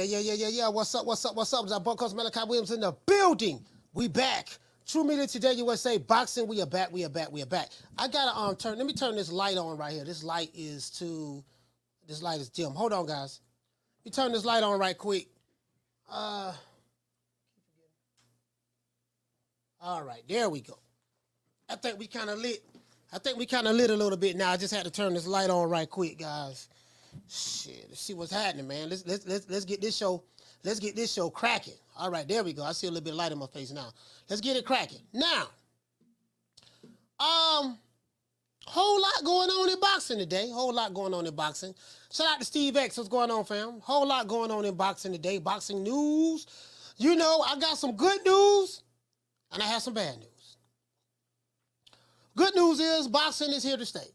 Yeah. What's up? It's our Buckles Malachi Williams in the building. We back. True Media Today USA Boxing. We are back. I gotta let me turn this light on right here. This light is dim. Hold on, guys. Let me turn this light on right quick. All right, there we go. I think we kind of lit a little bit now. I just had to turn this light on right quick, guys. Shit, let's see what's happening, man. Let's get this show cracking. All right, there we go. I see a little bit of light in my face now. Let's get it cracking. Now, whole lot going on in boxing today. Shout out to Steve X. What's going on, fam? Whole lot going on in boxing today. Boxing news. You know, I got some good news and I have some bad news. Good news is boxing is here to stay.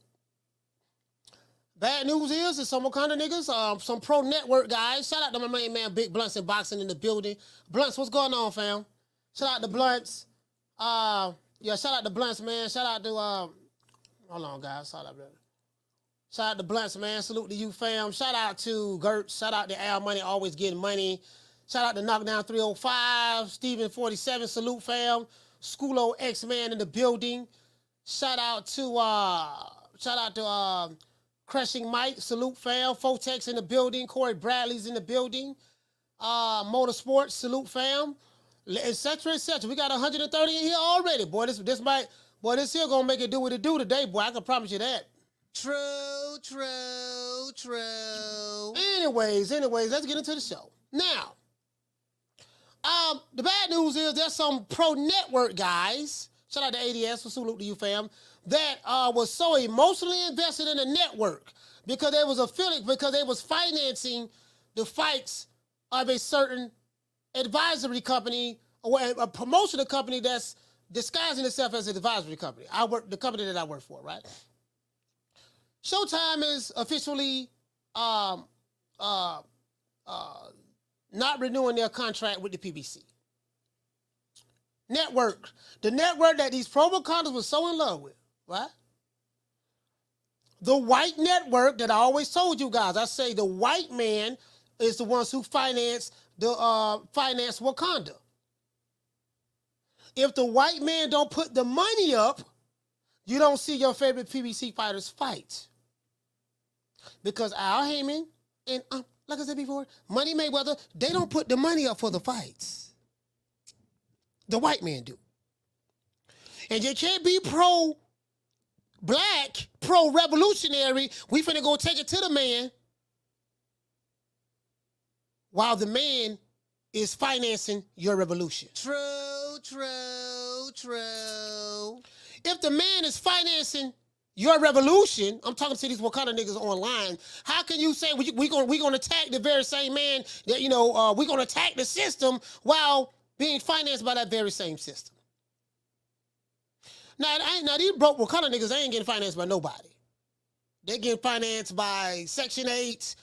Bad news is some Wakanda niggas, some pro network guys. Shout out to my main man, Big Blunts and Boxing in the building. Blunts, what's going on, fam? Shout out to Blunts. Shout out to Blunts, man. Shout out to, hold on, guys. Shout out to Blunts, man. Salute to you, fam. Shout out to Gertz. Shout out to Al Money, always getting money. Shout out to Knockdown 305. Steven 47, salute, fam. Schoolo X-Man in the building. Shout out to Crushing Mike, salute, fam. Fotex in the building. Corey Bradley's in the building. Motorsports, salute, fam. Etc. We got 130 in here already. Boy, this here gonna make it do what it do today, boy. I can promise you that. True. Anyways, let's get into the show. Now, the bad news is there's some pro network guys, shout out to ADS, salute to you, fam, that was so emotionally invested in the network because they was financing the fights of a certain advisory company or a promotional company that's disguising itself as an advisory company. The company that I work for, right? Showtime is officially not renewing their contract with the PBC. The network that these pro Wakandas were so in love with, right? The white network that I always told you guys, I say the white man is the ones who finance Wakanda. If the white man don't put the money up, you don't see your favorite PBC fighters fight. Because Al Heyman and, like I said before, Money Mayweather, they don't put the money up for the fights. The white man do. And you can't be pro-black, pro-revolutionary. We finna go take it to the man while the man is financing your revolution. True. If the man is financing your revolution, I'm talking to these Wakanda niggas online, how can you say we gonna attack the very same man that, we're gonna attack the system while being financed by that very same system? Now these broke Wakanda niggas, they ain't getting financed by nobody. They getting financed by Section 8,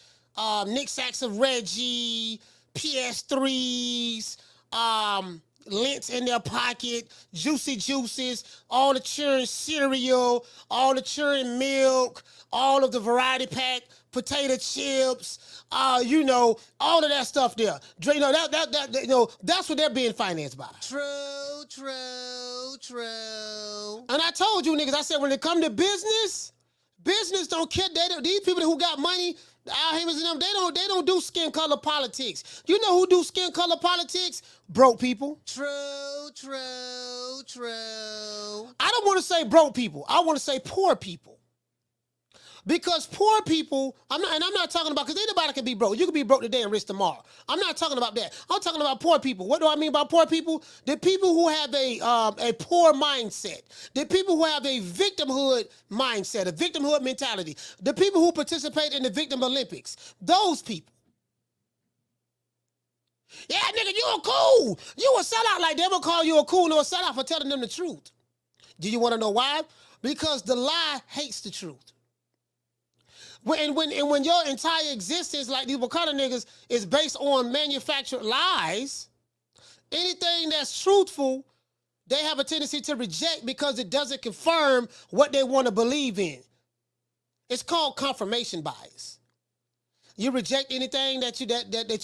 Nick Sacks of Reggie, PS3s, lints in their pocket, Juicy Juices, all the churn cereal, all the churn milk, all of the variety pack, potato chips, all of that stuff there. That's what they're being financed by. True. And I told you niggas, I said when it come to business don't care. These people who got money, Al Haymans and them, they don't do skin color politics. You know who do skin color politics? Broke people. True. I don't want to say broke people. I want to say poor people. Because poor people, I'm not talking about, because anybody can be broke. You can be broke today and rich tomorrow. I'm not talking about that. I'm talking about poor people. What do I mean by poor people? The people who have a poor mindset. The people who have a victimhood mindset, a victimhood mentality. The people who participate in the Victim Olympics. Those people. Yeah, nigga, you a cool. You a sellout. Like, they will call you a cool or a sellout for telling them the truth. Do you want to know why? Because the lie hates the truth. When your entire existence, like these Wakanda niggas, is based on manufactured lies, anything that's truthful, they have a tendency to reject because it doesn't confirm what they want to believe in. It's called confirmation bias. You reject anything that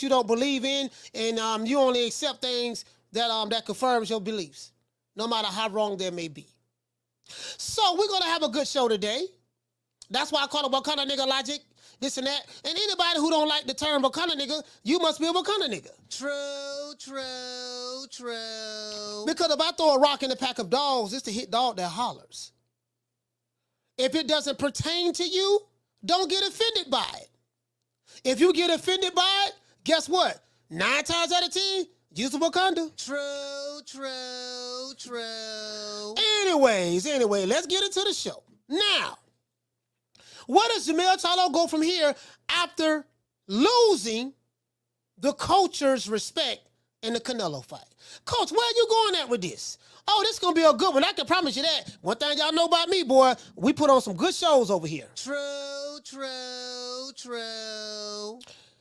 you don't believe in, and you only accept things that confirms your beliefs, no matter how wrong they may be. So we're gonna have a good show today. That's why I call it Wakanda nigga logic, this and that. And anybody who don't like the term Wakanda nigga, you must be a Wakanda nigga. True. Because if I throw a rock in a pack of dogs, it's the hit dog that hollers. If it doesn't pertain to you, don't get offended by it. If you get offended by it, guess what? 9 times out of 10, you're Wakanda. True. Anyway, let's get into the show. Now, where does Jermell Charlo go from here after losing the culture's respect in the Canelo fight? Coach, where are you going at with this? Oh, this is going to be a good one. I can promise you that. One thing y'all know about me, boy, we put on some good shows over here. True.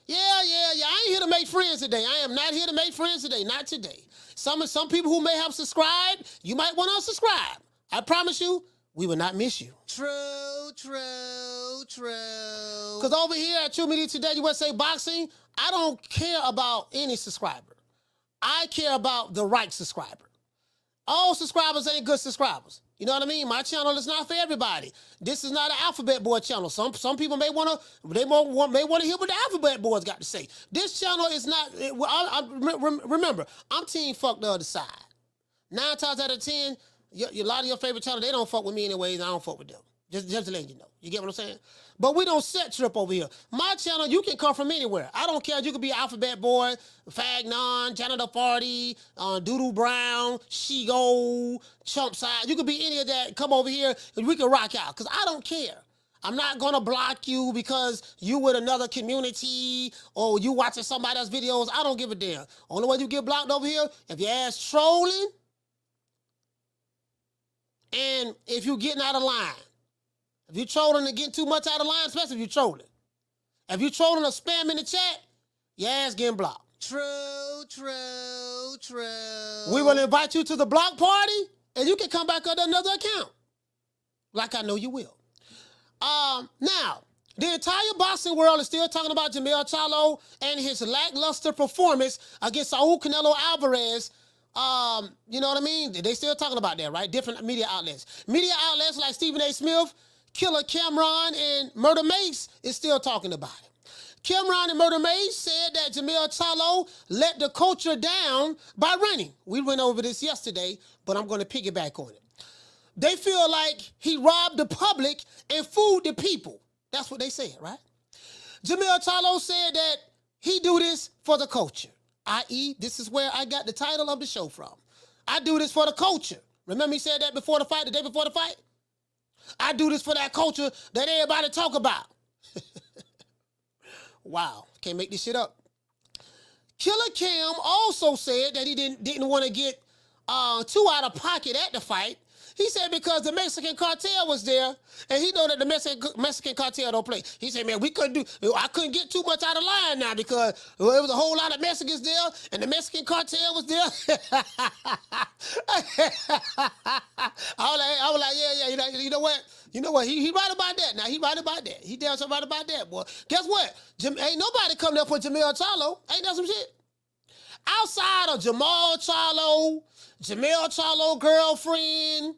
Yeah. I ain't here to make friends today. I am not here to make friends today. Not today. Some people who may have subscribed, you might want to unsubscribe. I promise you, we will not miss you. True. Because over here at True Media Today, USA Boxing, I don't care about any subscriber. I care about the right subscriber. All subscribers ain't good subscribers. You know what I mean? My channel is not for everybody. This is not an alphabet boy channel. Some people may want to hear what the alphabet boys got to say. This channel is not. Remember, I'm team fuck the other side. 9 times out of 10, a lot of your favorite channels, they don't fuck with me anyways. I don't fuck with them. Just to let you know. You get what I'm saying? But we don't set trip over here. My channel, you can come from anywhere. I don't care. You could be Alphabet Boy, Fagnon, Janitor Farty, Doodoo Brown, She-Go, Chump Side. You could be any of that. Come over here and we can rock out. Because I don't care. I'm not going to block you because you with another community or you watching somebody else's videos. I don't give a damn. Only way you get blocked over here, if your ass trolling and if you getting out of line. If you trolling and getting too much out of line, especially if you trolling. If you trolling or spam in the chat, your ass getting blocked. True. We will invite you to the block party, and you can come back under another account. Like I know you will. Now, the entire boxing world is still talking about Jermell Charlo and his lackluster performance against Saul Canelo Alvarez. You know what I mean? They still talking about that, right? Different media outlets. Media outlets like Stephen A. Smith, Killa Camron and Murda Mase is still talking about it. Camron and Murda Mase said that Jermell Charlo let the culture down by running. We went over this yesterday, but I'm going to piggyback on it. They feel like he robbed the public and fooled the people. That's what they said, right? Jermell Charlo said that he do this for the culture, i.e., this is where I got the title of the show from. I do this for the culture. Remember he said that before the fight, the day before the fight? I do this for that culture that everybody talk about. Wow, can't make this shit up. Killa Cam also said that he didn't want to get too out of pocket at the fight. He said because the Mexican Cartel was there, and he know that the Mexican Cartel don't play. He said, man, I couldn't get too much out of line now because there was a whole lot of Mexicans there, and the Mexican Cartel was there. I was like, yeah, you know what? He right about that. Now, he right about that. He damn so right about that, boy. Guess what? Ain't nobody come there for Jermell Charlo. Ain't that some shit? Outside of Jermell Charlo girlfriend,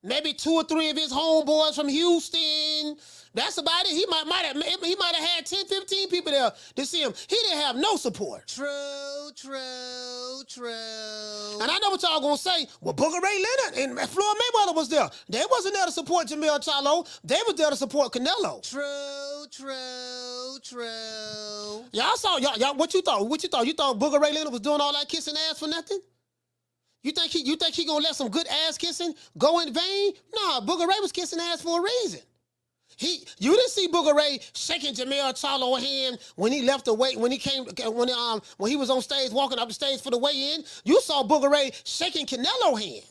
maybe 2 or 3 of his homeboys from Houston. That's about it. He might have had 10, 15 people there to see him. He didn't have no support. True. And I know what y'all gonna say. Well, Booger Ray Leonard and Floyd Mayweather was there. They wasn't there to support Jermell Charlo. They was there to support Canelo. True. Y'all saw y'all. What you thought? You thought Booger Ray Leonard was doing all that kissing ass for nothing? You think he gonna let some good ass kissing go in vain? Nah, Booger Ray was kissing ass for a reason. You didn't see Booger Ray shaking Jermell Charlo's hand when he left the weight, when he was on stage, walking up the stage for the weigh-in. You saw Booger Ray shaking Canelo's hand.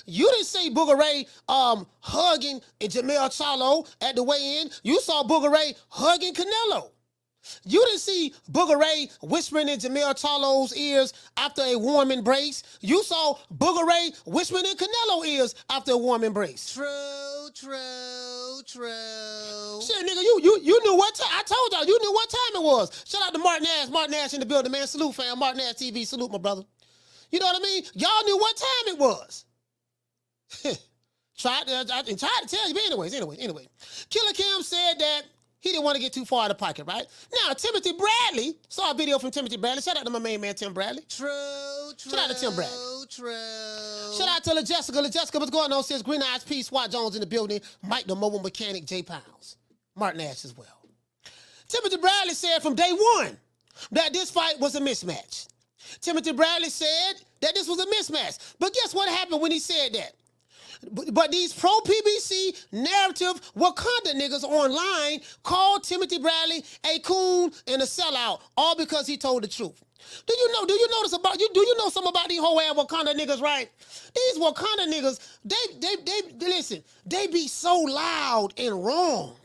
You didn't see Booger Ray hugging Jermell Charlo at the weigh-in. You saw Booger Ray hugging Canelo. You didn't see Booger Ray whispering in Jermell Charlo's ears after a warm embrace. You saw Booger Ray whispering in Canelo ears after a warm embrace. True. Shit, nigga, you knew what time. I told y'all, you knew what time it was. Shout out to Martin Ash. Martin Ash in the building, man. Salute, fam. Martin Ash TV. Salute, my brother. You know what I mean? Y'all knew what time it was. Tried to tell you, but anyway. Killa Cam said that he didn't want to get too far out of the pocket, right? Now, Timothy Bradley, saw a video from Timothy Bradley. Shout out to my main man, Tim Bradley. True. Shout out to Tim Bradley. True. Shout out to LaJessica. LaJessica, what's going on? Says Green Eyes P, SWAT Jones in the building. Mike the mobile mechanic, J Pounds. Martin Ash as well. Timothy Bradley said from day one that this fight was a mismatch. Timothy Bradley said that this was a mismatch. But guess what happened when he said that? But these pro-PBC narrative Wakanda niggas online called Timothy Bradley a coon and a sellout, all because he told the truth. Do you know something about these whole ass Wakanda niggas, right? These Wakanda niggas, they listen, they be so loud and wrong.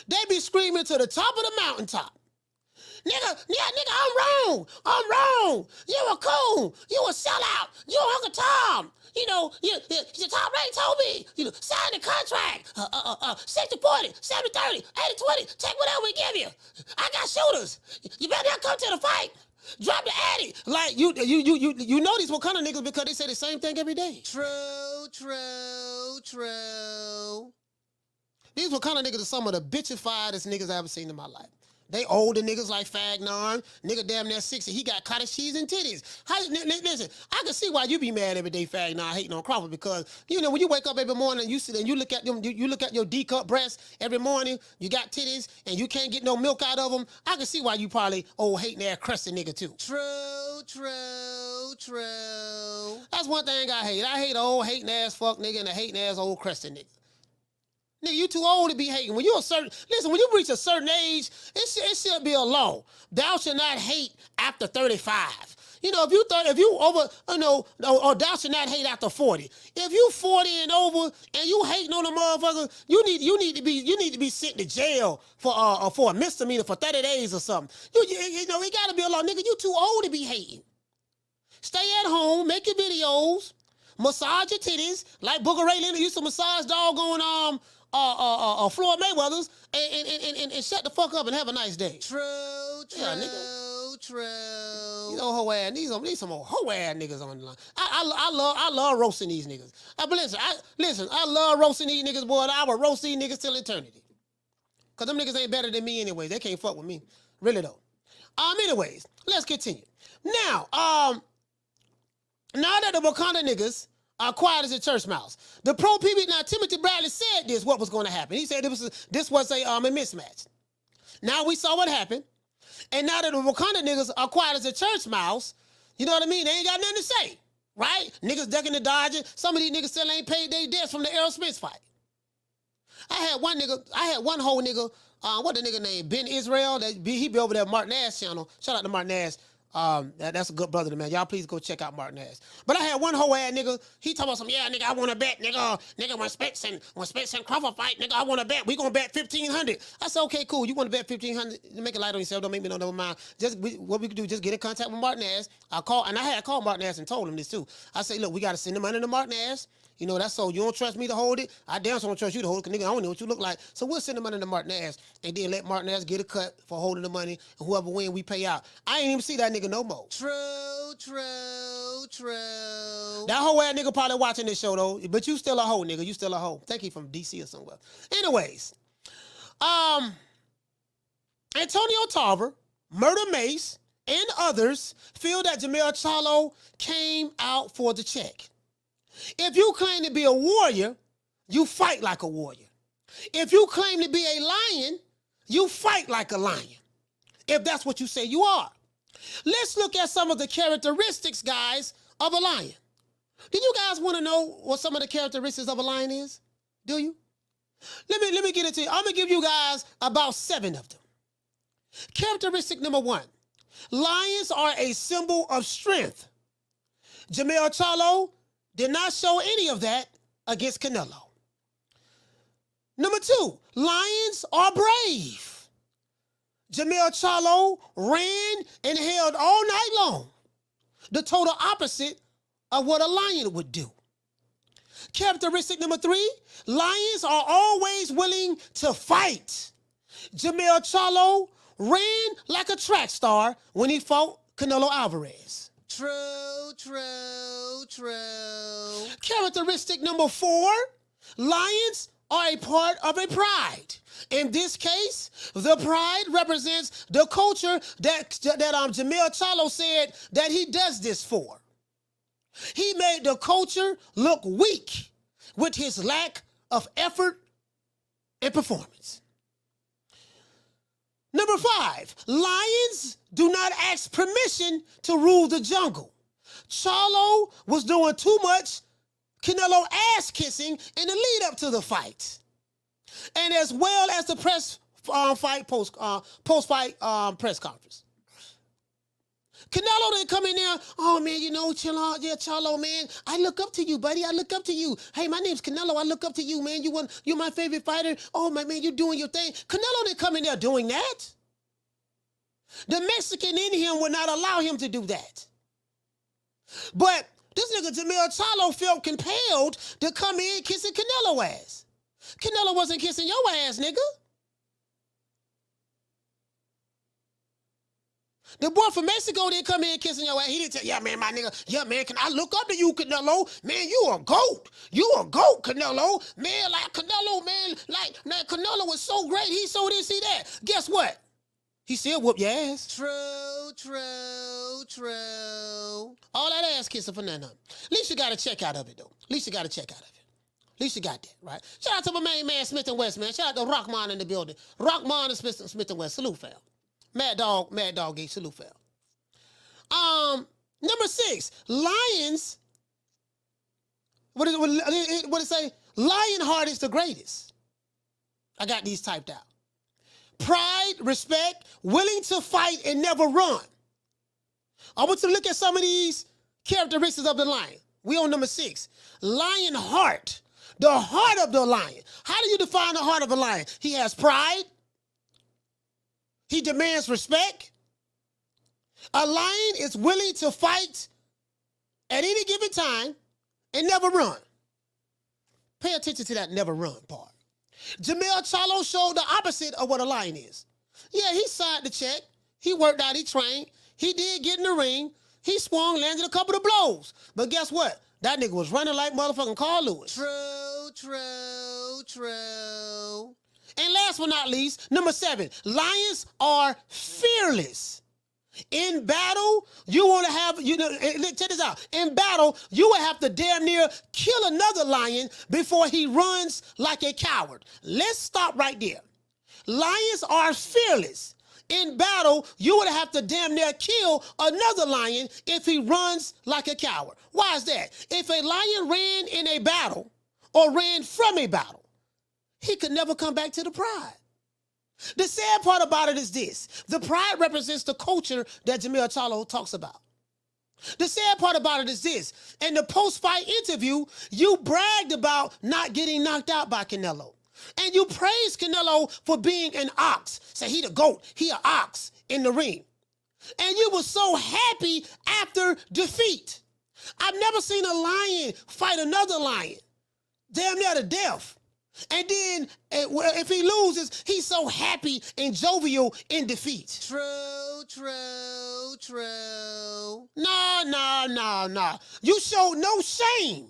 They be screaming to the top of the mountaintop. Nigga, I'm wrong. You a coon. You a sellout. You Uncle Tom. You know, Tom Ray told me, sign the contract. 60-40, 70-30, 80-20, take whatever we give you. I got shooters. You better not come to the fight. Drop the addy. Like, you know these Wakanda niggas because they say the same thing every day. True. These Wakanda niggas are some of the bitchifiedest niggas I ever seen in my life. They older niggas like Fagnon, nigga damn near 60. He got cottage cheese and titties. Listen, I can see why you be mad every day, Fagnon, hating on Crawford, because when you wake up every morning, you sit and you look at them, you look at your D-cup breasts every morning. You got titties and you can't get no milk out of them. I can see why you probably old hating ass crusty nigga too. True. That's one thing I hate. I hate old hating ass fuck nigga and a hating ass old crusty nigga. Nigga, you too old to be hating. When you reach a certain age, it should be a law. Thou shalt not hate after 35. If you over, or thou shalt not hate after 40. If you 40 and over and you hating on a motherfucker, you need to be sent to jail for a misdemeanor for 30 days or something. It gotta be a law. Nigga, you too old to be hating. Stay at home, make your videos, massage your titties, like Booger Ray Leonard used to massage doggone Floyd Mayweather's, and shut the fuck up and have a nice day. True. Hoe ass, these some old hoe ass niggas on the line. I love roasting these niggas. I love roasting these niggas, boy. I will roast these niggas till eternity. Cause them niggas ain't better than me anyways. They can't fuck with me. Really though. Anyways, let's continue. Now that the Wakanda niggas are quiet as a church mouse. The pro-PB, now Timothy Bradley said what was going to happen. He said this was a mismatch. Now we saw what happened. And now that the Wakanda niggas are quiet as a church mouse, you know what I mean? They ain't got nothing to say, right? Niggas ducking and dodging. Some of these niggas still ain't paid their debts from the Errol Spence fight. I had one whole nigga, what the nigga named? Ben Israel. He be over there at Martin Ash channel. Shout out to Martin Ash. That's a good brother to man. Y'all please go check out Martin Ash. But I had one whole ass nigga. He talking about some, yeah, nigga, I want to bet, nigga, when Spence and Crawford fight, nigga, I want to bet. We gonna bet 1,500. I said, okay, cool. You want to bet 1,500? Make a light on yourself. Don't make me no never mind. What we could do, just get in contact with Martin Ash. I had called Martin Ash and told him this too. I say, look, we gotta send the money to Martin Ash. That's so you don't trust me to hold it. I damn sure don't trust you to hold it, because nigga, I don't know what you look like. So we'll send the money to Martin Ash and then let Martin Ash get a cut for holding the money, and whoever win, we pay out. I ain't even see that nigga no more. True. That whole ass nigga probably watching this show though, but you still a hoe, nigga. You still a hoe. Think he from DC or somewhere. Anyways, Antonio Tarver, Murda Mase, and others feel that Jermell Charlo came out for the check. If you claim to be a warrior, you fight like a warrior. If you claim to be a lion, you fight like a lion. If that's what you say you are. Let's look at some of the characteristics, guys, of a lion. Do you guys want to know what some of the characteristics of a lion is? Do you? Let me get it to you. I'm going to give you guys about 7 of them. Characteristic number 1. Lions are a symbol of strength. Jermell Charlo did not show any of that against Canelo. Number 2, lions are brave. Jermell Charlo ran and held all night long. The total opposite of what a lion would do. Characteristic number 3, lions are always willing to fight. Jermell Charlo ran like a track star when he fought Canelo Alvarez. True, true, true. Characteristic number 4, lions are a part of a pride. In this case, the pride represents the culture that Jermell Charlo said that he does this for. He made the culture look weak with his lack of effort and performance. Number 5, lions do not ask permission to rule the jungle. Charlo was doing too much Canelo ass kissing in the lead up to the fight, and as well as the post-fight press conference. Canelo didn't come in there, oh man, you know, chill out, yeah, Charlo, man, I look up to you, buddy, I look up to you. Hey, my name's Canelo, I look up to you, man, you're my favorite fighter. Oh my man, you're doing your thing. Canelo didn't come in there doing that. The Mexican in him would not allow him to do that. But this nigga Jermell Charlo felt compelled to come in kissing Canelo ass. Canelo wasn't kissing your ass, nigga. The boy from Mexico didn't come in kissing your ass. He didn't tell, yeah, man, my nigga, yeah, man, can I look up to you, Canelo? Man, you a goat. You a goat, Canelo. Man, like Canelo, man, like Canelo was so great. He so this, he that. Guess what? He still whooped your ass. True, true, true. All that ass kissing for nothing. At least you got a check out of it, though. At least you got a check out of it. At least you got that, right? Shout out to my main man, Smith & West, man. Shout out to Rockman in the building. Rockman and Smith & West. Salute, fam. Mad Dog Gate. Salute, fam. Number 6, lions. What it say? Lion heart is the greatest. I got these typed out. Pride, respect, willing to fight and never run. I want you to look at some of these characteristics of the lion. We on number 6. Lion heart. The heart of the lion. How do you define the heart of a lion? He has pride. He demands respect. A lion is willing to fight at any given time and never run. Pay attention to that never run part. Jermell Charlo showed the opposite of what a lion is. Yeah, he signed the check. He worked out, he trained. He did get in the ring. He swung, landed a couple of blows. But guess what? That nigga was running like motherfucking Carl Lewis. True, true, true. And last but not least, number 7, lions are fearless. In battle, you want to have, check this out. In battle, you would have to damn near kill another lion before he runs like a coward. Let's stop right there. Lions are fearless. In battle, you would have to damn near kill another lion if he runs like a coward. Why is that? If a lion ran in a battle or ran from a battle, he could never come back to the pride. The sad part about it is this. The pride represents the culture that Jermell Charlo talks about. The sad part about it is this. In the post-fight interview, you bragged about not getting knocked out by Canelo. And you praised Canelo for being an ox. Say he the GOAT, he an ox in the ring. And you were so happy after defeat. I've never seen a lion fight another lion, damn near to death. And then if he loses, he's so happy and jovial in defeat. True, true, true. Nah. You showed no shame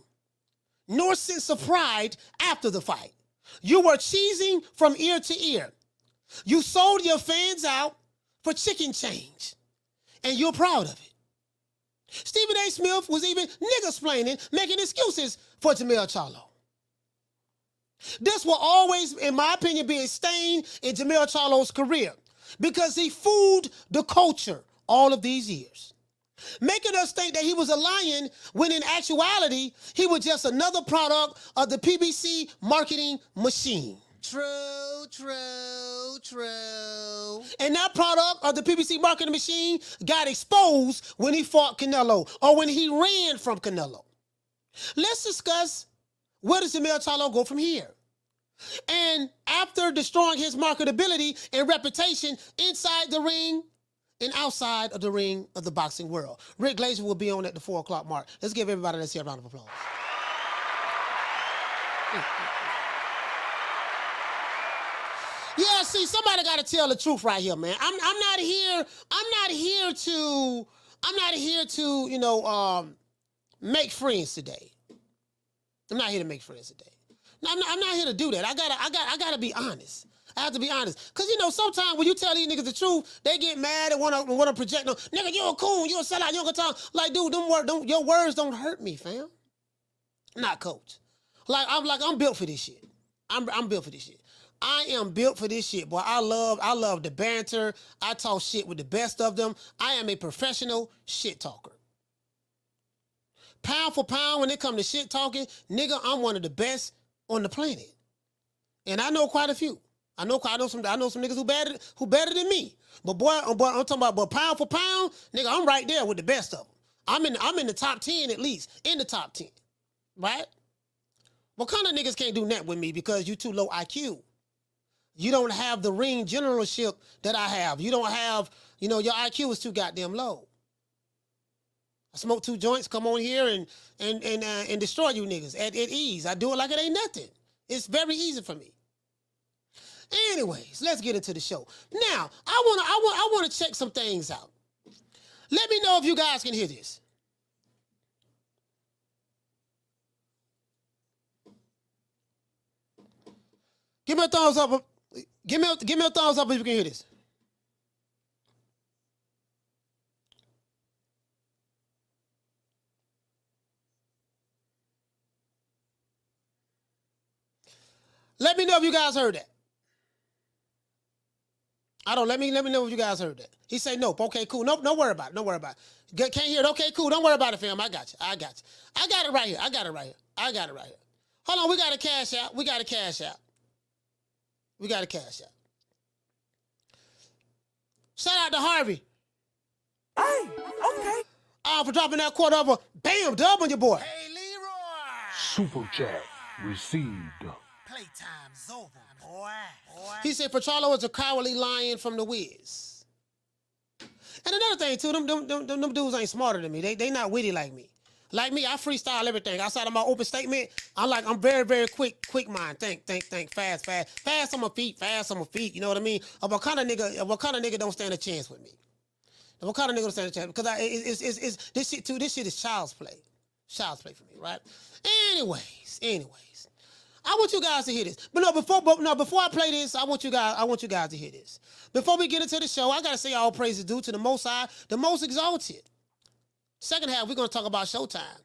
nor sense of pride after the fight. You were cheesing from ear to ear. You sold your fans out for chicken change, and you're proud of it. Stephen A. Smith was even nigger-splaining, making excuses for Jermell Charlo. This will always, in my opinion, be a stain in Jermell Charlo's career because he fooled the culture all of these years, making us think that he was a lion when in actuality, he was just another product of the PBC marketing machine. True, true, true. And that product of the PBC marketing machine got exposed when he fought Canelo or when he ran from Canelo. Let's discuss where does Jermell Charlo go from here? And after destroying his marketability and reputation inside the ring and outside of the ring of the boxing world, Rick Glazer will be on at the 4 o'clock mark. Let's give everybody let's hear a round of applause. Yeah, see, somebody got to tell the truth right here, man. I'm not here to, you know, make friends today. I'm not here to make friends today. No, I'm not here to do that. I gotta be honest. I have to be honest. Cause you know, sometimes when you tell these niggas the truth, they get mad and wanna project no, nigga, you a coon, you a sellout, you don't talk. Like, dude, your words don't hurt me, fam. I'm not coach. I'm built for this shit. I'm built for this shit. I am built for this shit, boy. I love the banter. I talk shit with the best of them. I am a professional shit talker. Pound for pound, when it comes to shit talking, nigga, I'm one of the best on the planet. And I know quite a few. I know some niggas who better than me. But boy, I'm talking about, but pound for pound, nigga, I'm right there with the best of them. I'm in the top 10 at least, in the top 10, right? Wakanda niggas can't do that with me because you too low IQ. You don't have the ring generalship that I have. You don't have, you know, your IQ is too goddamn low. I smoke 2 joints, come on here and destroy you niggas at ease. I do it like it ain't nothing. It's very easy for me. Anyways, let's get into the show. Now, I wanna check some things out. Let me know if you guys can hear this. Give me a thumbs up. Give me a thumbs up if you can hear this. Let me know if you guys heard that. Let me know if you guys heard that. He say nope. Okay, cool. Nope, don't worry about it. Don't worry about it. Can't hear it. Okay, cool. Don't worry about it, fam. I got you. I got it right here. I got it right here. Hold on, we got to cash out. Shout out to Harvey. Hey, okay. For dropping that quarter of a bam dub on your boy. Hey, Leroy. Super chat received. Playtime's over, boy. He said for Charlo is a cowardly lion from the Wiz. And another thing too, them dudes ain't smarter than me. They not witty like me. Like me, I freestyle everything. Outside of my open statement, I'm very, very quick mind. Think, fast. Fast on my feet, you know what I mean? A Wakanda nigga don't stand a chance with me. The Wakanda nigga don't stand a chance because it's this shit is child's play. Child's play for me, right? Anyways. I want you guys to hear this. But before I play this, I want you guys to hear this. Before we get into the show, I gotta say all praises due to the Most High, the Most Exalted. Second half, we're gonna talk about Showtime.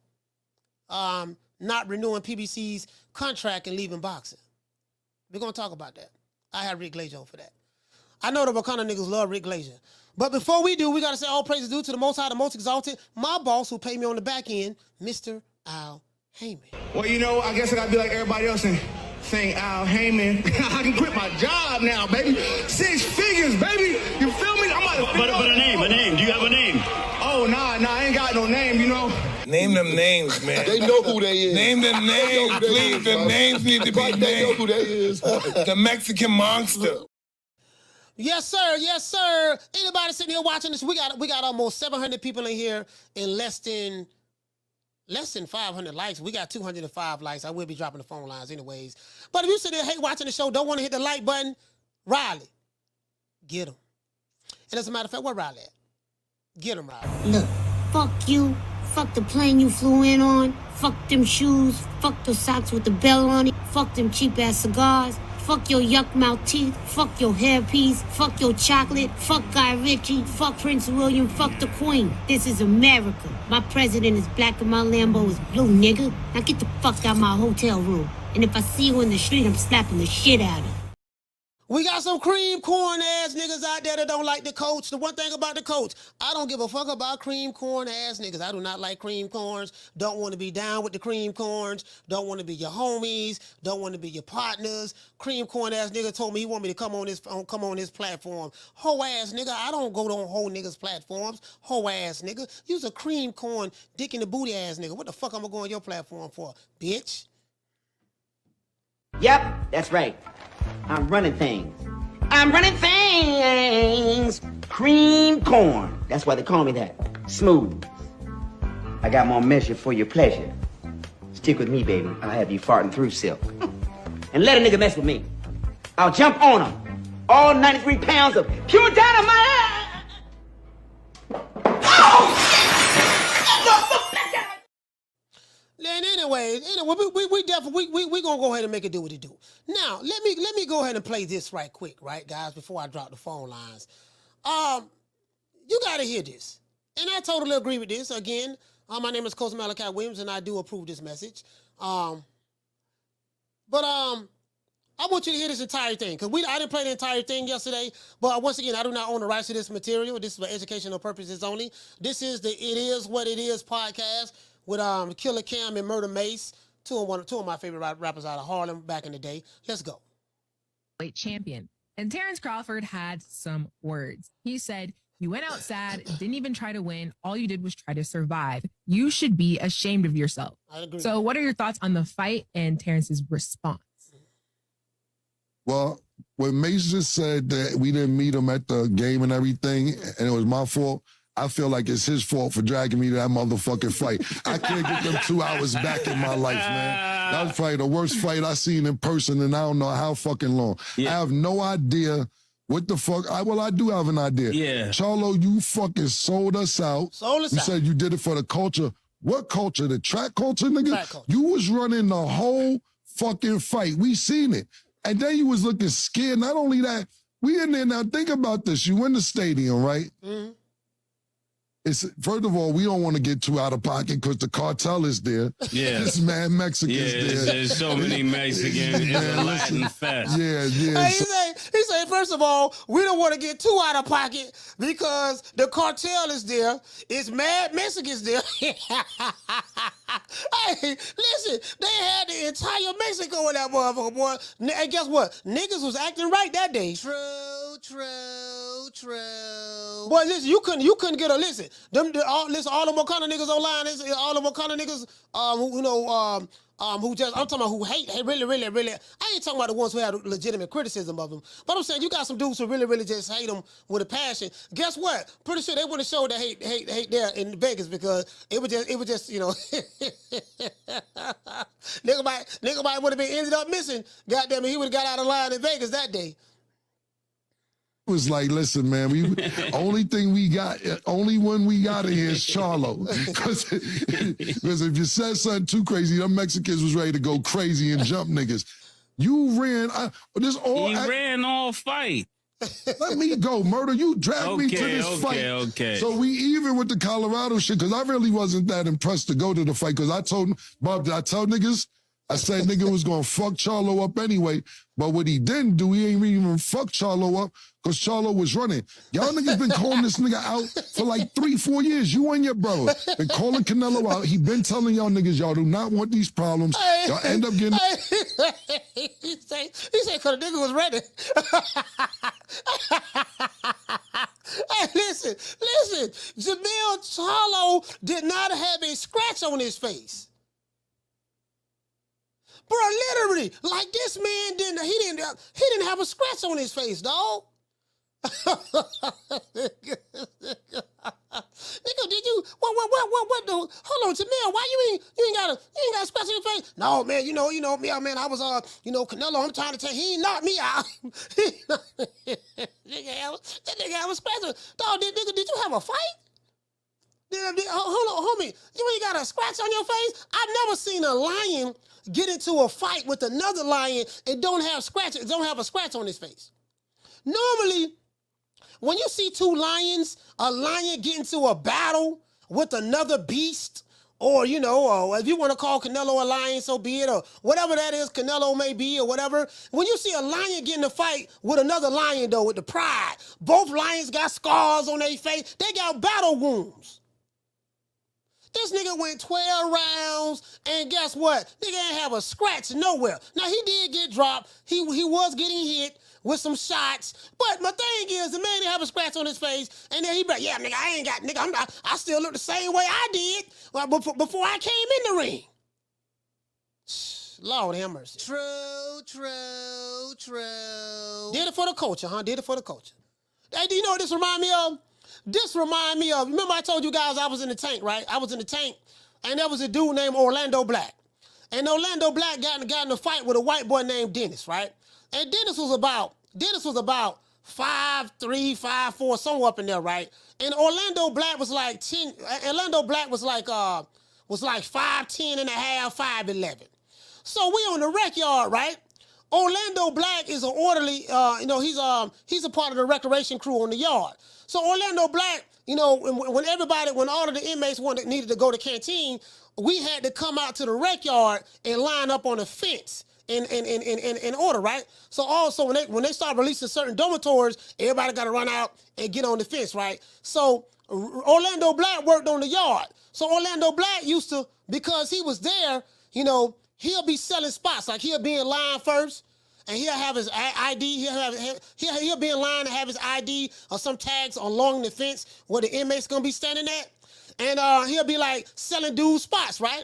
Not renewing PBC's contract and leaving boxing. We're gonna talk about that. I have Rick Glazer on for that. I know the Wakanda niggas love Rick Glazer. But before we do, we gotta say all praises due to the Most High, the Most Exalted, my boss who paid me on the back end, Mr. Al Heyman. Well, you know, I guess I gotta be like everybody else and sing Al Heyman. I can quit my job now, baby. 6 figures, baby. You feel me? I'm about to But a name. Do you have a name? Oh, nah, I ain't got no name, you know. Name them names, man. They know who they is. Name them names, please. The names need to be named. They know who they is. The Mexican Monster. Yes, sir. Anybody sitting here watching this? We got almost 700 people in here in less than 500 likes. We got 205 likes. I will be dropping the phone lines anyways. But if you sit there watching the show, don't want to hit the like button, Riley, get him. And as a matter of fact, where Riley at? Get him, Riley. Look, fuck you. Fuck the plane you flew in on. Fuck them shoes. Fuck the socks with the bell on it. Fuck them cheap-ass cigars. Fuck your yuck mouth teeth. Fuck your hairpiece. Fuck your chocolate. Fuck Guy Ritchie. Fuck Prince William. Fuck the Queen. This is America. My president is black and my Lambo is blue, nigga. Now get the fuck out my hotel room. And if I see you in the street, I'm slapping the shit out of you. We got some cream corn ass niggas out there that don't like the coach. The one thing about the coach, I don't give a fuck about cream corn ass niggas. I do not like cream corns. Don't want to be down with the cream corns. Don't want to be your homies. Don't want to be your partners. Cream corn ass nigga told me he want me to come on his platform. Hoe ass nigga, I don't go on whole niggas platforms. Hoe ass nigga, you's a cream corn dick in the booty ass nigga. What the fuck I'm gonna go on your platform for, bitch? Yep, that's right. I'm running things. I'm running things. Cream corn. That's why they call me that. Smooth. I got more measure for your pleasure. Stick with me, baby. I'll have you farting through silk. And let a nigga mess with me. I'll jump on him. All 93 pounds of pure dynamite. And anyway, we definitely we gonna go ahead and make it do what it do. Now, let me go ahead and play this right quick, right, guys, before I drop the phone lines. You gotta hear this, and I totally agree with this. Again, my name is Coach Malachi Williams, and I do approve this message. But I want you to hear this entire thing, because I didn't play the entire thing yesterday, but once again, I do not own the rights to this material. This is for educational purposes only. This is the It Is What It Is podcast with Killa Cam and Murda Mase, two of my favorite rappers out of Harlem back in the day. Let's go. Weight champion. And Terrence Crawford had some words. He said, "You went out sad, didn't even try to win. All you did was try to survive. You should be ashamed of yourself." I agree. So what are your thoughts on the fight and Terrence's response? Well, when Mace just said that we didn't meet him at the game and everything, and it was my fault, I feel like it's his fault for dragging me to that motherfucking fight. I can't get them 2 hours back in my life, man. That was probably the worst fight I seen in person, and I don't know how fucking long. Yeah. I have no idea what the fuck. I do have an idea. Yeah. Charlo, you fucking sold us out. You said you did it for the culture. What culture? The track culture, nigga? Track culture. You was running the whole fucking fight. We seen it. And then you was looking scared. Not only that, we in there now. Think about this. You in the stadium, right? Mm-hmm. First of all, we don't want to get too out of pocket because the cartel is there. Yeah. This man Mexicans there. There's so many Mexicans. It's a Latin fest. Yeah. Hey, he say, first of all, we don't want to get too out of pocket because the cartel is there. It's mad Mexicans there. Hey, listen, they had the entire Mexico in that motherfucker, boy. And guess what? Niggas was acting right that day. True. Boy, listen, you couldn't get a listen. All the Wakanda niggas online, all the Wakanda niggas, who just, I'm talking about who hate really, I ain't talking about the ones who have legitimate criticism of them, but I'm saying you got some dudes who really just hate them with a passion. Guess what? Pretty sure they wouldn't have showed that hate there in Vegas because it was just, you know, nigga might would have been ended up missing. Goddamn it, he would have got out of line in Vegas that day. Was like, listen, man, only one we got in here is Charlo. Because if you said something too crazy, them Mexicans was ready to go crazy and jump niggas. You ran, ran all fight. Let me go, Murder. You dragged me to this fight. Okay. So we even with the Colorado shit, because I really wasn't that impressed to go to the fight, because I told Bob, did I tell niggas? I said nigga was going to fuck Charlo up anyway, but what he didn't do, he ain't even fuck Charlo up because Charlo was running. Y'all niggas been calling this nigga out for like 3-4 years. You and your brother been calling Canelo out. He been telling y'all niggas y'all do not want these problems. Y'all end up getting... He said because the nigga was ready. Hey, listen. Jermell Charlo did not have a scratch on his face. Bro, literally, like this man didn't have a scratch on his face, dog. Nigga, did you what the hold on, Jermell, why you ain't got a scratch on your face? No, man, you know me, man, I was Canelo, I'm trying to tell you, he knocked me out. That nigga have a scratch on. Dog, did you have a fight? Hold on, homie, you ain't got a scratch on your face? I've never seen a lion get into a fight with another lion and don't have a scratch on his face. Normally, when you see two lions, a lion get into a battle with another beast, or if you want to call Canelo a lion, so be it, or whatever that is, Canelo may be, or whatever. When you see a lion get in a fight with another lion, though, with the pride, both lions got scars on their face. They got battle wounds. This nigga went 12 rounds, and guess what? Nigga ain't have a scratch nowhere. Now, he did get dropped. He was getting hit with some shots, but my thing is, the man didn't have a scratch on his face, and then he be like, yeah, nigga, I still look the same way I did before I came in the ring. Lord have mercy. True. Did it for the culture, huh? Did it for the culture. Hey, do you know what this remind me of? This remind me of, remember I told you guys I was in the tank, right? I was in the tank, and there was a dude named Orlando Black. And Orlando Black got in a fight with a white boy named Dennis, right? And Dennis was about 5'3", 5'4", somewhere up in there, right? And Orlando Black was like 10. Orlando Black was like 5'10" and a half, 5'11". So we on the rec yard, right? Orlando Black is an orderly. He's a part of the recreation crew on the yard. So Orlando Black, when all of the inmates needed to go to canteen, we had to come out to the rec yard and line up on a fence in order, right? So also when they start releasing certain dormitories, everybody got to run out and get on the fence, right? So Orlando Black worked on the yard. So Orlando Black used to, because he was there, he'll be selling spots. Like he'll be in line first, and he'll have his ID. He'll be in line and have his ID or some tags along the fence where the inmate's gonna be standing at, and he'll be like selling dudes spots, right?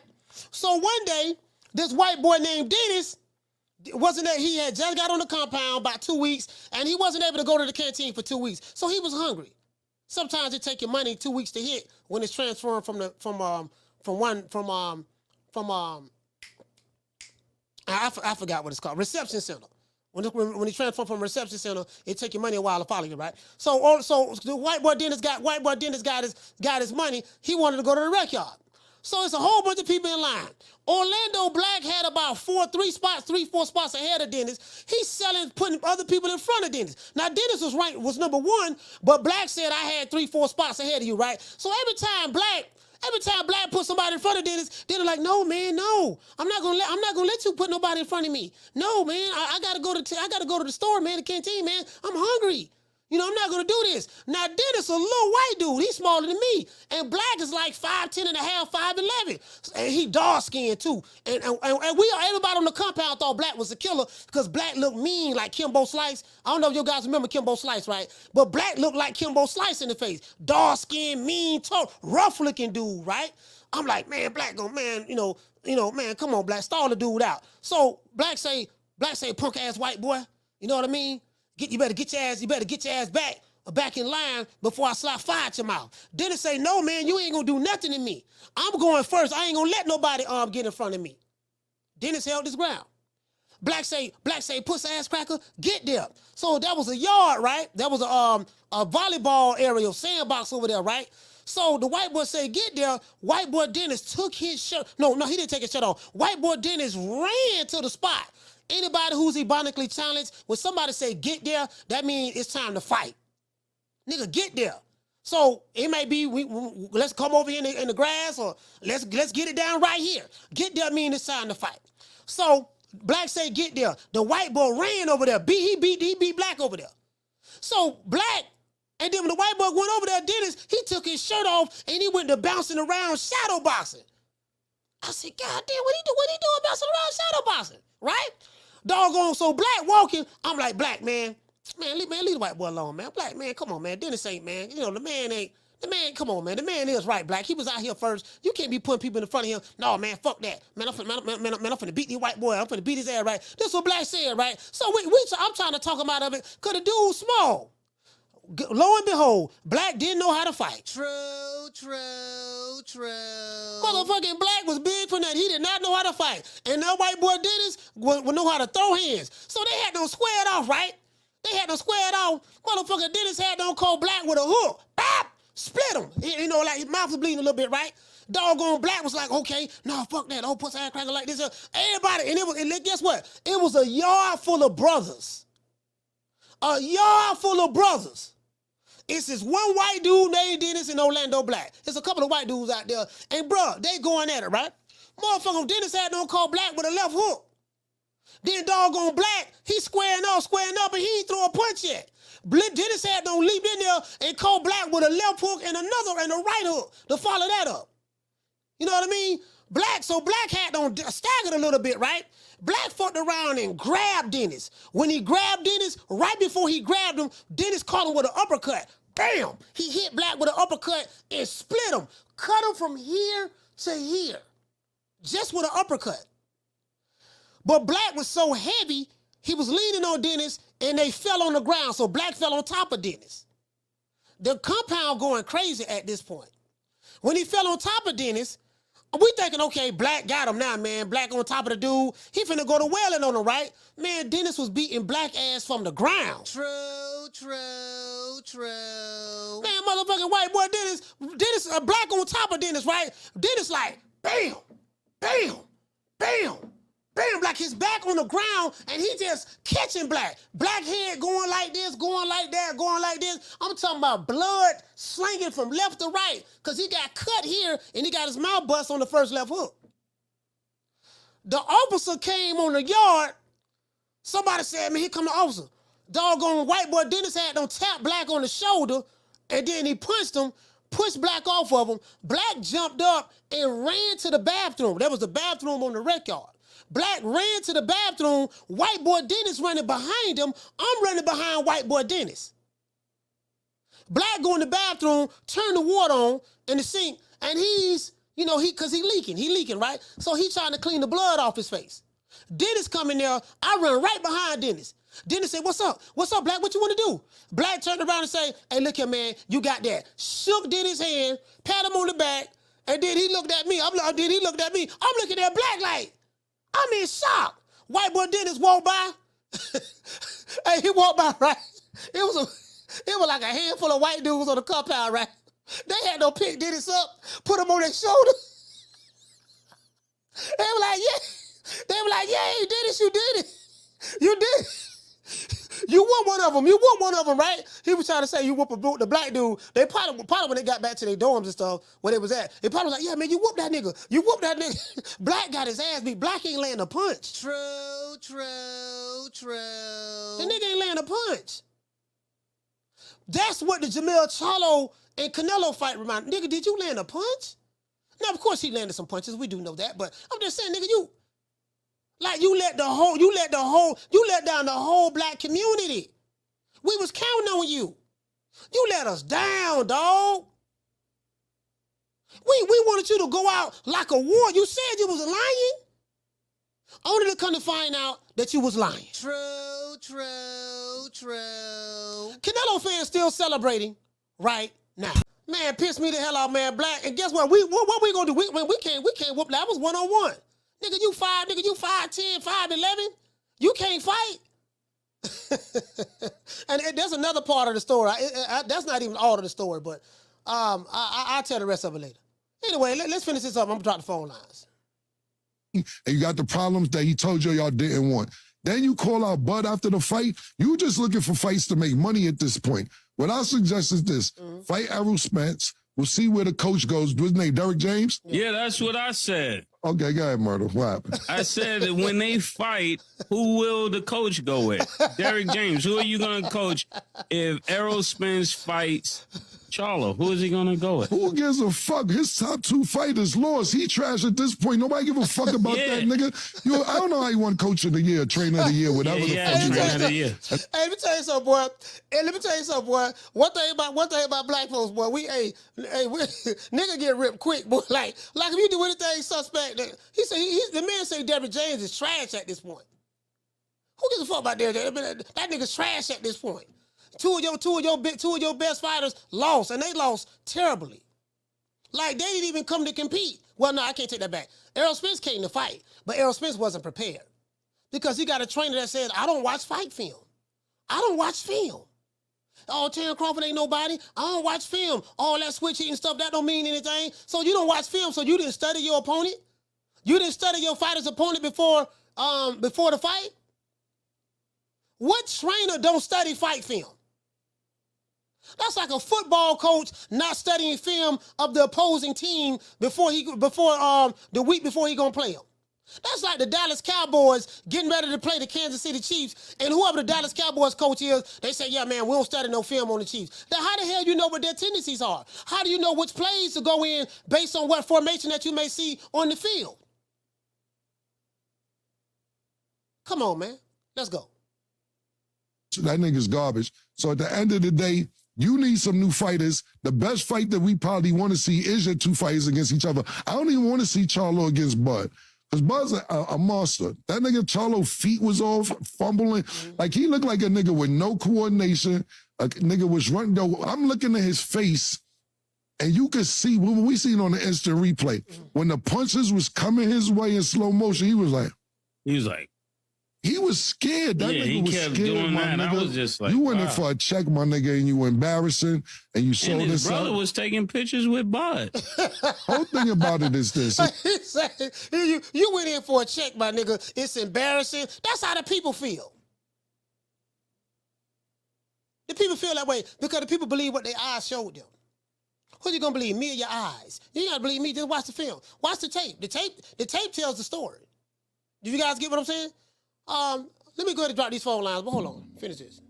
So one day, this white boy named Dennis he had just got on the compound about 2 weeks, and he wasn't able to go to the canteen for 2 weeks, so he was hungry. Sometimes it take your money 2 weeks to hit when it's transferring I forgot what it's called, reception center. When he transferred from reception center, it take your money a while to follow you, right? So the white boy Dennis got his money. He wanted to go to the rec yard. So it's a whole bunch of people in line. Orlando Black had about 4 spots ahead of Dennis. He's selling, putting other people in front of Dennis. Now Dennis was number 1, but Black said I had 3-4 spots ahead of you, right? So every time Black put somebody in front of Dennis, they're like, "No, man, no. I'm not gonna let you put nobody in front of me. No, man. I gotta go to the store, man, the canteen, man. I'm hungry. I'm not gonna do this." Now Dennis, a little white dude, he's smaller than me, and Black is like 5'10" and a half, 5'11", and he dark skinned too. And everybody on the compound thought Black was a killer because Black looked mean like Kimbo Slice. I don't know if you guys remember Kimbo Slice, right? But Black looked like Kimbo Slice in the face, dark skinned, mean, tall, rough looking dude, right? I'm like, man, Black man, man, come on, Black, stall the dude out. So Black say, punk ass white boy, you know what I mean? You better get your ass back in line before I slap fire at your mouth. Dennis say, "No, man, you ain't gonna do nothing to me. I'm going first. I ain't gonna let nobody get in front of me." Dennis held his ground. Black say, "Pussy ass cracker, get there." So that was a yard, right? That was a volleyball area, sandbox over there, right? So the white boy said, "Get there." White boy Dennis took his shirt. No, he didn't take his shirt off. White boy Dennis ran to the spot. Anybody who's ebonically challenged, when somebody say get there, that means it's time to fight. Nigga, get there. So it may be let's come over here in the grass, or let's get it down right here. Get there means it's time to fight. So Black say get there. The white boy ran over there. He beat Black over there. So Black, and then when the white boy went over there, Dennis, he took his shirt off and he went to bouncing around shadow boxing. I said, "God damn, what he doing bouncing around shadow boxing?" Right? Doggone, so Black walking, I'm like, "Black, man, leave the white boy alone, man. Black, man, come on, man. Dennis ain't, man. Come on, man. The man is right, Black. He was out here first. You can't be putting people in front of him. No, man, fuck that. Man, I'm finna beat the white boy. I'm finna beat his ass, right?" This is what Black said, right? So I'm trying to talk him out of it, because the dude's small. Lo and behold, Black didn't know how to fight. True. Motherfucking Black was big for that. He did not know how to fight. And that white boy Dennis would know how to throw hands. So they had them squared off, right? They had them squared off. Motherfucker Dennis had them call Black with a hook. Bap! Split him. Like his mouth was bleeding a little bit, right? Doggone Black was like, "Okay, no, fuck that. Oh, pussy ass cracker like this." Everybody, and guess what? It was a yard full of brothers. A yard full of brothers. It's this one white dude named Dennis and Orlando Black. There's a couple of white dudes out there. And bruh, they going at it, right? Motherfucker Dennis had them call Black with a left hook. Then doggone Black, he squaring up, and he ain't throw a punch yet. Dennis had them leap in there and call Black with a left hook and a right hook to follow that up. You know what I mean? So Black had them staggered a little bit, right? Black fucked around and grabbed Dennis. When he grabbed Dennis, right before he grabbed him, Dennis caught him with an uppercut. Bam! He hit Black with an uppercut and split him. Cut him from here to here. Just with an uppercut. But Black was so heavy, he was leaning on Dennis, and they fell on the ground. So Black fell on top of Dennis. The compound going crazy at this point. When he fell on top of Dennis, we thinking, okay, Black got him now, man. Black on top of the dude. He finna go to wailing on him, right? Man, Dennis was beating Black ass from the ground. True. Man, motherfucking white boy Dennis, Black on top of Dennis, right? Dennis like, bam, bam, bam, bam, like his back on the ground, and he just catching Black. Black head going like this, going like that, going like this. I'm talking about blood slinging from left to right, because he got cut here, and he got his mouth bust on the first left hook. The officer came on the yard. Somebody said, man, here come the officer. Doggone white boy Dennis had them tap Black on the shoulder, and then he punched him, pushed Black off of him. Black jumped up and ran to the bathroom. There was the bathroom on the rec yard. Black ran to the bathroom. White boy Dennis running behind him. I'm running behind white boy Dennis. Black go in the bathroom, turn the water on in the sink, and he's, you know, cause he leaking, right? So he trying to clean the blood off his face. Dennis come in there, I run right behind Dennis. Dennis said, what's up? What's up, Black? What you want to do? Black turned around and say, hey, look here, man, you got that. Shook Dennis' hand, pat him on the back, and then he looked at me. I'm looking at Black like, I'm in shock. White boy Dennis walked by. Hey, he walked by, right? It was like a handful of white dudes on the compound, right? They had to pick Dennis up, put him on their shoulder. They were like, yeah, Dennis, you did it. You did. You whooped one of them. You whooped one of them, right? He was trying to say you whooped the Black dude. They probably when they got back to their dorms and stuff, where they was at, they probably was like, yeah, man, you whooped that nigga. You whooped that nigga. Black got his ass beat. Black ain't laying a punch. True. The nigga ain't laying a punch. That's what the Jermell Charlo and Canelo fight reminded. Nigga, did you land a punch? Now, of course he landed some punches. We do know that, but I'm just saying, nigga, you let down the whole Black community. We was counting on you. You let us down, dog. We wanted you to go out like a war. You said you was lying. Only to come to find out that you was lying. True. Canelo fans still celebrating right now. Man, piss me the hell off, man. Black. And guess what? What we gonna do? We can't whoop that. That was 1-on-1. Nigga, you 5'10", 5'11". You can't fight. And there's another part of the story. That's not even all of the story, but I'll tell the rest of it later. Anyway, let's finish this up. I'm gonna drop the phone lines. And you got the problems that he told you y'all didn't want. Then you call out Bud after the fight. You just looking for fights to make money at this point. What I suggest is this. Fight Errol Spence. We'll see where the coach goes. What's his name, Derek James? Yeah, that's what I said. Okay, go ahead, Murda. What happened? I said that when they fight, who will the coach go with? Derek James. Who are you going to coach if Errol Spence fights Charlo? Who is he going to go with? Who gives a fuck? His top 2 fighters lost. He trash at this point. Nobody give a fuck about that, nigga. I don't know how he won Coach of the Year, Trainer of the Year, whatever the fuck. Trainer of the Year. Hey, let me tell you something, boy. One thing about black folks, boy. Nigga get ripped quick, boy. Like if you do anything suspect, the man say Derek James is trash at this point. Who gives a fuck about Derek James? That nigga's trash at this point. Two of your best fighters lost, and they lost terribly. Like, they didn't even come to compete. Well, no, I can't take that back. Errol Spence came to fight, but Errol Spence wasn't prepared. Because he got a trainer that says, I don't watch fight film. I don't watch film. Oh, Terrence Crawford ain't nobody. I don't watch film. All that switch hitting stuff, that don't mean anything. So you don't watch film, so you didn't study your opponent? You didn't study your fighter's opponent before the fight? What trainer don't study fight film? That's like a football coach not studying film of the opposing team the week before he gonna play them. That's like the Dallas Cowboys getting ready to play the Kansas City Chiefs, and whoever the Dallas Cowboys coach is, they say, yeah, man, we don't study no film on the Chiefs. Now, how the hell you know what their tendencies are? How do you know which plays to go in based on what formation that you may see on the field? Come on, man. Let's go. That nigga's garbage. So at the end of the day, you need some new fighters. The best fight that we probably want to see is your 2 fighters against each other. I don't even want to see Charlo against Bud. Because Buzz a monster. That nigga Charlo feet was off, fumbling. Like, he looked like a nigga with no coordination. A nigga was running. I'm looking at his face, and you could see, when we seen on the instant replay, when the punches was coming his way in slow motion, he was like, he was scared. That yeah, nigga he was kept scared, doing my that. nigga. I was just like, you went in wow. for a check, my nigga, and you embarrassing, and you sold And his this brother out. was taking pictures with Bud. Whole thing about it is this. He said, you went in for a check, my nigga. It's embarrassing. That's how the people feel. The people feel that way because the people believe what their eyes showed them. Who you gonna believe, me or your eyes? You ain't gotta believe me. Just watch the film. Watch the tape. The tape tells the story. Do you guys get what I'm saying? Let me go ahead and drop these phone lines, but hold on. Finish this.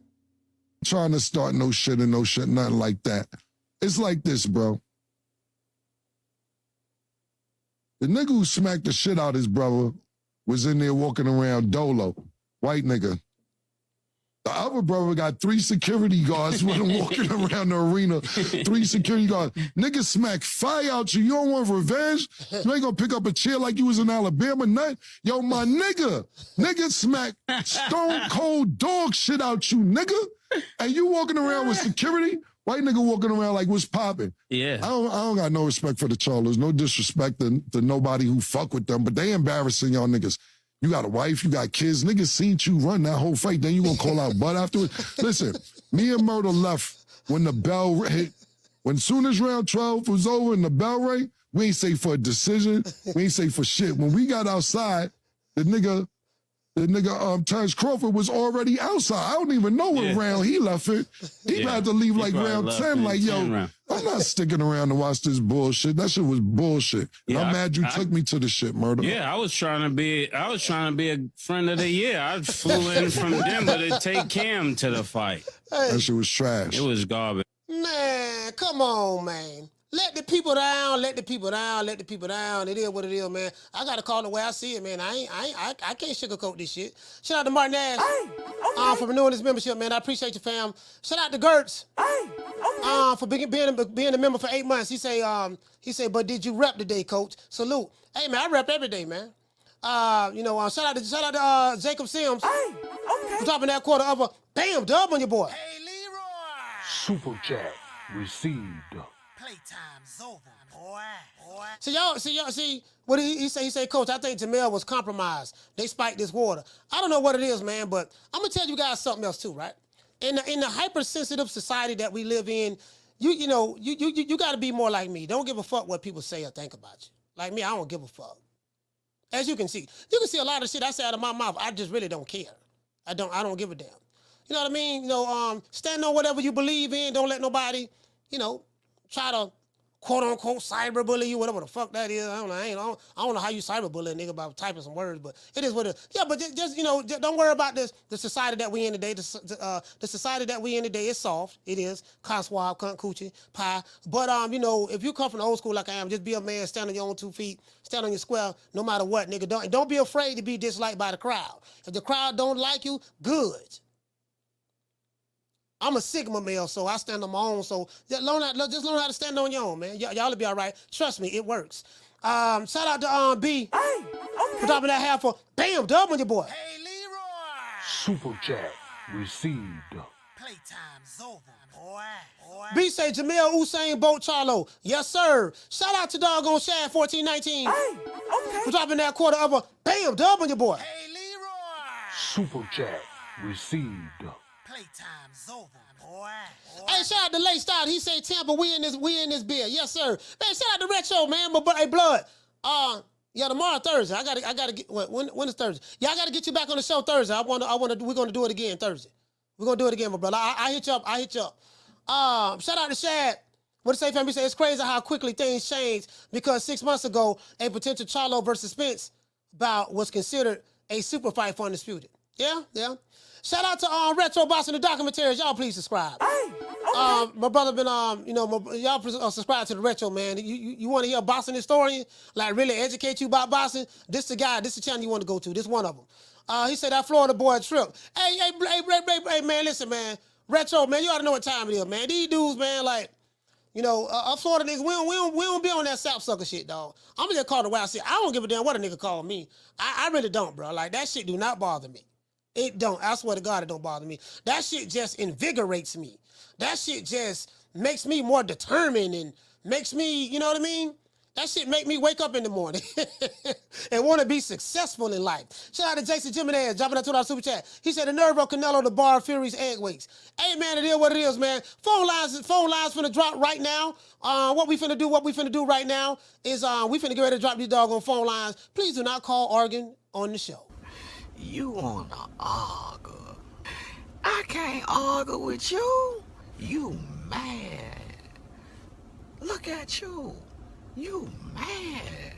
Trying to start no shit, nothing like that. It's like this, bro. The nigga who smacked the shit out his brother was in there walking around dolo, white nigga. The other brother got 3 security guards with him walking around the arena. 3 security guards. Nigga smack fire out you. You don't want revenge? You ain't gonna pick up a chair like you was in Alabama, nothing. Yo, my nigga. Nigga smack stone cold dog shit out you, nigga. And you walking around with security? White nigga walking around like, what's popping? Yeah. I don't got no respect for the Charlos. No disrespect to nobody who fuck with them, but they embarrassing y'all niggas. You got a wife, you got kids. Niggas seen you run that whole fight. Then you gonna call out Bud afterwards? Listen, me and Murda left when the bell hit. When soon as round 12 was over and the bell rang, we ain't say for a decision. We ain't say for shit. When we got outside, the nigga Terrence Crawford was already outside. I don't even know what round he left it. He had to leave like round 10. Like, yo, I'm not sticking around to watch this bullshit. That shit was bullshit. And I'm mad you took me to the shit, Murda. Yeah, I was trying to be a friend of the year. I flew in from Denver to take Cam to the fight. That shit was trash. It was garbage. Man, come on, man. Let the people down, let the people down, let the people down. It is what it is, man. I gotta call it the way I see it, man. I can't sugarcoat this shit. Shout out to Martin Ash for renewing his membership, man. I appreciate you, fam. Shout out to Gertz for being a member for 8 months. He say, but did you rep today, coach? Salute. Hey, man, I rep every day, man. Shout out to Jacob Sims for dropping that quarter of a bam dub on your boy. Hey, Leroy. Super chat received. Playtime's over, boy. See what he say, coach, I think Jermell was compromised. They spiked this water. I don't know what it is, man, but I'm gonna tell you guys something else too, right? In the hypersensitive society that we live in, you gotta be more like me. Don't give a fuck what people say or think about you. Like me, I don't give a fuck. As you can see a lot of shit I say out of my mouth. I just really don't care. I don't give a damn. You know what I mean? Stand on whatever you believe in. Don't let nobody, try to quote unquote cyberbully you, whatever the fuck that is. I don't know how you cyberbully a nigga by typing some words, but it is what it is. Yeah, but just don't worry about this. The society that we in today. The society that we in today is soft. It is cunt swab, cunt coochie, pie. But if you come from the old school like I am, just be a man, stand on your own 2 feet, stand on your square, no matter what, nigga. Don't be afraid to be disliked by the crowd. If the crowd don't like you, good. I'm a Sigma male, so I stand on my own. So just learn how to stand on your own, man. Y'all will be all right. Trust me, it works. Shout out to B for dropping that half for bam dub on your boy. Hey, Leroy. Super chat received. Playtime's over, boy. B say Jermell Usain Bolt Charlo. Yes, sir. Shout out to doggone Shad 1419 for dropping that quarter of a bam dub on your boy. Hey, Leroy. Super chat received. Playtime's over, boy. Hey, shout out to Late Style. He say Tampa, we in this beer. Yes, sir. Man, shout out to Retro, man. But hey, Blood. Tomorrow Thursday. I gotta get when is Thursday? Yeah, I gotta get you back on the show Thursday. We're gonna do it again Thursday. We're gonna do it again, my brother. I hit you up. Shout out to Shad. What the say family say, it's crazy how quickly things change because 6 months ago, a potential Charlo versus Spence bout was considered a super fight for Undisputed. Yeah. Shout out to Retro Boss in the documentaries. Y'all please subscribe. My brother been y'all subscribe to the Retro, man. You want to hear a boxing historian like really educate you about boxing? This the guy. This the channel you want to go to. This one of them. He said that Florida boy trip. Hey, man, listen, man. Retro, man, you ought to know what time it is, man. These dudes, man, like You know, Florida niggas, we don't be on that sapsucker shit, dog. I'm gonna just call the wild shit. I don't give a damn what a nigga call me. I really don't, bro. Like, that shit do not bother me. It don't. I swear to God, it don't bother me. That shit just invigorates me. That shit just makes me more determined and makes me, you know what I mean? That shit make me wake up in the morning and want to be successful in life. Shout out to Jason Jimenez, dropping that $2 super chat. He said, the nerve of Canelo, the bar, Fury's egg weights. Hey, man, it is what it is, man. Phone lines finna drop right now. What we finna do right now is we finna get ready to drop these doggone phone lines. Please do not call Oregon on the show. You wanna argue? I can't argue with you. You mad. Look at you. You mad.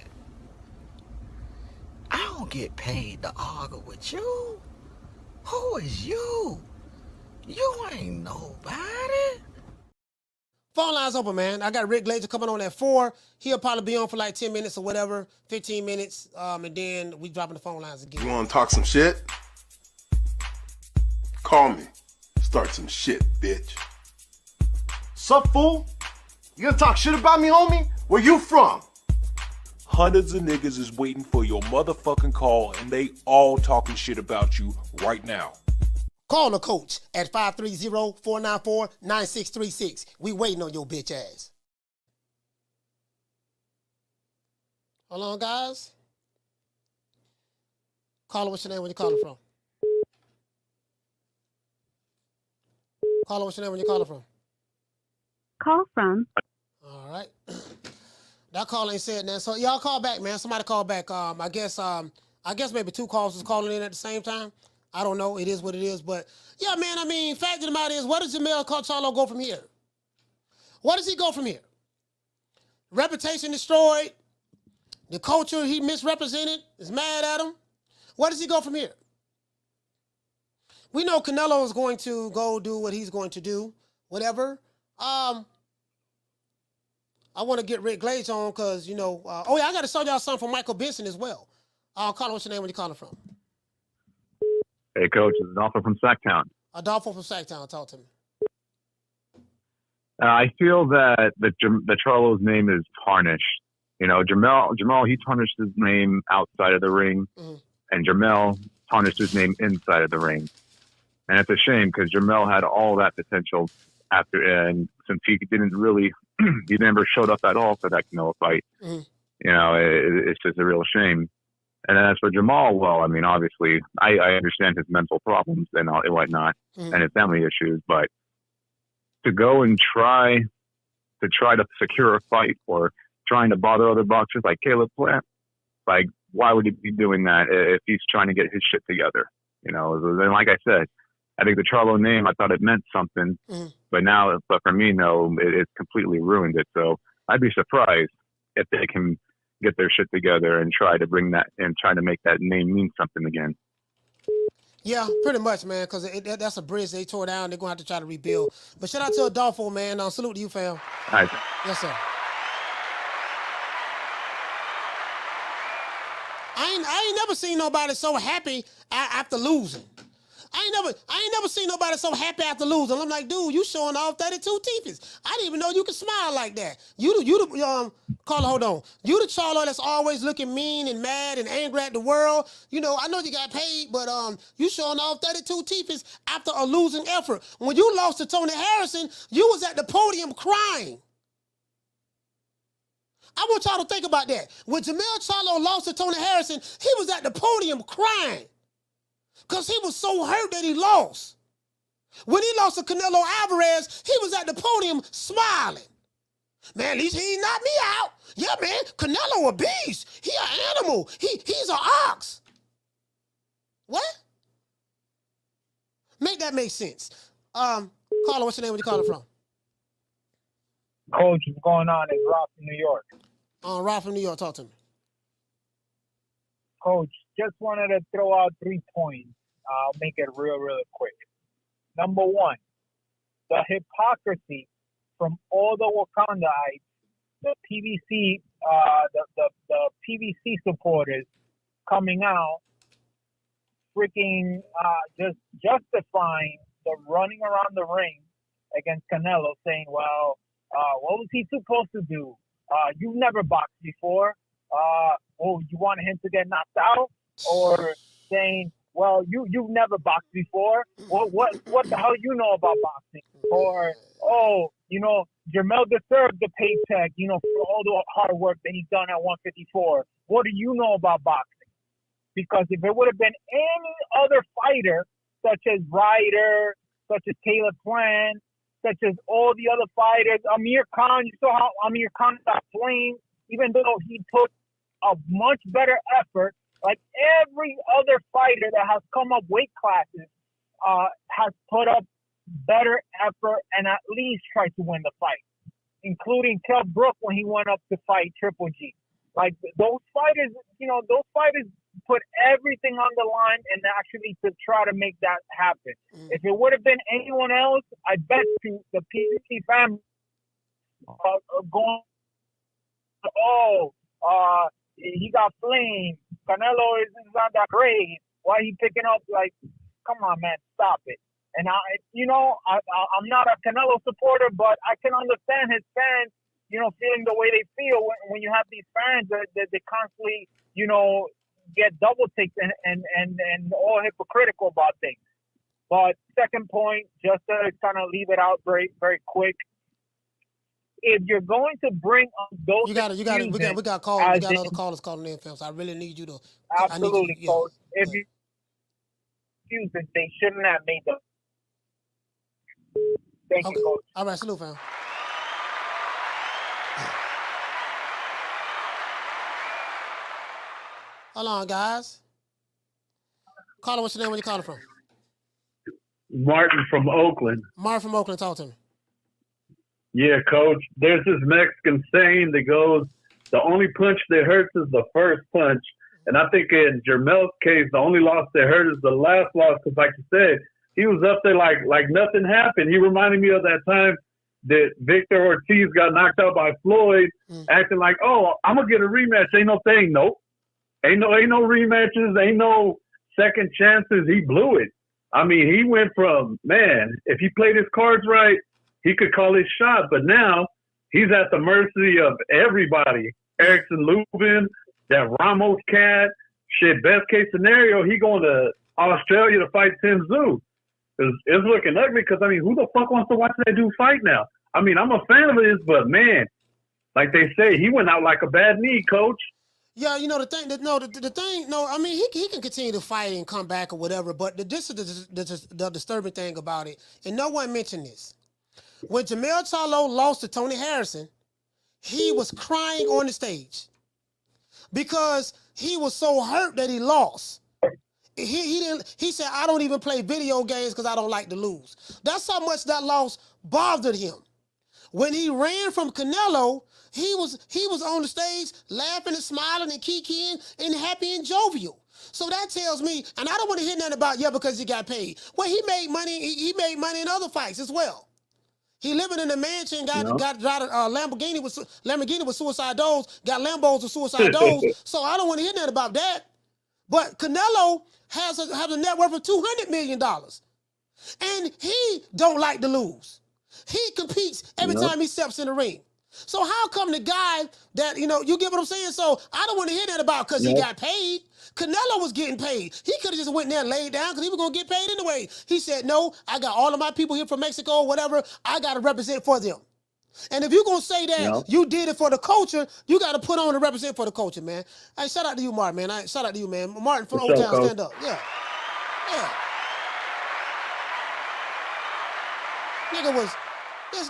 I don't get paid to argue with you. Who is you? You ain't nobody. Phone lines open, man. I got Rick Glazer coming on at 4. He'll probably be on for like 10 minutes or whatever, 15 minutes, and then we dropping the phone lines again. You want to talk some shit? Call me. Start some shit, bitch. Sup, fool? You gonna talk shit about me, homie? Where you from? Hundreds of niggas is waiting for your motherfucking call, and they all talking shit about you right now. Call the coach at 530-494-9636. We waiting on your bitch ass. Hold on, guys. Caller, what's your name when you calling from? Caller, what's your name when you calling from? Call from. All right. That call ain't said nothing. So y'all call back, man. Somebody call back. I guess maybe 2 calls was calling in at the same time. I don't know. It is what it is. But yeah, man, I mean, fact of the matter is, where does Jermell Charlo go from here? Where does he go from here? Reputation destroyed. The culture he misrepresented is mad at him. Where does he go from here? We know Canelo is going to go do what he's going to do, whatever. I want to get Rick Glaze on because, you know, oh yeah, I got to show y'all something from Michael Benson as well. Carlo, what's your name when you calling from? Hey, Coach, it's Adolfo from Sacktown. Adolfo from Sacktown, talk to me. I feel that the Charlo's name is tarnished. You know, Jermell, he tarnished his name outside of the ring, and Jermell tarnished his name inside of the ring. And it's a shame because Jermell had all that potential after, and since he didn't really, he never showed up at all for that Canelo fight. You know, it's just a real shame. And as for Jermall, well, I mean, obviously, I understand his mental problems and whatnot, and his family issues, but to go and try to secure a fight or trying to bother other boxers like Caleb Plant, like, why would he be doing that if he's trying to get his shit together? You know, and like I said, I think the Charlo name, I thought it meant something, but for me, no, it's completely ruined it. So I'd be surprised if they can get their shit together and try to bring that and try to make that name mean something again. Yeah, pretty much, man, because that's a bridge they tore down. They're going to have to try to rebuild. But shout out to Adolfo, man. Salute to you, fam. All right. Yes, sir. I ain't never seen nobody so happy after losing. I ain't never seen nobody so happy after losing. I'm like, dude, you showing off 32 teeth. I didn't even know you could smile like that. Carla, hold on. You the Charlo that's always looking mean and mad and angry at the world. You know, I know you got paid, but you showing off 32 teeth after a losing effort. When you lost to Tony Harrison, you was at the podium crying. I want y'all to think about that. When Jermell Charlo lost to Tony Harrison, he was at the podium crying because he was so hurt that he lost. When he lost to Canelo Alvarez, he was at the podium smiling. Man, at least he knocked me out. Yeah, man, Canelo a beast. He an animal. He's an ox. What? Make that make sense. Carla, what's your name? Where you calling from? Coach, what's going on? It's Rob from New York. Rob from New York, talk to me. Coach, just wanted to throw out 3 points. I'll make it real quick. Number 1, the hypocrisy from all the Wakandaites, the PVC, the PVC supporters coming out, freaking just justifying the running around the ring against Canelo, saying, well, What was he supposed to do? You've never boxed before. You wanted him to get knocked out, or saying, well, you've never boxed before. What the hell you know about boxing? Or Jermell deserved the paycheck, for all the hard work that he's done at 154. What do you know about boxing? Because if it would have been any other fighter, such as Ryder, such as Killa Cam, such as all the other fighters, Amir Khan, you saw how Amir Khan got flamed, even though he put a much better effort. Like every other fighter that has come up weight classes has put up better effort and at least tried to win the fight, including Kell Brook when he went up to fight Triple G. Like those fighters, put everything on the line and actually to try to make that happen. If it would have been anyone else, I bet you the PBC family going, he got flamed. Canelo is not that great. Why he picking up? Like, come on, man, stop it. And I'm not a Canelo supporter, but I can understand his fans, feeling the way they feel when you have these fans that they constantly, get double takes and all hypocritical about things. But second point, just to kind of leave it out very, very quick. If you're going to bring up those, we got calls. We got other callers calling in, fam. So I really need you to absolutely, coach. If you excuses, they shouldn't have made them. Thank you, coach. All right, salute, fam. Hold on, guys. Caller, what's your name? Where you calling from? Martin from Oakland. Martin from Oakland, talk to me. Yeah, coach. There's this Mexican saying that goes, the only punch that hurts is the first punch. And I think in Jermell's case, the only loss that hurt is the last loss. Because like you said, he was up there like nothing happened. He reminded me of that time that Victor Ortiz got knocked out by Floyd, acting like, oh, I'm going to get a rematch. Ain't no thing. Nope. Ain't no rematches. Ain't no second chances. He blew it. I mean, he went from, man, if he played his cards right, he could call his shot. But now he's at the mercy of everybody. Erickson Lubin, that Ramos cat. Shit, best case scenario, he going to Australia to fight Tim Tszyu. It's looking ugly because, I mean, who the fuck wants to watch that dude fight now? I mean, I'm a fan of his, but, man, like they say, he went out like a bad knee, coach. Yeah, I mean, he can continue to fight and come back or whatever, but this is the disturbing thing about it, and no one mentioned this. When Jermell Charlo lost to Tony Harrison, he was crying on the stage because he was so hurt that he lost. He said, I don't even play video games because I don't like to lose. That's how much that loss bothered him. When he ran from Canelo, he was on the stage laughing and smiling and kikiing and happy and jovial. So that tells me, and I don't want to hear nothing about, because he got paid. Well, he made money. He made money in other fights as well. He living in a mansion, got a Lamborghini with suicide doors, got Lambos with suicide doors. So I don't want to hear nothing about that. But Canelo has a net worth of $200 million. And he don't like to lose. He competes every time he steps in the ring. So how come the guy that, you get what I'm saying? So I don't want to hear that about because he got paid. Canelo was getting paid. He could have just went there and laid down because he was going to get paid anyway. He said, no, I got all of my people here from Mexico or whatever. I got to represent for them. And if you're going to say that you did it for the culture, you got to put on and represent for the culture, man. Hey, shout out to you, Martin, man. Shout out to you, man. Martin from Old Town, stand up. Yeah. Nigga was... This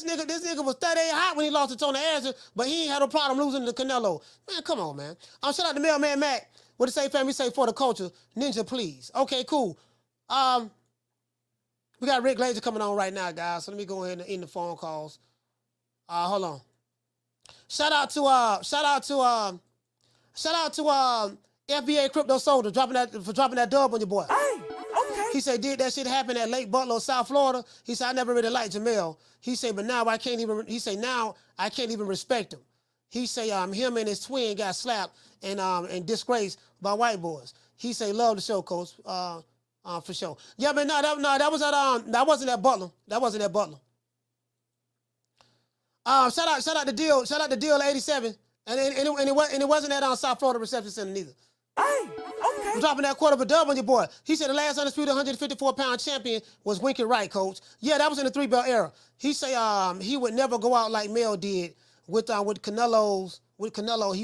nigga was 38 hot when he lost to Tony Harrison, but he ain't had no problem losing to Canelo. Man, come on, man. Shout out to Mailman Mac. What it say, family? Say for the culture. Ninja, please. Okay, cool. We got Rick Glazer coming on right now, guys. So let me go ahead and end the phone calls. Hold on. Shout out to FBA Crypto Soldier for dropping that dub on your boy. Hey, okay. He said, did that shit happen at Lake Butler, South Florida? He said, I never really liked Jermell. He said, but now I can't even respect him. He said, him and his twin got slapped and disgraced by white boys. He said, love the show, coach. For sure. Yeah, but that wasn't at Butler. That wasn't at Butler. Shout out the deal 87. And it wasn't at South Florida Reception Center neither. I'm dropping that quarter of a dub on your boy. He said the last undisputed 154-pound champion was Winky Wright, coach. Yeah, that was in the 3-belt era. He say he would never go out like Mel did with Canelo's. With Canelo,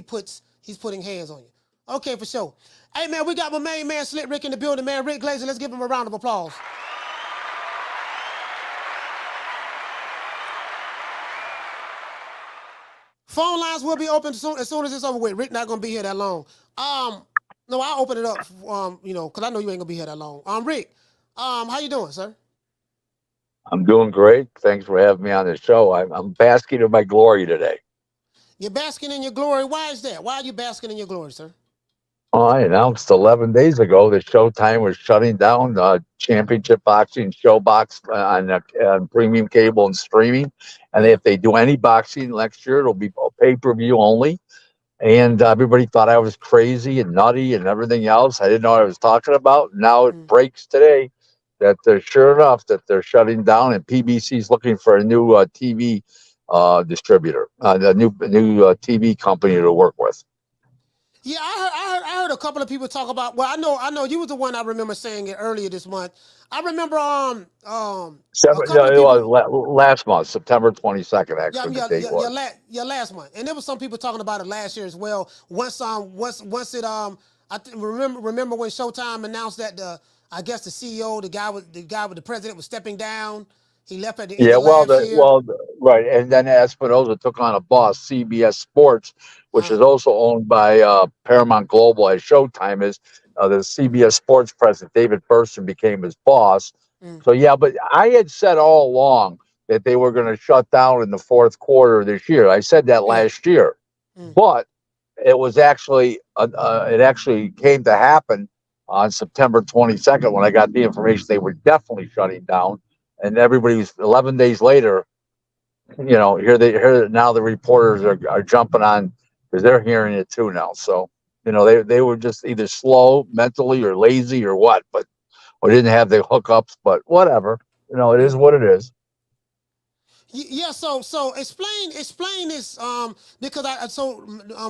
he's putting hands on you. Okay, for sure. Hey man, we got my main man Slick Rick in the building, man. Rick Glazer, let's give him a round of applause. Phone lines will be open as soon as it's over with. Rick not gonna be here that long. No, I'll open it up. Because I know you ain't gonna be here that long. Rick, how you doing, sir? I'm doing great. Thanks for having me on the show. I'm basking in my glory today. You're basking in your glory. Why is that? Why are you basking in your glory, sir? I announced 11 days ago that Showtime was shutting down Championship Boxing Showbox on premium cable and streaming. And if they do any boxing next year, it'll be pay-per-view only. And everybody thought I was crazy and nutty and everything else. I didn't know what I was talking about. Now it breaks today that they're sure enough that they're shutting down, and PBC's looking for a new TV distributor, a new TV company to work with. Yeah, I heard a couple of people talk about. Well, I know you was the one I remember saying it earlier this month. I remember last month, September 22nd, actually. Yeah, last month, and there was some people talking about it last year as well. Once it I remember when Showtime announced that the CEO, the guy with the president was stepping down. He left at the end of last year. Right, and then Espinoza took on a boss, CBS Sports, which is also owned by Paramount Global, as Showtime is. The CBS Sports president, David Burson, became his boss. So, yeah, but I had said all along that they were going to shut down in the fourth quarter of this year. I said that last year. But it was actually, it actually came to happen on September 22nd when I got the information they were definitely shutting down. And everybody was 11 days later, here now the reporters are jumping on because they're hearing it too now. So, they were just either slow mentally or lazy or what, or didn't have the hookups, but whatever. It is what it is. Yeah, so explain this because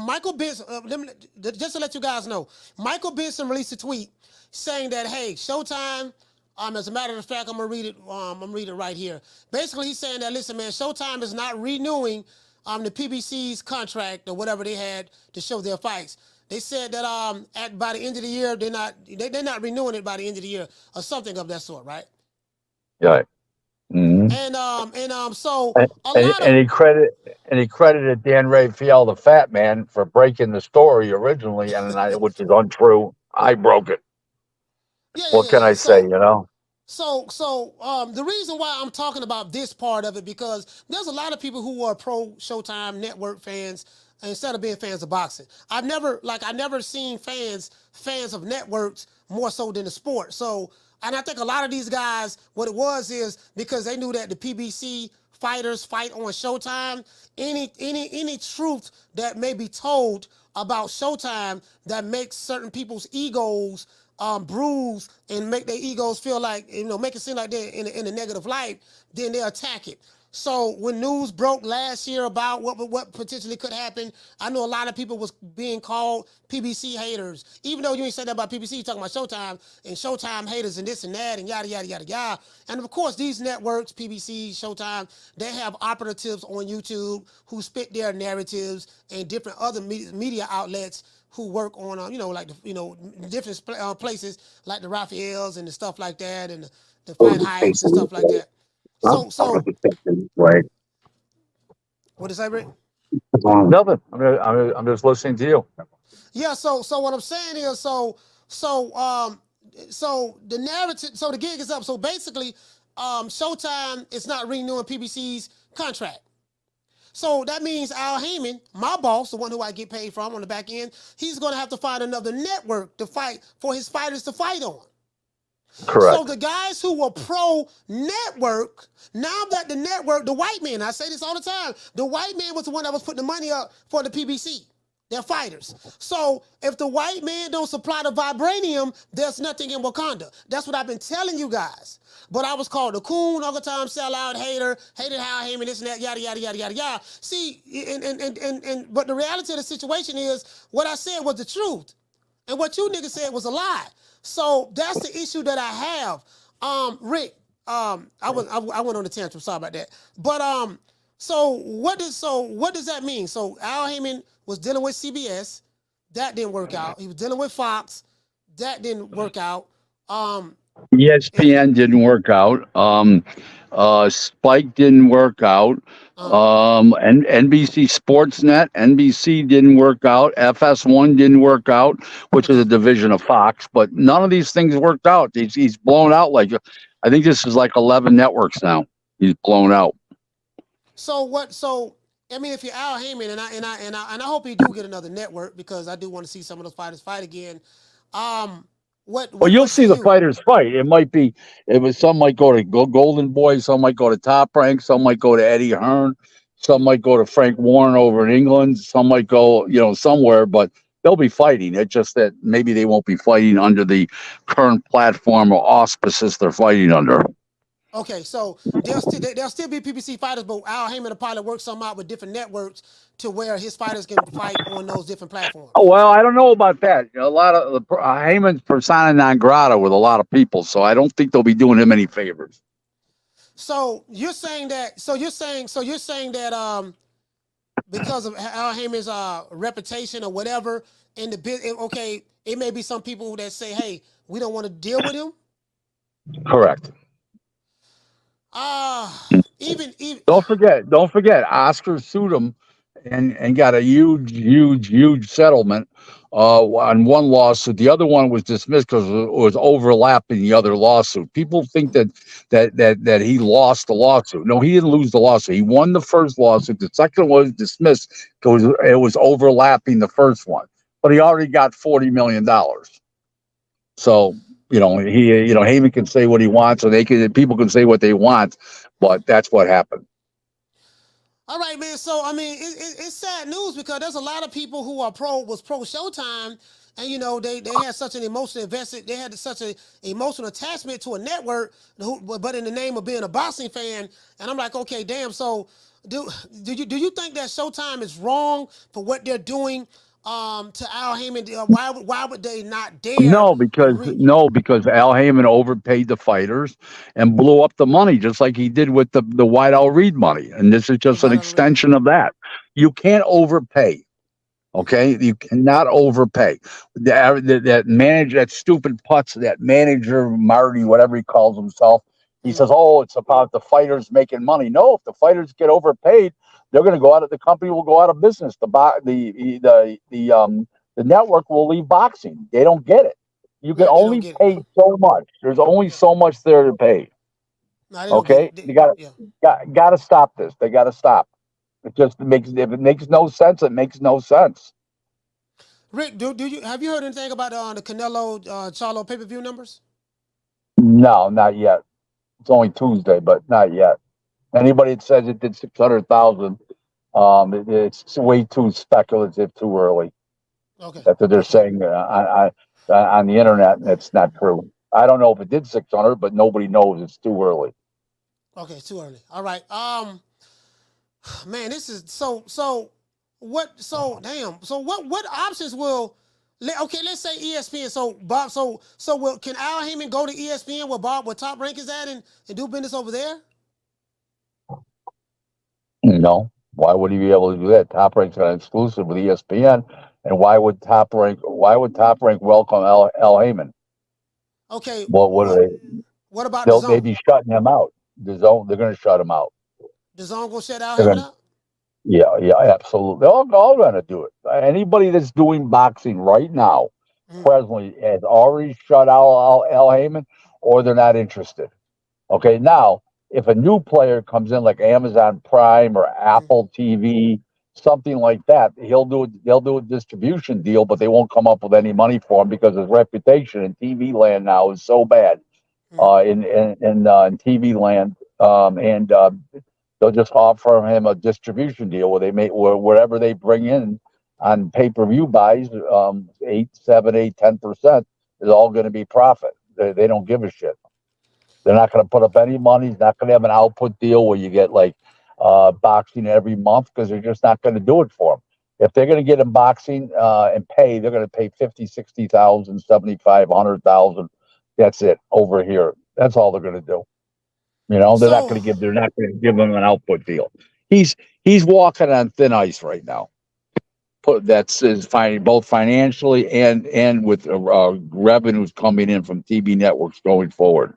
Michael Benson, just to let you guys know, Michael Benson released a tweet saying that, hey, Showtime, as a matter of fact, I'm gonna read it right here. Basically, he's saying that, listen, man, Showtime is not renewing the PBC's contract or whatever they had to show their fights. They said that by the end of the year they're not renewing it by the end of the year or something of that sort, right? Yeah. Mm-hmm. And he credited Dan Raphael, the fat man, for breaking the story originally, which is untrue. I broke it. What can I say? So the reason why I'm talking about this part of it, because there's a lot of people who are pro Showtime Network fans instead of being fans of boxing. I've never seen fans of networks more so than the sport. So, and I think a lot of these guys, what it was is because they knew that the PBC fighters fight on Showtime. Any truth that may be told about Showtime that makes certain people's egos bruise and make their egos feel like, make it seem like they're in a negative light, then they attack it. So when news broke last year about what potentially could happen, I know a lot of people was being called PBC haters. Even though you ain't said that about PBC, you're talking about Showtime and Showtime haters and this and that and yada, yada, yada, yada. And of course, these networks, PBC, Showtime, they have operatives on YouTube who spit their narratives and different other media outlets who work on, different places like the Raphaels and the stuff like that and the Fight Hypes and stuff like that. So right. What is that, Rick? Nothing. I'm just listening to you. Yeah. So what I'm saying is, so the narrative, so the gig is up. So basically, Showtime is not renewing PBC's contract. So that means Al Heyman, my boss, the one who I get paid from on the back end, he's going to have to find another network to fight for his fighters to fight on. Correct. So the guys who were pro-network, now that the network, the white man, I say this all the time, the white man was the one that was putting the money up for the PBC. They're fighters. So if the white man don't supply the vibranium, there's nothing in Wakanda. That's what I've been telling you guys. But I was called a coon, all the time, sellout, hater, hated how I Heyman, this and that, yada, yada, yada, yada, yada. See, but the reality of the situation is what I said was the truth. And what you niggas said was a lie. So that's the issue that I have. Rick, I went on a tantrum, sorry about that. But so what does that mean? So Al Heyman was dealing with CBS, that didn't work out. He was dealing with Fox, that didn't work out. ESPN didn't work out. Spike didn't work out. And NBC Sportsnet, NBC didn't work out. FS1 didn't work out, which is a division of Fox. But none of these things worked out. He's blown out like, I think this is like 11 networks now. He's blown out. So what? So I mean, if you're Al Heyman, and I hope he do get another network because I do want to see some of those fighters fight again. Well, you'll see the fighters fight. Some might go to Golden Boy, some might go to Top Rank, some might go to Eddie Hearn, some might go to Frank Warren over in England, some might go, somewhere, but they'll be fighting. It's just that maybe they won't be fighting under the current platform or auspices they're fighting under. Okay, so there'll still be PPC fighters, but Al Heyman will probably work something out with different networks to where his fighters can fight on those different platforms. Oh, well, I don't know about that. A lot of Heyman's persona non grata with a lot of people, so I don't think they'll be doing him any favors. So you're saying that? Because of Al Heyman's reputation or whatever in the business, okay, it may be some people that say, "Hey, we don't want to deal with him." Correct. Even don't forget, Oscar sued him and got a huge settlement on one lawsuit. The other one was dismissed because it was overlapping the other lawsuit. People think that he lost the lawsuit. No, he didn't lose the lawsuit. He won the first lawsuit. The second was dismissed because it was overlapping the first one. But he already got $40 million. So Heyman can say what he wants, or people can say what they want, but that's what happened. All right, man. So I mean, it's sad news because there's a lot of people who are pro Showtime, and they had such an emotional invested. They had such an emotional attachment to a network, but in the name of being a boxing fan, and I'm like, okay, damn. So do you think that Showtime is wrong for what they're doing? To Al Heyman, why would they not dare? No, because Al Heyman overpaid the fighters and blew up the money, just like he did with the White Al Reed money. And this is just an extension of that. You can't overpay. Okay, you cannot overpay. That stupid putz, that manager Marty, whatever he calls himself. He says, "Oh, it's about the fighters making money." No, if the fighters get overpaid, they're going to go out of the company will go out of business. The network will leave boxing. They don't get it. You can only pay so much. There's only so much there to pay. Okay, you got to stop this. They got to stop. If it makes no sense, it makes no sense. Rick, have you heard anything about the Canelo Charlo pay-per-view numbers? No, not yet. It's only Tuesday, but not yet. Anybody that says it did 600,000, it's way too speculative, too early. Okay. That's what they're saying on the internet, and it's not true. I don't know if it did 600, but nobody knows. It's too early. Okay, it's too early. All right. Man, this is so what options will let's say ESPN. So Bob, can Al Heyman go to ESPN where Top Rank is at and do business over there? No. Why would he be able to do that? Top Rank's got an exclusive with ESPN, and why would Top Rank welcome Al Heyman? Okay. What about DAZN? They'll be shutting him out. DAZN, they're going to shut him out. DAZN gonna shut Al Heyman out? Yeah, absolutely. They're all going to do it. Anybody that's doing boxing right now, presently, has already shut out Al Heyman, or they're not interested. Okay, now, if a new player comes in like Amazon Prime or Apple TV, something like that, they'll do a distribution deal, but they won't come up with any money for him because his reputation in TV land now is so bad in TV land, and they'll just offer him a distribution deal where whatever they bring in, on pay-per-view buys, 8, 7, 8, 10% is all going to be profit. They don't give a shit. They're not going to put up any money. He's not going to have an output deal where you get like boxing every month because they're just not going to do it for them. If they're going to get in boxing and pay, they're going to pay 50, 60,000, 75, 100,000. That's it over here. That's all they're going to do. You know, they're not So going to give. They're not going to give him an output deal. He's walking on thin ice right now. That's is fine both financially and with revenues coming in from TV networks going forward.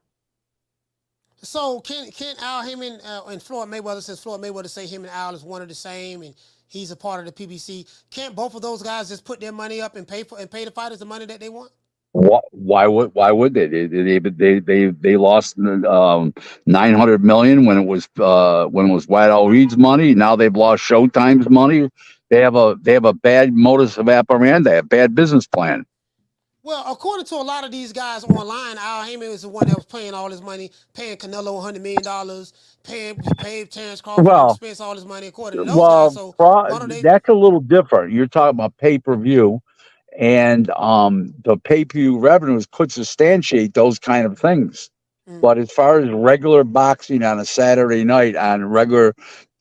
So can Al Heyman and Floyd Mayweather, since Floyd Mayweather say him and Al is one of the same and he's a part of the PBC, can't both of those guys just put their money up and pay the fighters the money that they want? Why would they? They lost 900 million when it was White Owl Reed's money. Now they've lost Showtime's money. They have a bad modus of operandi, a bad business plan. Well, according to a lot of these guys online, Al Heyman is the one that was paying all his money, paying Canelo $100 million, he paid Terrence Crawford and Spence all his money, according to those guys. So why don't they? That's a little different. You're talking about pay-per-view, and the pay-per-view revenues could substantiate those kind of things. But as far as regular boxing on a Saturday night on regular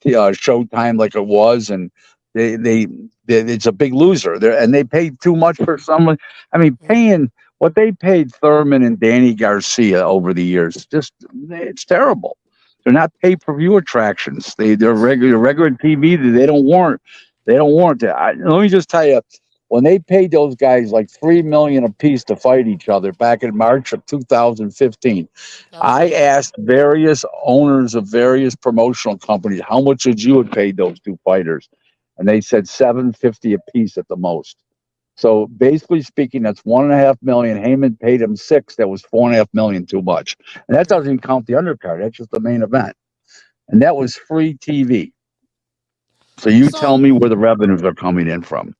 Showtime like it was, and they it's a big loser there, and they paid too much for someone. I mean, paying what they paid Thurman and Danny Garcia over the years, it's terrible. They're not pay-per-view attractions. They're regular TV. They don't warrant it. Let me just tell you, when they paid those guys like $3 million a piece to fight each other back in March of 2015, I asked various owners of various promotional companies how much would you have paid those two fighters, and they said $750 a piece at the most. So basically speaking, that's $1.5 million. Heyman paid him $6 million. That was $4.5 million too much, and that doesn't even count the undercard. That's just the main event, and that was free TV. So you tell me where the revenues are coming in from.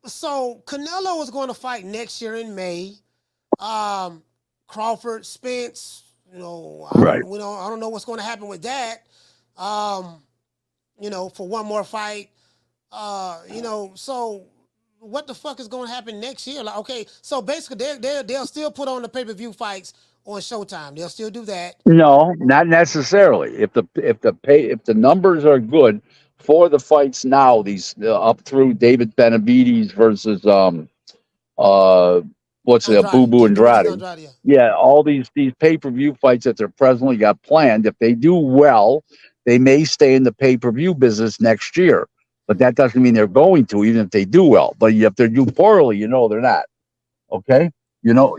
So Canelo is going to fight next year in May. Crawford, Spence, I don't know what's going to happen with that. For one more fight. So what the fuck is going to happen next year? Like, okay, so basically they'll still put on the pay-per-view fights on Showtime. They'll still do that. No, not necessarily. If the numbers are good for the fights now, these up through David Benavides versus Boo Boo Andrade. Yeah, all these pay-per-view fights that they're presently got planned. If they do well, they may stay in the pay-per-view business next year. But that doesn't mean they're going to, even if they do well. But if they do poorly, they're not. Okay, you know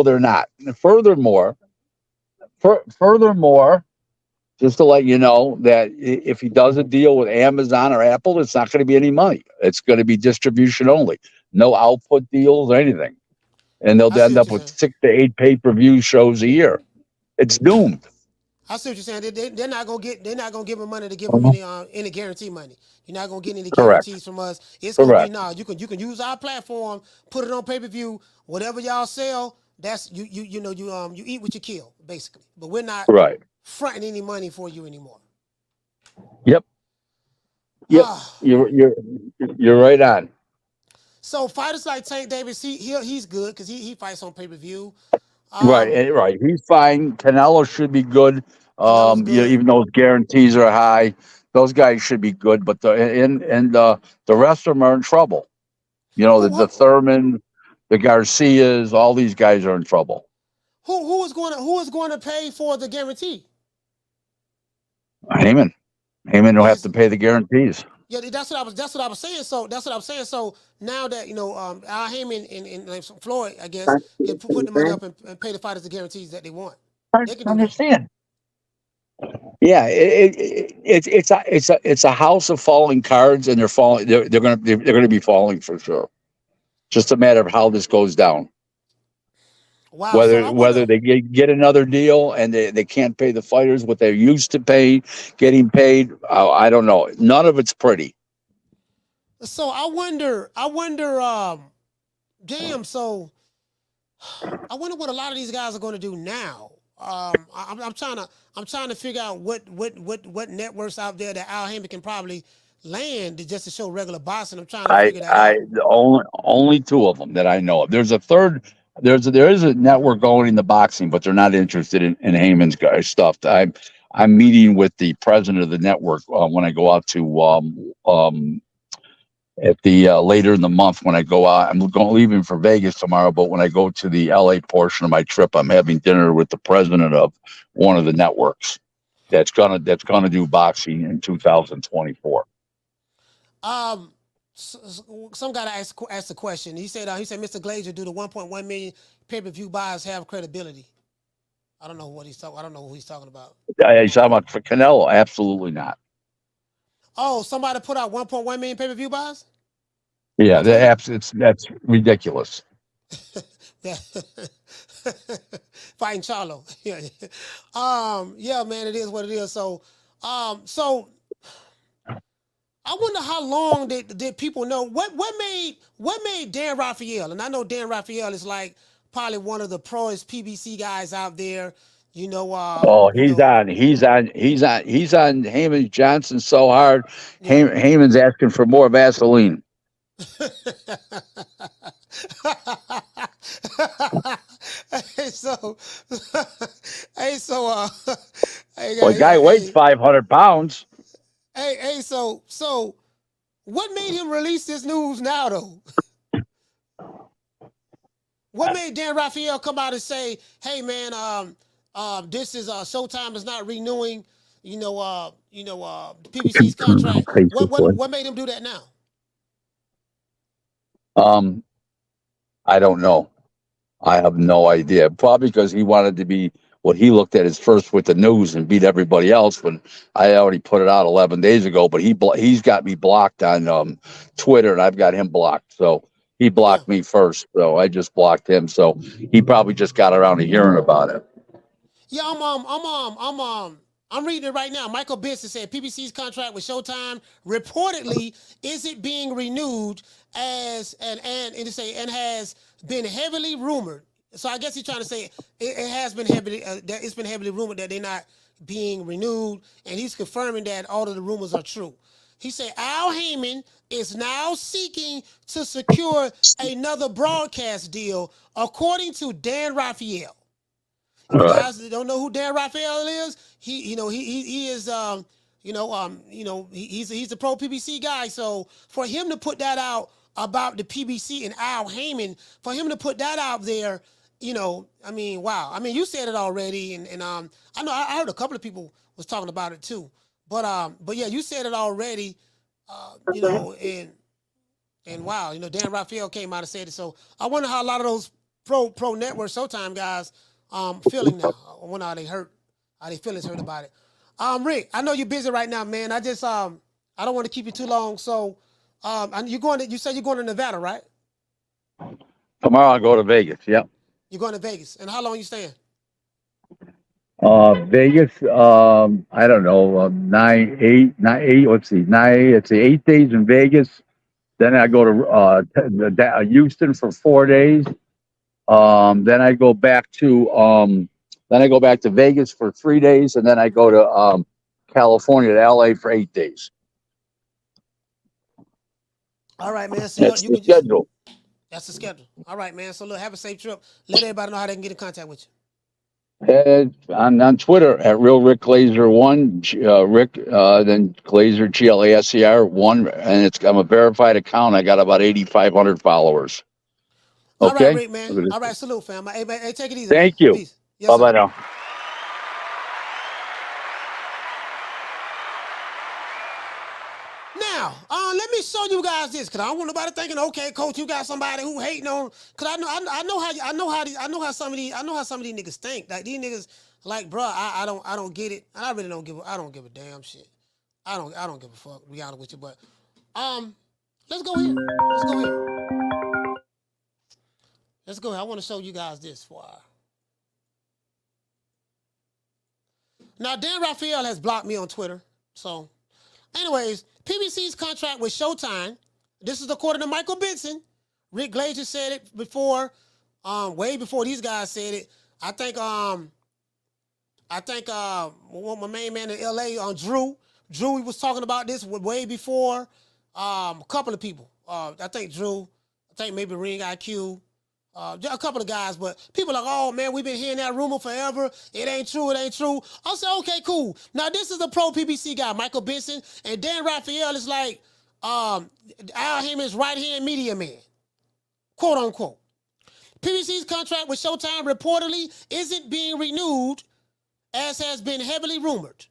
they're not. And furthermore, just to let you know that if he does a deal with Amazon or Apple, it's not going to be any money. It's going to be distribution only, no output deals or anything, and they'll end up with 6 to 8 pay-per-view shows a year. It's doomed. I see what you're saying. They're not gonna give him money to give him any guarantee money. You're not gonna get any guarantees from us. It's gonna be you can use our platform, put it on pay-per-view, whatever y'all sell. That's you eat what you kill, basically. But we're not fronting any money for you anymore. Yep. You're right on. So fighters like Tank Davis, he's good because he fights on pay-per-view. Right. He's fine. Canelo should be good. Even though his guarantees are high, those guys should be good. But the rest of them are in trouble. The Thurman, the Garcias, all these guys are in trouble. Who is going to pay for the guarantee? Heyman will have to pay the guarantees. Yeah, that's what I was saying. So now that Al Heyman and Floyd, I guess, can put the money up and pay the fighters the guarantees that they want. They can understand. Yeah, it's a house of falling cards, and they're falling. They're going to be falling for sure. Just a matter of how this goes down. Wow. Whether they get another deal and they can't pay the fighters what they're used to getting paid, I don't know. None of it's pretty. So I wonder. Damn. So I wonder what a lot of these guys are going to do now. I'm trying to figure out what networks out there that Al Heyman can probably land just to show regular boxing. I'm trying to figure that out. The only two of them that I know of. There's a third. There is a network going into boxing, but they're not interested in Heyman's stuff. I'm meeting with the president of the network when I go out to at the later in the month when I go out. I'm leaving for Vegas tomorrow, but when I go to the LA portion of my trip, I'm having dinner with the president of one of the networks that's gonna do boxing in 2024. Some guy asked a question. He said, Mr. Glazer, do the 1.1 million pay-per-view buys have credibility? I don't know what he's talking. I don't know who he's talking about. He's talking about for Canelo. Absolutely not. Oh, somebody put out 1.1 million pay-per-view buys? Yeah, that's ridiculous. Fighting Charlo. Yeah, man, it is what it is. So I wonder how long did people know what made Dan Raphael, and I know Dan Raphael is like probably one of the proest PBC guys out there. You know. He's on Heyman Johnson so hard. Yeah. Heyman's asking for more Vaseline. Hey, guy weighs 500 pounds. So what made him release this news now, though? What made Dan Raphael come out and say, "Hey, man, this is Showtime is not renewing, PBC's contract"? What made him do that now? I don't know. I have no idea. Probably because he wanted to be what he looked at as first with the news and beat everybody else. When I already put it out 11 days ago, but he's got me blocked on Twitter, and I've got him blocked. So he blocked me first, so I just blocked him. So he probably just got around to hearing about it. Yeah, I'm reading it right now. Michael Benson said PBC's contract with Showtime reportedly isn't being renewed and has been heavily rumored. So I guess he's trying to say it has been heavily rumored that they're not being renewed, and he's confirming that all of the rumors are true. He said Al Heyman is now seeking to secure another broadcast deal, according to Dan Raphael. If you guys don't know who Dan Raphael is, he is he's a pro PBC guy. So for him to put that out about the PBC and Al Heyman, for him to put that out there, wow. I mean, you said it already, and I know I heard a couple of people was talking about it too. But yeah, you said it already, and wow, Dan Raphael came out and said it. So I wonder how a lot of those pro network Showtime guys feeling now. I wonder how they feelings hurt about it. Rick, I know you're busy right now, man. I just I don't want to keep you too long. So you said you're going to Nevada, right? Tomorrow I go to Vegas. Yep. You're going to Vegas. And how long you staying? Vegas, I don't know, 9, 8, let's see, 8 days in Vegas. Then I go to Houston for 4 days. Then I go back to Vegas for 3 days, and then I go to California to LA for 8 days. All right, man. So that's the schedule. That's the schedule. All right, man. So look, have a safe trip. Let everybody know how they can get in contact with you. On Twitter at Real Rick Glazer 1, Rick, then Glazer GLASER 1, and I'm a verified account. I got about 8,500 followers. Okay. All right, Rick, man. All right, salute, fam. Hey, take it easy. Thank you. Peace. Yes, bye bye now. Now, let me show you guys this, cause I don't want nobody thinking, okay, coach, you got somebody who hating on. Cause I know how some of these niggas think. Like these niggas, like, bro, I don't get it. I really don't give a damn shit. I don't give a fuck. To be honest with you, but let's go here. Let's go here. I want to show you guys this for. Now, Dan Raphael has blocked me on Twitter, so. Anyways, PBC's contract with Showtime. This is according to Michael Benson. Rick Glazer said it before, way before these guys said it. I think my main man in LA, Drew Drew, we was talking about this way before. A couple of people. I think Drew. I think maybe Ring IQ. A couple of guys, but people are like, oh man, we've been hearing that rumor forever. It ain't true. It ain't true. I said, okay, cool. Now this is a pro PBC guy, Michael Benson, and Dan Raphael is like Al Heyman's right-hand media man, quote unquote. PBC's contract with Showtime reportedly isn't being renewed, as has been heavily rumored.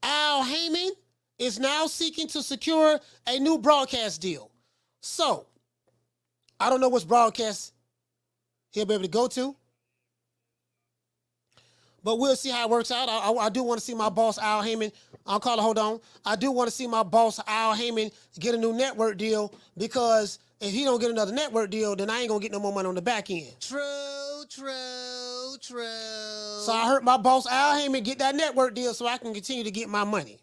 Al Heyman is now seeking to secure a new broadcast deal. So, I don't know which broadcast he'll be able to go to, but we'll see how it works out. I do want to see my boss, Al Heyman. I'll call it, hold on. I do want to see my boss, Al Heyman, get a new network deal, because if he don't get another network deal, then I ain't going to get no more money on the back end. True. So I heard my boss, Al Heyman, get that network deal so I can continue to get my money.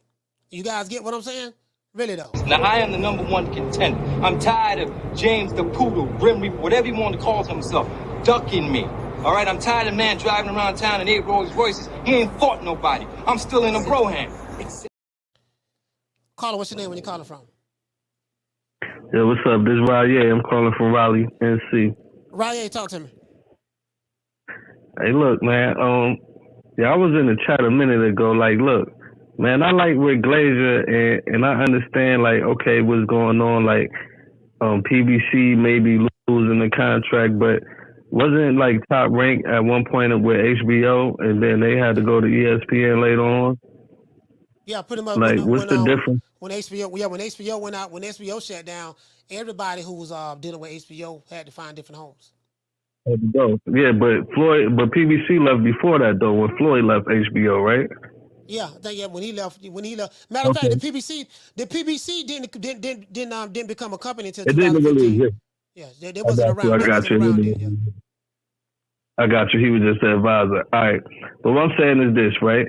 You guys get what I'm saying? Really, though. Now, I am the #1 contender. I'm tired of James the Poodle, Grim Reaper, whatever you want to call himself, ducking me. All right, I'm tired of man driving around town in 8 Rolls Royces. He ain't fought nobody. I'm still in a Broham. Caller, what's your name when you calling from? Yeah, what's up? This is Raleigh. I'm calling from Raleigh, NC. Raleigh, talk to me. Hey, look, man. I was in the chat a minute ago. Like, look, man, I like Rick Glazer, and I understand, like, okay, what's going on. Like, PBC maybe losing the contract, but wasn't like Top Rank at one point with HBO, and then they had to go to ESPN later on. Yeah, pretty much. Like, what's the difference? When HBO went out, when HBO shut down, everybody who was dealing with HBO had to find different homes. Had to go. Yeah, but PBC left before that though. When Floyd left HBO, right? Yeah, I think when he left. Matter of fact, the PBC didn't become a company until 2015. Really yeah, they wasn't around. I got you. I got you. He was just the advisor. All right, but what I'm saying is this, right?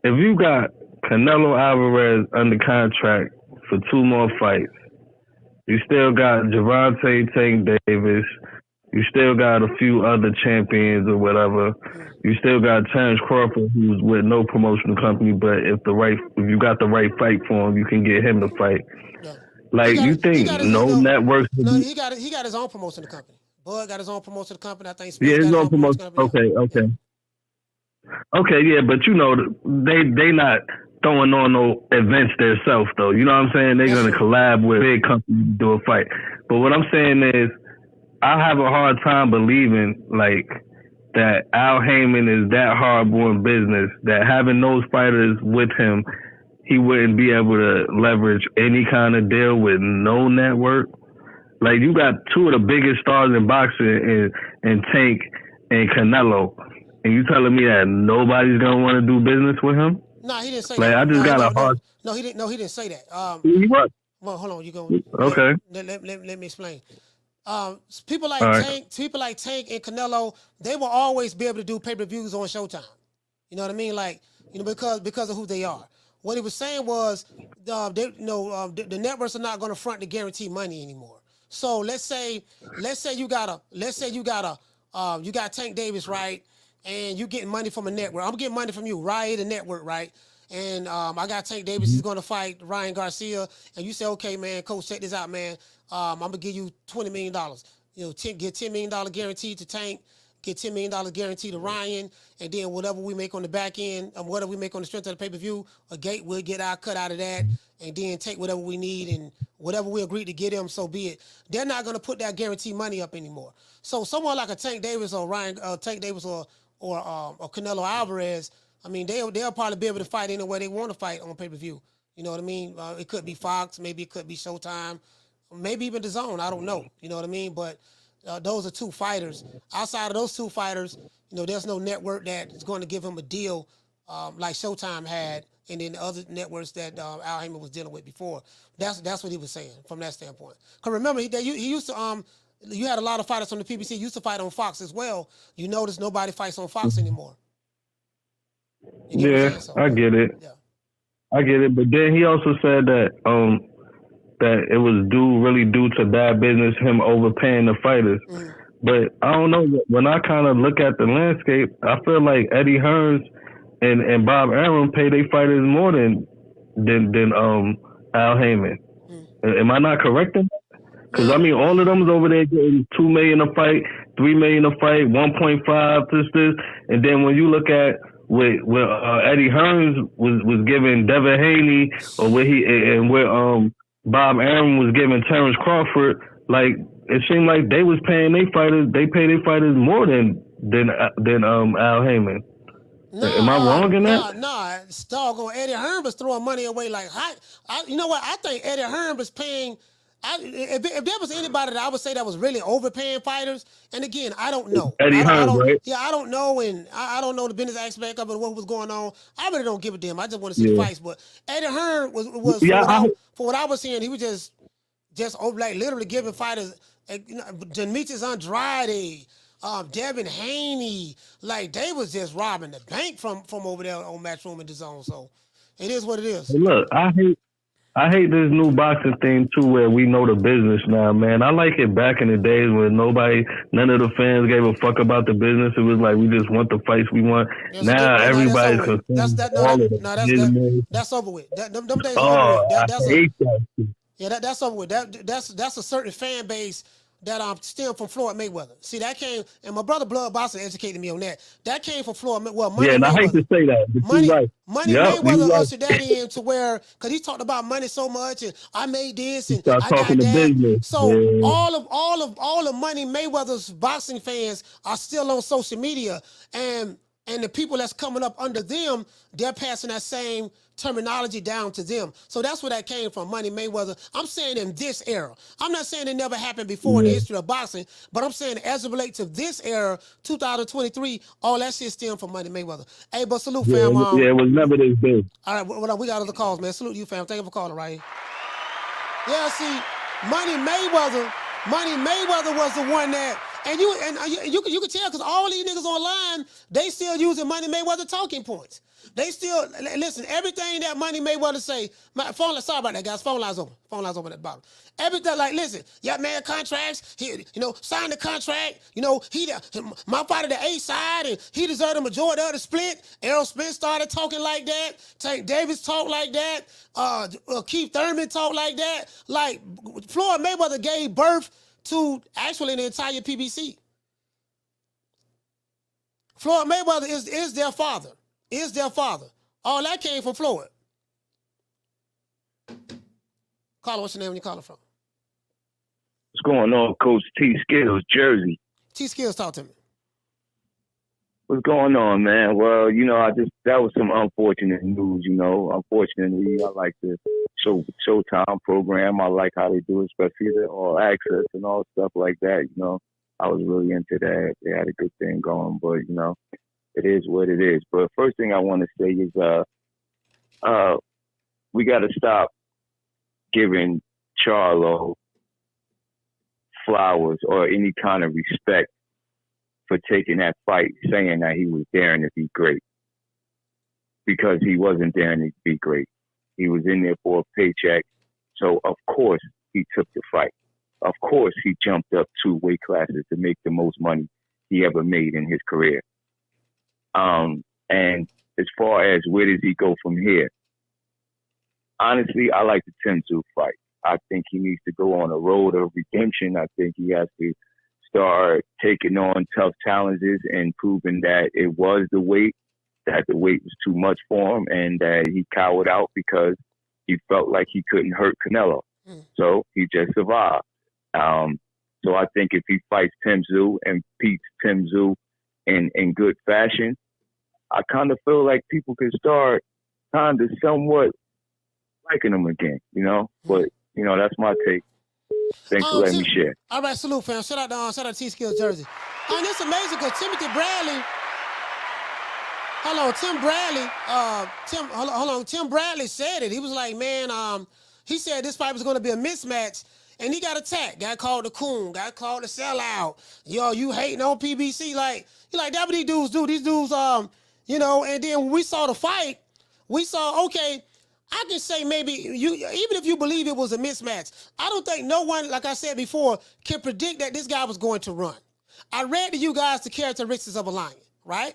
If you got Canelo Alvarez under contract for 2 more fights, you still got Gervonta Tank Davis. You still got a few other champions or whatever. You still got Terrence Crawford, who's with no promotional company, but if you got the right fight for him, you can get him to fight. Yeah. Like, you think networks? No, he got his own promotional company. Bud got his own promotional company. I think. Yeah, his own promotional company. Okay, yeah, but they not throwing on no events themselves though. You know what I'm saying? They're gonna collab with big companies to do a fight. But what I'm saying is, I have a hard time believing like that Al Heyman is that horrible in business that having those fighters with him, he wouldn't be able to leverage any kind of deal with no network. Like, you got 2 of the biggest stars in boxing in Tank and Canelo, and you telling me that nobody's gonna want to do business with him? No, he didn't say like, that. I just got a hard. No, he didn't. No, he didn't say that. What? Well, hold on. You go. Okay. Let me explain. People like Tank and Canelo, they will always be able to do pay-per-views on Showtime. You know what I mean? Like, because of who they are. What he was saying was, the networks are not going to front the guaranteed money anymore. So let's say you got Tank Davis, right? And you getting money from a network. I'm getting money from you, right? The network, right? And I got Tank Davis. He's going to fight Ryan Garcia. And you say, okay, man, coach, check this out, man. I'm going to give you $20 million. Get $10 million guaranteed to Tank. Get $10 million guaranteed to Ryan. And then whatever we make on the back end, whatever we make on the strength of the pay-per-view, we'll get our cut out of that. And then take whatever we need and whatever we agree to get him, so be it. They're not going to put that guarantee money up anymore. So someone like a Tank Davis or or Canelo Alvarez, I mean, they'll probably be able to fight any way they want to fight on pay-per-view. You know what I mean? It could be Fox, maybe it could be Showtime, maybe even DAZN. I don't know. You know what I mean? But those are 2 fighters. Outside of those 2 fighters, there's no network that is going to give him a deal like Showtime had, and then the other networks that Al Heyman was dealing with before. That's what he was saying from that standpoint. Because remember, he used to you had a lot of fighters on the PBC used to fight on Fox as well. You notice nobody fights on Fox anymore. Yeah, I get it. Yeah. I get it. But then he also said that that it was really due to bad business, him overpaying the fighters. Mm. But I don't know. When I kind of look at the landscape, I feel like Eddie Hearns and Bob Arum pay their fighters more than than Al Heyman. Am I not correct in that? Because I mean, all of them is over there getting $2 million a fight, $3 million a fight, 1.5 this, and then when you look at where Eddie Hearns was giving Devin Haney, or where Bob Arum was giving Terrence Crawford, like it seemed like they was paying their fighters. They pay their fighters more than Al Heyman. Am I wrong in that? Nah. It's doggone Eddie Hearn was throwing money away like you know what? I think Eddie Hearn was paying. If there was anybody that I would say that was really overpaying fighters, and again, I don't know. Eddie Hearn, right? Yeah, I don't know, and I don't know the business aspect of it, what was going on. I really don't give a damn. I just want to see fights. But Eddie Hearn was for what I was seeing, he was just over, like literally giving fighters, Demetrius Andrade, Devin Haney, like they was just robbing the bank from over there on Matchroom and DAZN. So it is what it is. Hey, look, I hate this new boxing thing too, where we know the business now, man. I like it back in the days when none of the fans gave a fuck about the business. It was like we just want the fights we want. Now everybody's concerned. That's over with. Them days over with. That's over with. That's a certain fan base that stem from Floyd Mayweather. See, that came, and my brother Blood Boston educated me on that. That came from Floyd Mayweather. Well, Money and Mayweather. I hate to say that, but Money Mayweather ushered that in to where, because he talked about money so much, and I made this, and I got that. Business. So all of Money Mayweather's boxing fans are still on social media, and the people that's coming up under them, they're passing that same terminology down to them. So that's where that came from, Money Mayweather. I'm saying in this era. I'm not saying it never happened before in the history of boxing, but I'm saying as it relates to this era, 2023, all that shit stemmed from Money Mayweather. Hey, but salute, fam. It was never this big. All right, we got other calls, man. Salute you, fam. Thank you for calling right here. Yeah, see, Money Mayweather was the one that, and you can tell because all these niggas online, they still using Money Mayweather talking points. They still listen. Everything that Money Mayweather say. My phone. Sorry about that, guys. Phone lines open. Phone lines open at the bottom. Everything like listen. Yeah, man. Contracts. He, sign the contract. My fighter the A side, and he deserved the majority of the split. Errol Spence started talking like that. Tank Davis talked like that. Keith Thurman talked like that. Like Floyd Mayweather gave birth to actually the entire PBC. Floyd Mayweather is their father. Is their father. All that came from Floyd. Caller, what's your name when you calling from? What's going on, Coach T Skills, Jersey? T Skills, talk to me. What's going on, man? Well, that was some unfortunate news, Unfortunately, I like the Showtime program. I like how they do it, especially the All Access and all stuff like that, I was really into that. They had a good thing going, but, it is what it is. But first thing I want to say is we got to stop giving Charlo flowers or any kind of respect for taking that fight, saying that he was daring to be great. Because he wasn't daring to be great. He was in there for a paycheck. So, of course, he took the fight. Of course, he jumped up 2 weight classes to make the most money he ever made in his career. And as far as where does he go from here? Honestly, I like the Tim Tszyu fight. I think he needs to go on a road of redemption. I think he has to start taking on tough challenges and proving that it was the weight was too much for him and that he cowered out because he felt like he couldn't hurt Canelo. So he just survived. So I think if he fights Tim Tszyu and beats Tim Tszyu in good fashion, I kind of feel like people can start kind of somewhat liking him again, But, that's my take. Thanks for letting me share. All right, salute, fam. Shout out T Skills Jersey. And it's amazing because Timothy Bradley, Tim Bradley said it. He was like, man, he said this fight was going to be a mismatch. And he got attacked. Got called the coon. Got called the sellout. You hating on PBC. Like that what these dudes do. These dudes, and then when we saw the fight, we saw, okay, I can say maybe even if you believe it was a mismatch, I don't think no one, like I said before, can predict that this guy was going to run. I read to you guys the characteristics of a lion, right?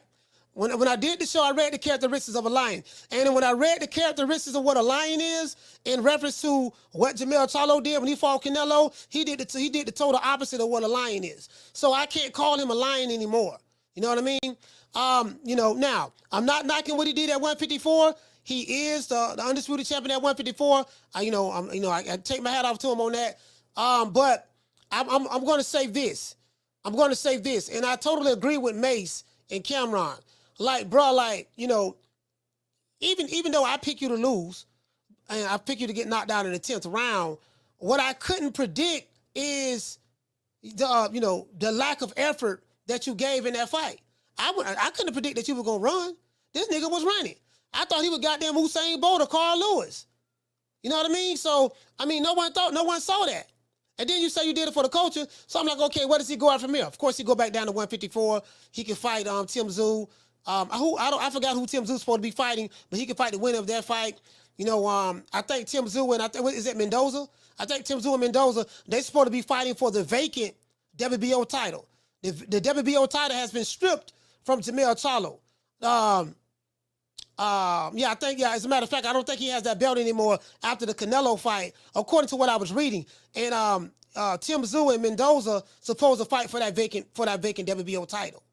When I did the show, I read the characteristics of a lion. And then when I read the characteristics of what a lion is, in reference to what Jermell Charlo did when he fought Canelo, he did the total opposite of what a lion is. So I can't call him a lion anymore. You know what I mean? Now, I'm not knocking what he did at 154. He is the undisputed champion at 154. I take my hat off to him on that. But I'm going to say this. And I totally agree with Mace and Camron. Like, bro, even though I pick you to lose, and I pick you to get knocked out in the 10th round, what I couldn't predict is the lack of effort that you gave in that fight. I couldn't predict that you were gonna run. This nigga was running. I thought he was goddamn Usain Bolt or Carl Lewis. You know what I mean? So no one saw that. And then you say you did it for the culture. So I'm like, okay, where does he go out from here? Of course, he go back down to 154. He can fight Tim Tszyu. I forgot who Tim Tszyu's supposed to be fighting, but he can fight the winner of that fight. I think Tim Tszyu and is it Mendoza? I think Tim Tszyu and Mendoza, they're supposed to be fighting for the vacant WBO title. The WBO title has been stripped from Jermell Charlo. As a matter of fact, I don't think he has that belt anymore after the Canelo fight, according to what I was reading. And Tim Tszyu and Mendoza supposed to fight for that vacant WBO title.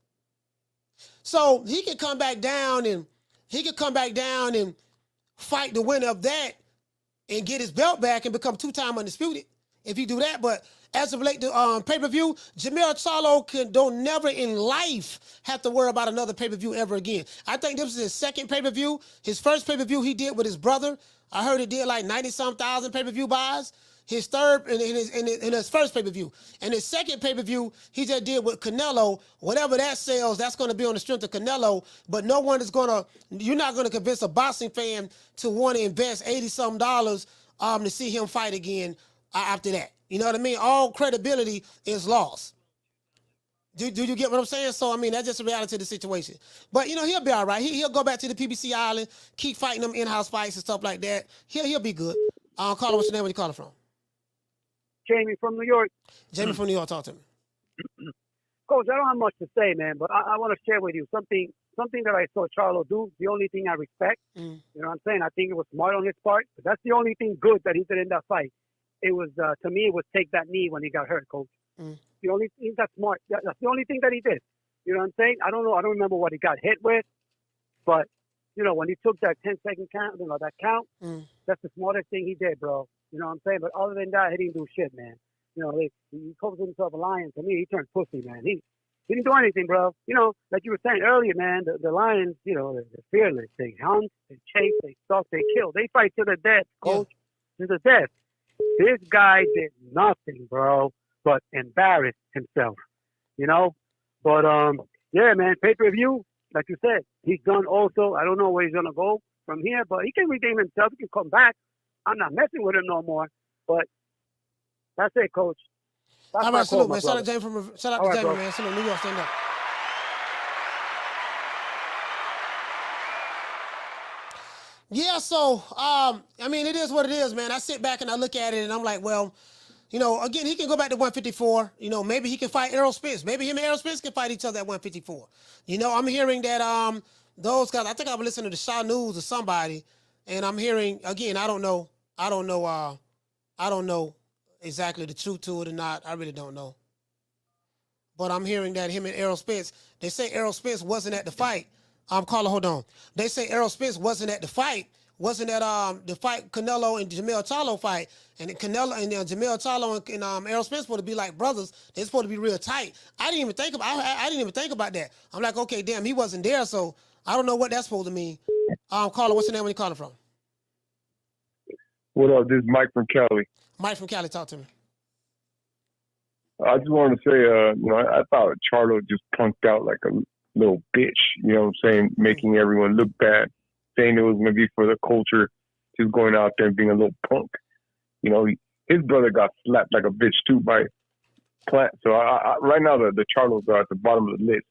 So he can come back down and fight the winner of that and get his belt back and become 2-time undisputed if you do that. But as it relates to pay-per-view, Jermell Charlo don't never in life have to worry about another pay-per-view ever again. I think this is his second pay-per-view. His first pay-per-view he did with his brother. I heard he did like 90-some thousand pay-per-view buys. His third in his first pay-per-view. And his second pay-per-view he just did with Canelo. Whatever that sells, that's going to be on the strength of Canelo. But you're not going to convince a boxing fan to want to invest $80-some to see him fight again after that. You know what I mean? All credibility is lost. Do you get what I'm saying? So, that's just a reality of the situation. But, he'll be all right. He'll go back to the PBC Island, keep fighting them in-house fights and stuff like that. He'll be good. Caller, what's your name? Where you calling from? Jamie from New York. Jamie from New York, talk to me. Coach, I don't have much to say, man, but I want to share with you something that I saw Charlo do. The only thing I respect, you know what I'm saying? I think it was smart on his part, but that's the only thing good that he did in that fight. It was, to me, it was take that knee when he got hurt, Coach. The only thing that's smart. That's the only thing that he did. You know what I'm saying? I don't know. I don't remember what he got hit with, but, when he took that 10-second count, that count, that's the smartest thing he did, bro. You know what I'm saying? But other than that, he didn't do shit, man. He calls himself a lion. To me, he turned pussy, man. He didn't do anything, bro. Like you were saying earlier, man, the lions, they're fearless. They hunt, they chase, they stalk, they kill. They fight to the death, Coach. To the death. This guy did nothing, bro, but embarrassed himself, But, yeah, man, pay-per-view, like you said, he's done also. I don't know where he's going to go from here, but he can redeem himself. He can come back. I'm not messing with him no more. But that's it, Coach. That's all right, salute, man. Shout out to Jamie, man. Salute, New York, stand up. Yeah, so, it is what it is, man. I sit back and I look at it and I'm like, well, again, he can go back to 154. Maybe he can fight Errol Spence. Maybe him and Errol Spence can fight each other at 154. I'm hearing that those guys, I think I was listening to Shaw News or somebody, and I'm hearing, again, I don't know exactly the truth to it or not. I really don't know. But I'm hearing that him and Errol Spence, they say Errol Spence wasn't at the fight. Caller, hold on. They say Errol Spence wasn't at the fight. Wasn't at the fight Canelo and Jermell Charlo fight. And Canelo and Jermell Charlo and Errol Spence supposed to be like brothers. They're supposed to be real tight. I didn't even think about that. I'm like, okay, damn, he wasn't there, so I don't know what that's supposed to mean. Caller, what's your name? Where you calling from? What up? This is Mike from Cali. Mike from Cali, talk to me. I just wanted to say, I thought Charlo just punked out like a little bitch, you know what I'm saying, making everyone look bad, saying it was going to be for the culture, just going out there and being a little punk. His brother got slapped like a bitch too by Plant. So right now the Charlos are at the bottom of the list.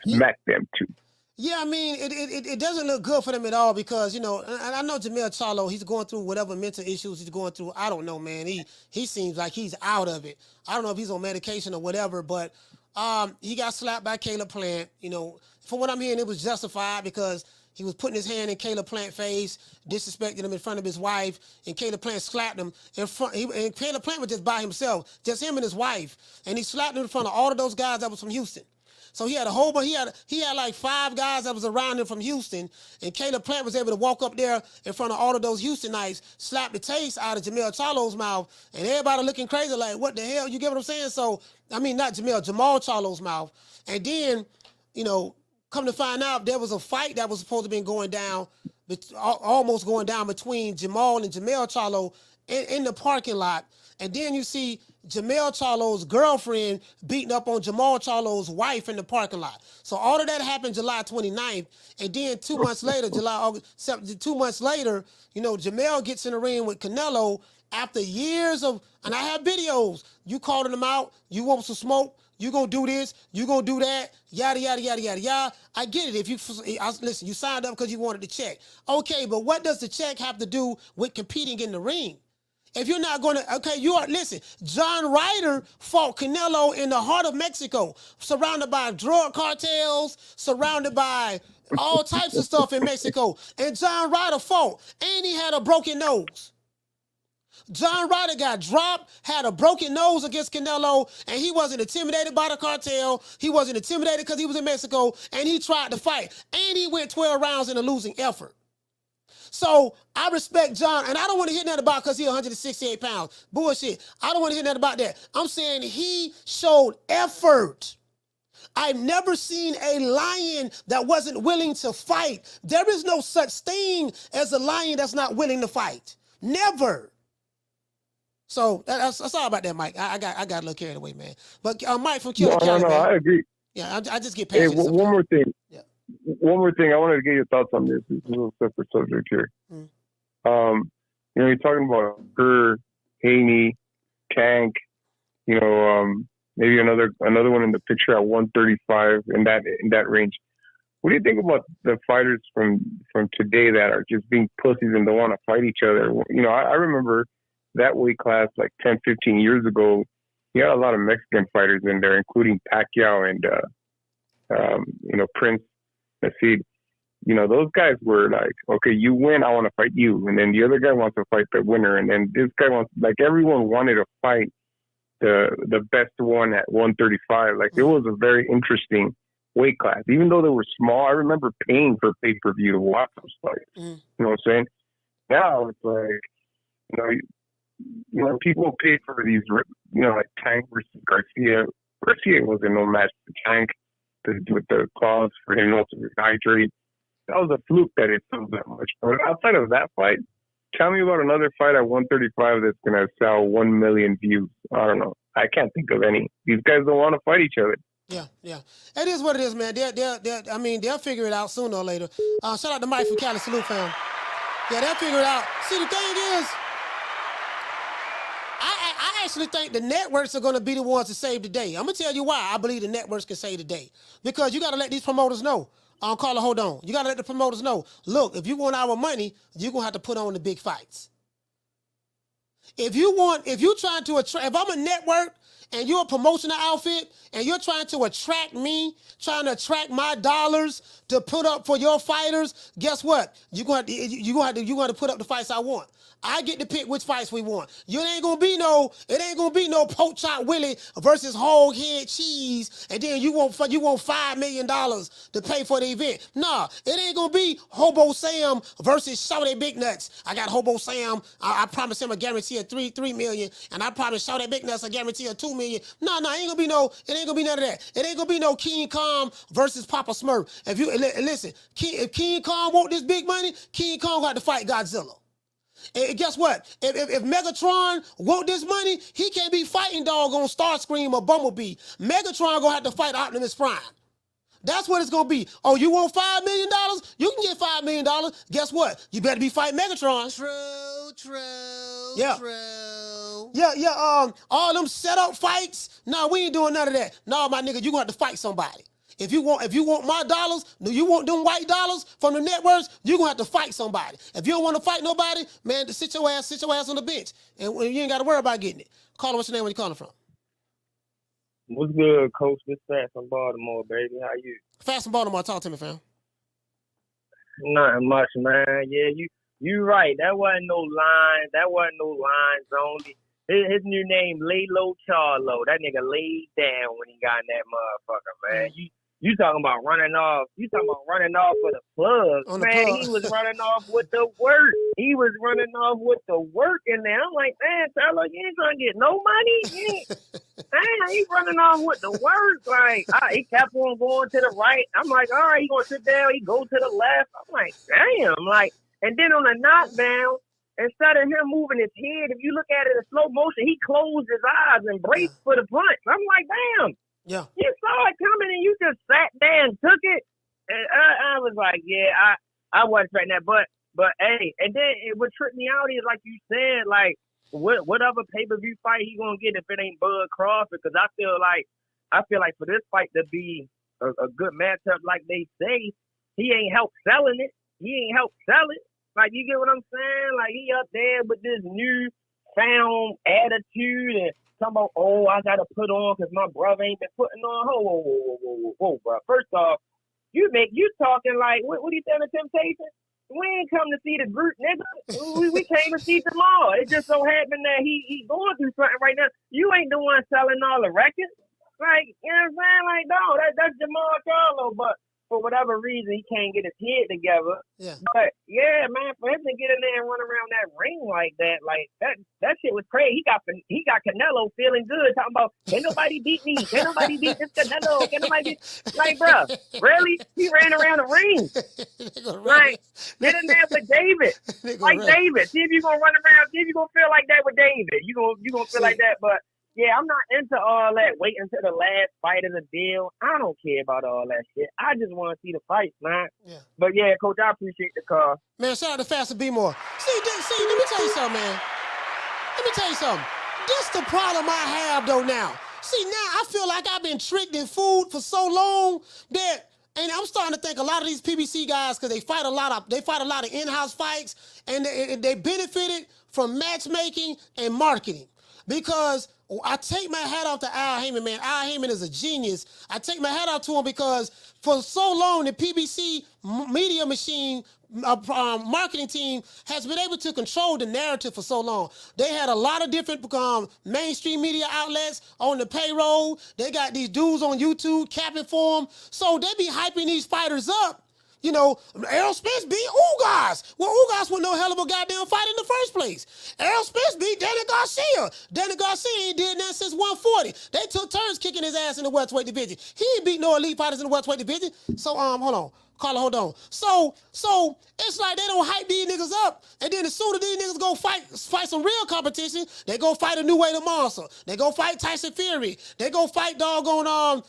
Smack them too. Yeah, it doesn't look good for them at all because, and I know Jermell Charlo, he's going through whatever mental issues he's going through. I don't know, man. He seems like he's out of it. I don't know if he's on medication or whatever, but he got slapped by Caleb Plant. from what I'm hearing, it was justified because he was putting his hand in Caleb Plant's face, disrespecting him in front of his wife, and Caleb Plant slapped him in front. And Caleb Plant was just by himself, just him and his wife, and he slapped him in front of all of those guys that was from Houston. So he had a whole bunch. He had like 5 guys that was around him from Houston, and Caleb Plant was able to walk up there in front of all of those Houstonites, slap the taste out of Jermell Charlo's mouth, and everybody looking crazy like, what the hell? You get what I'm saying? So I mean, not Jamal Charlo's mouth, and then, you know, come to find out, there was a fight that was supposed to be going down, almost going down between Jamal and Jermell Charlo in the parking lot. And then you see Jermell Charlo's girlfriend beating up on Jermell Charlo's wife in the parking lot. So all of that happened July 29th. And then 2 months later, 2 months later, you know, Jermell gets in the ring with Canelo after years of, and I have videos, you calling him out, you want some smoke, you gonna do this, you gonna do that, yada, yada, yada, yada, yada. I get it. If you, listen, you signed up because you wanted the check. Okay, but what does the check have to do with competing in the ring? If you're not going to, okay, listen, John Ryder fought Canelo in the heart of Mexico, surrounded by drug cartels, surrounded by all types of stuff in Mexico. And John Ryder fought, and he had a broken nose. John Ryder got dropped, had a broken nose against Canelo, and he wasn't intimidated by the cartel. He wasn't intimidated because he was in Mexico, and he tried to fight. And he went 12 rounds in a losing effort. So I respect John, and I don't want to hear nothing about because he's 168 pounds. Bullshit. I don't want to hear nothing about that. I'm saying he showed effort. I've never seen a lion that wasn't willing to fight. There is no such thing as a lion that's not willing to fight. Never. So that's all about that, Mike. I got a little carried away, man. But Mike from Killa Cam, No, I agree. Yeah, I just get Hey, passionate. one more thing. Yeah. One more thing. I wanted to get your thoughts on this. It's a little separate subject here. Mm. You know, you're talking about Kerr, Haney, Tank. You know, maybe another one in the picture at 135 in that range. What do you think about the fighters from today that are just being pussies and don't want to fight each other? You know, I remember that weight class like 10, 15 years ago. You had a lot of Mexican fighters in there, including Pacquiao and you know, Prince. Nasid. You know, those guys were like, okay, you win, I want to fight you, and then the other guy wants to fight the winner, and then this guy wants, like, everyone wanted to fight the best one at 135. Like, it was a very interesting weight class, even though they were small. I remember paying for pay-per-view to watch those fights. You know what I'm saying? Now it's like, you know, people pay for these, you know, like Tank versus Garcia. Garcia wasn't no match for Tank with the clause for him not to rehydrate. That was a fluke that it sold that much. But outside of that fight, tell me about another fight at 135 that's going to sell 1 million views. I don't know. I can't think of any. These guys don't want to fight each other. Yeah. It is what it is, man. They'll figure it out sooner or later. Shout out to Mike from Cali. Salute, fam. Yeah, they'll figure it out. See, the thing is, I actually think the networks are going to be the ones to save the day. I'm going to tell you why I believe the networks can save the day. Because you got to let these promoters know. Carla, hold on. You got to let the promoters know. Look, if you want our money, you're going to have to put on the big fights. If you're trying to attract, if I'm a network and you're a promotional outfit and you're trying to attract me, trying to attract my dollars to put up for your fighters, guess what? You're going to put up the fights I want. I get to pick which fights we want. It ain't gonna be no Pork Chop Willie versus Hog Head Cheese, and then you want $5 million to pay for the event. Nah, it ain't gonna be Hobo Sam versus Shawty Big Nuts. I got Hobo Sam. I promise him a guarantee of $3 million, and I promise Shawty Big Nuts a guarantee of $2 million. Nah, it ain't gonna be none of that. It ain't gonna be no King Kong versus Papa Smurf. If you listen, if King Kong want this big money, King Kong got to fight Godzilla. And guess what? If Megatron want this money, he can't be fighting doggone Starscream or Bumblebee. Megatron gonna have to fight Optimus Prime. That's what it's gonna be. Oh, you want $5 million? You can get $5 million. Guess what? You better be fighting Megatron. True. Yeah. All them setup fights. No, we ain't doing none of that. No, my nigga, you gonna have to fight somebody. If you want my dollars, you want them white dollars from the networks, you're going to have to fight somebody. If you don't want to fight nobody, man, sit your ass on the bench. And you ain't got to worry about getting it. Call what's your name, where you calling from? What's good, Coach? This Fast from Baltimore, baby. How you? Fast from Baltimore, talk to me, fam. Nothing much, man. Yeah, you right. That wasn't no line. That wasn't no lines only. His new name, Laylo Charlo. That nigga laid down when he got in that motherfucker, man. You talking about running off? You talking about running off for the plug? Man, he was running off with the work. He was running off with the work in there. I'm like, man, Charlo, you ain't gonna get no money. Man, he running off with the work. Like, he kept on going to the right. I'm like, all right, he gonna sit down. He go to the left. I'm like, damn. Like, and then on the knockdown, instead of him moving his head, if you look at it in slow motion, he closed his eyes and braced for the punch. I'm like, damn. Yeah. You saw it coming and you just sat there and took it. And I was like, yeah, I wasn't expecting that. But hey, and then what tripped me out is, like you said, like, what other pay-per-view fight he gonna get if it ain't Bud Crawford? Because I feel like for this fight to be a good matchup, like they say, he ain't helped selling it. He ain't helped sell it. Like, you get what I'm saying? Like, he up there with this new found attitude and talking about, oh, I gotta put on because my brother ain't been putting on. Whoa, bro. First off, you talking like, what are you saying, the Temptation? We ain't come to see the group, nigga. We came to see them all. It just so happened that he going through something right now. You ain't the one selling all the records. Like, you know what I'm saying? Like, no, that's Jermell Charlo, but for whatever reason, he can't get his head together. Yeah. But yeah, man, for him to get in there and run around that ring like that shit was crazy. He got Canelo feeling good, talking about, can't nobody beat me, can't nobody beat this Canelo, can't nobody beat. Like, bro, really? He ran around the ring. Like, get in there with David. Like David. See if you gonna run around, see if you gonna feel like that with David. You gonna feel like that, but yeah, I'm not into all that. Wait until the last fight of the deal. I don't care about all that shit. I just want to see the fight, man. Yeah. But yeah, Coach, I appreciate the call. Man, shout out to Faster Be More. See, let me tell you something, man. Let me tell you something. This the problem I have, though, now. See, now I feel like I've been tricked and fooled for so long that, and I'm starting to think a lot of these PBC guys, because they fight a lot of in-house fights, and they benefited from matchmaking and marketing. Because I take my hat off to Al Heyman, man. Al Heyman is a genius. I take my hat off to him because for so long, the PBC media machine marketing team has been able to control the narrative for so long. They had a lot of different mainstream media outlets on the payroll. They got these dudes on YouTube capping for them. So they be hyping these fighters up. You know, Errol Spence beat Ugas. Well, Ugas was no hell of a goddamn fight in the first place. Errol Spence beat Danny Garcia. Danny Garcia ain't did that since 140. They took turns kicking his ass in the welterweight division. He ain't beat no elite fighters in the welterweight division. So, hold on. Carla, hold on. So it's like they don't hype these niggas up, and then as soon as these niggas go fight some real competition, they go fight a new way to monster. They go fight Tyson Fury. They go fight doggone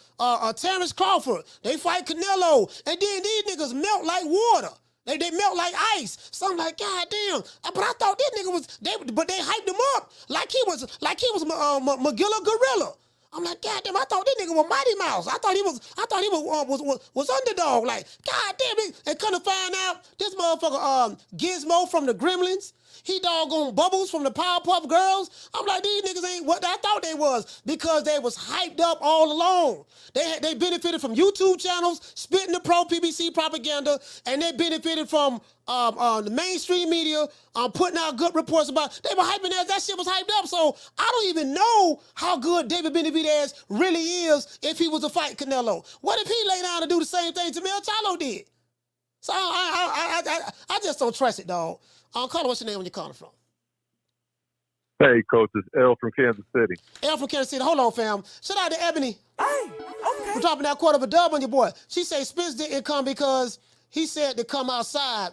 Terrence Crawford. They fight Canelo, and then these niggas melt like water. They melt like ice. So I'm like, God damn. But I thought this nigga was. But they hyped him up like he was Magilla Gorilla. I'm like, God damn, I thought this nigga was Mighty Mouse. I thought he was underdog. Like, God damn it. And couldn't find out this motherfucker Gizmo from the Gremlins. He doggone Bubbles from the Powerpuff Girls. I'm like, these niggas ain't what I thought they was, because they was hyped up all along. They benefited from YouTube channels, spitting the pro PBC propaganda, and they benefited from the mainstream media putting out good reports about. They were hyping that shit was hyped up. So I don't even know how good David Benavidez really is if he was to fight Canelo. What if he lay down and do the same thing Jermell Charlo did? So I just don't trust it, dog. Carla, what's your name when you're calling from? Hey, Coach, it's L from Kansas City. L from Kansas City. Hold on, fam. Shout out to Ebony. Hey, okay. We're dropping that quarter of a dub on your boy. She say Spence didn't come because he said to come outside,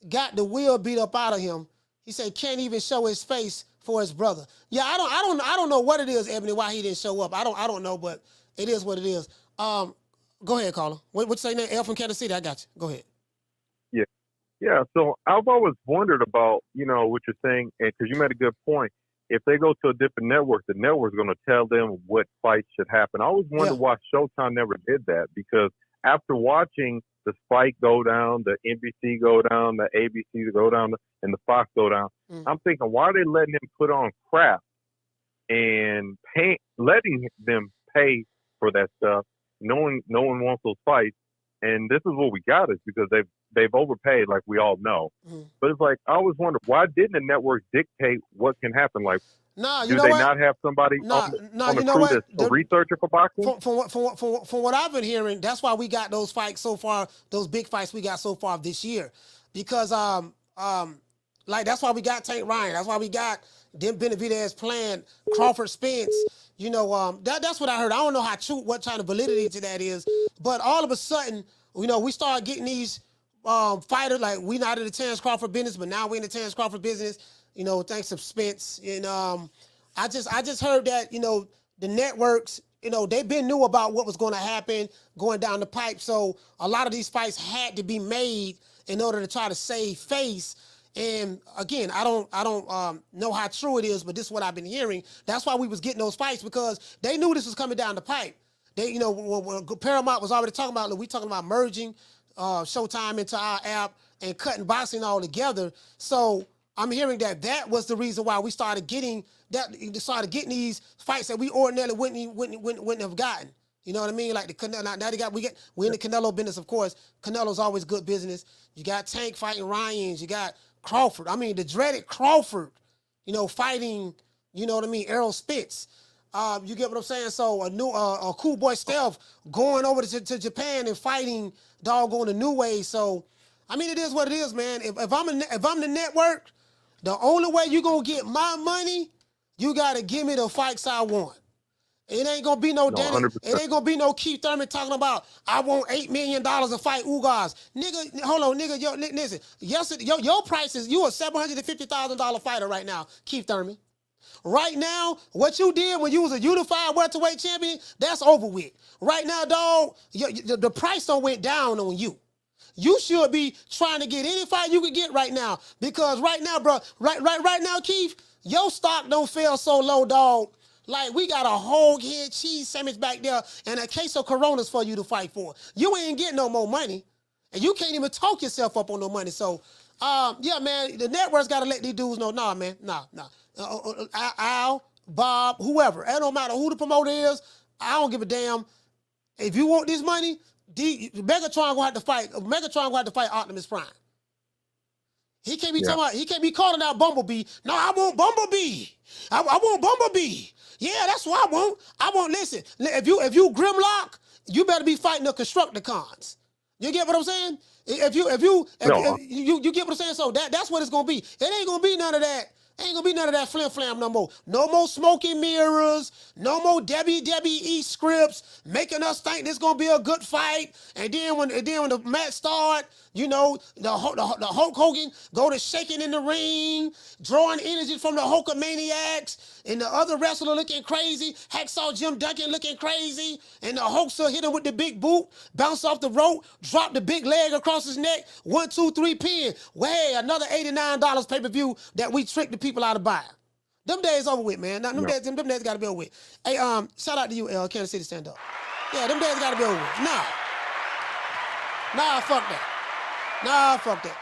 got the will beat up out of him. He said can't even show his face for his brother. Yeah, I don't know what it is, Ebony, why he didn't show up. I don't know, but it is what it is. Go ahead, caller. What's your name? L from Kansas City. I got you. Go ahead. Yeah, so I've always wondered about, what you're saying, and because you made a good point. If they go to a different network, the network's going to tell them what fights should happen. I always wondered why Showtime never did that, because after watching the Spike go down, the NBC go down, the ABC go down, and the Fox go down, I'm thinking, why are they letting him put on crap and letting them pay for that stuff. No one wants those fights, and this is what we got is because they've overpaid, like we all know. But it's like I always wonder, why didn't the network dictate what can happen? Like, Nah, you do know they what? not have somebody on you the know crew what? that's a researcher for boxing? From what I've been hearing, that's why we got those fights so far, those big fights we got so far this year, because like that's why we got Tank Ryan, that's why we got them Benavidez playing Crawford Spence. You know, that's what I heard. I don't know how true, what kind of validity to that is, but all of a sudden, you know, we started getting these fighters, like we not in the Terrence Crawford business, but now we in the Terrence Crawford business. You know, thanks to Spence. And I just heard that, you know, the networks, you know, they been knew about what was going to happen going down the pipe. So a lot of these fights had to be made in order to try to save face. And again, I don't know how true it is, but this is what I've been hearing. That's why we was getting those fights, because they knew this was coming down the pipe. They, you know, when Paramount was already talking about, we talking about merging Showtime into our app and cutting boxing all together. So I'm hearing that was the reason why we started getting these fights that we ordinarily wouldn't have gotten. You know what I mean? Like the Canelo. Now we in the Canelo business, of course. Canelo's always good business. You got Tank fighting Ryans. You got Crawford. I mean, the dreaded Crawford. You know, fighting. You know what I mean? Errol Spence. You get what I'm saying? So a cool boy Stealth going over to Japan and fighting doggone the new way. So, I mean, it is what it is, man. If I'm the network, the only way you gonna get my money, you gotta give me the fights I want. It ain't gonna be no Danny. It ain't gonna be no Keith Thurman talking about I want $8 million to fight Ugas. Nigga, hold on, nigga. Yo, listen. Yesterday, your price is you a $750,000 fighter right now, Keith Thurman. Right now, what you did when you was a unified welterweight champion, that's over with. Right now, dog, the price don't went down on you. You should be trying to get any fight you could get right now, because right now, bro, right now, Keith, your stock don't feel so low, dog. Like, we got a whole head cheese sandwich back there and a case of Coronas for you to fight for. You ain't getting no more money, and you can't even talk yourself up on no money. So, yeah, man, the network's got to let these dudes know, nah, man, nah. Al, Bob, whoever. It don't matter who the promoter is. I don't give a damn. If you want this money, Megatron gonna have to fight. Megatron gonna have to fight Optimus Prime. He can't be talking about. He can't be calling out Bumblebee. No, I want Bumblebee. I want Bumblebee. Yeah, that's what I want. I want. Listen, if you Grimlock, you better be fighting the Constructicons. You get what I'm saying? If you get what I'm saying. So that's what it's gonna be. It ain't gonna be none of that. Ain't gonna be none of that flim-flam no more. No more smoking mirrors. No more WWE scripts making us think this gonna be a good fight. And then when the match start, you know, the Hulk Hogan go to shaking in the ring, drawing energy from the Hulkamaniacs, and the other wrestler looking crazy. Hacksaw Jim Duggan looking crazy, and the Hulkster hit him with the big boot, bounce off the rope, drop the big leg across his neck. 1, 2, 3 pin. Well, hey, another $89 pay-per-view that we tricked the people out of buying. Them days over with, man. Them days gotta be over with. Hey, shout out to you, Kansas City Stand Up. Yeah, them days gotta be over with. Nah, fuck that. Nah, fuck that.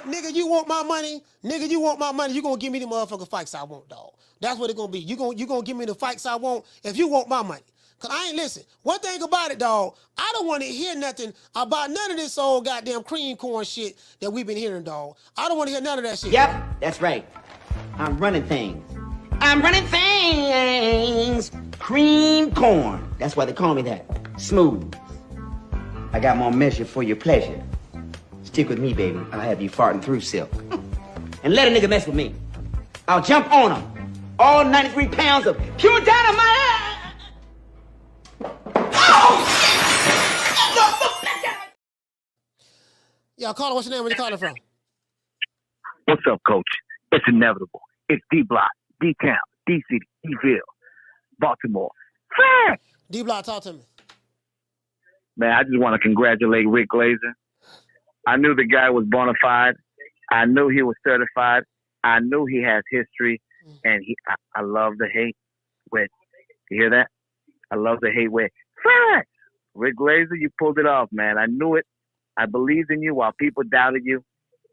Nigga, you want my money? Nigga, you want my money? You gonna give me the motherfucking fights I want, dog. That's what it gonna be. You gonna give me the fights I want if you want my money. Cause I ain't listen. One thing about it, dog, I don't want to hear nothing about none of this old goddamn cream corn shit that we've been hearing, dog. I don't want to hear none of that shit. Yep, that's right. I'm running things. I'm running things. Cream corn. That's why they call me that. Smooth. I got more measure for your pleasure. Stick with me, baby. I'll have you farting through silk. And let a nigga mess with me. I'll jump on him. All 93 pounds of pure dynamite. Yeah, caller, what's your name? Where you calling from? What's up, Coach? It's inevitable. It's D-Block, D-Town, D-City, D-Ville, Baltimore. Fact! D-Block, talk to me. Man, I just want to congratulate Rick Glazer. I knew the guy was bona fide. I knew he was certified. I knew he has history. And I love the hate with, you hear that? I love the hate with, fact! Rick Glazer, you pulled it off, man. I knew it. I believed in you while people doubted you.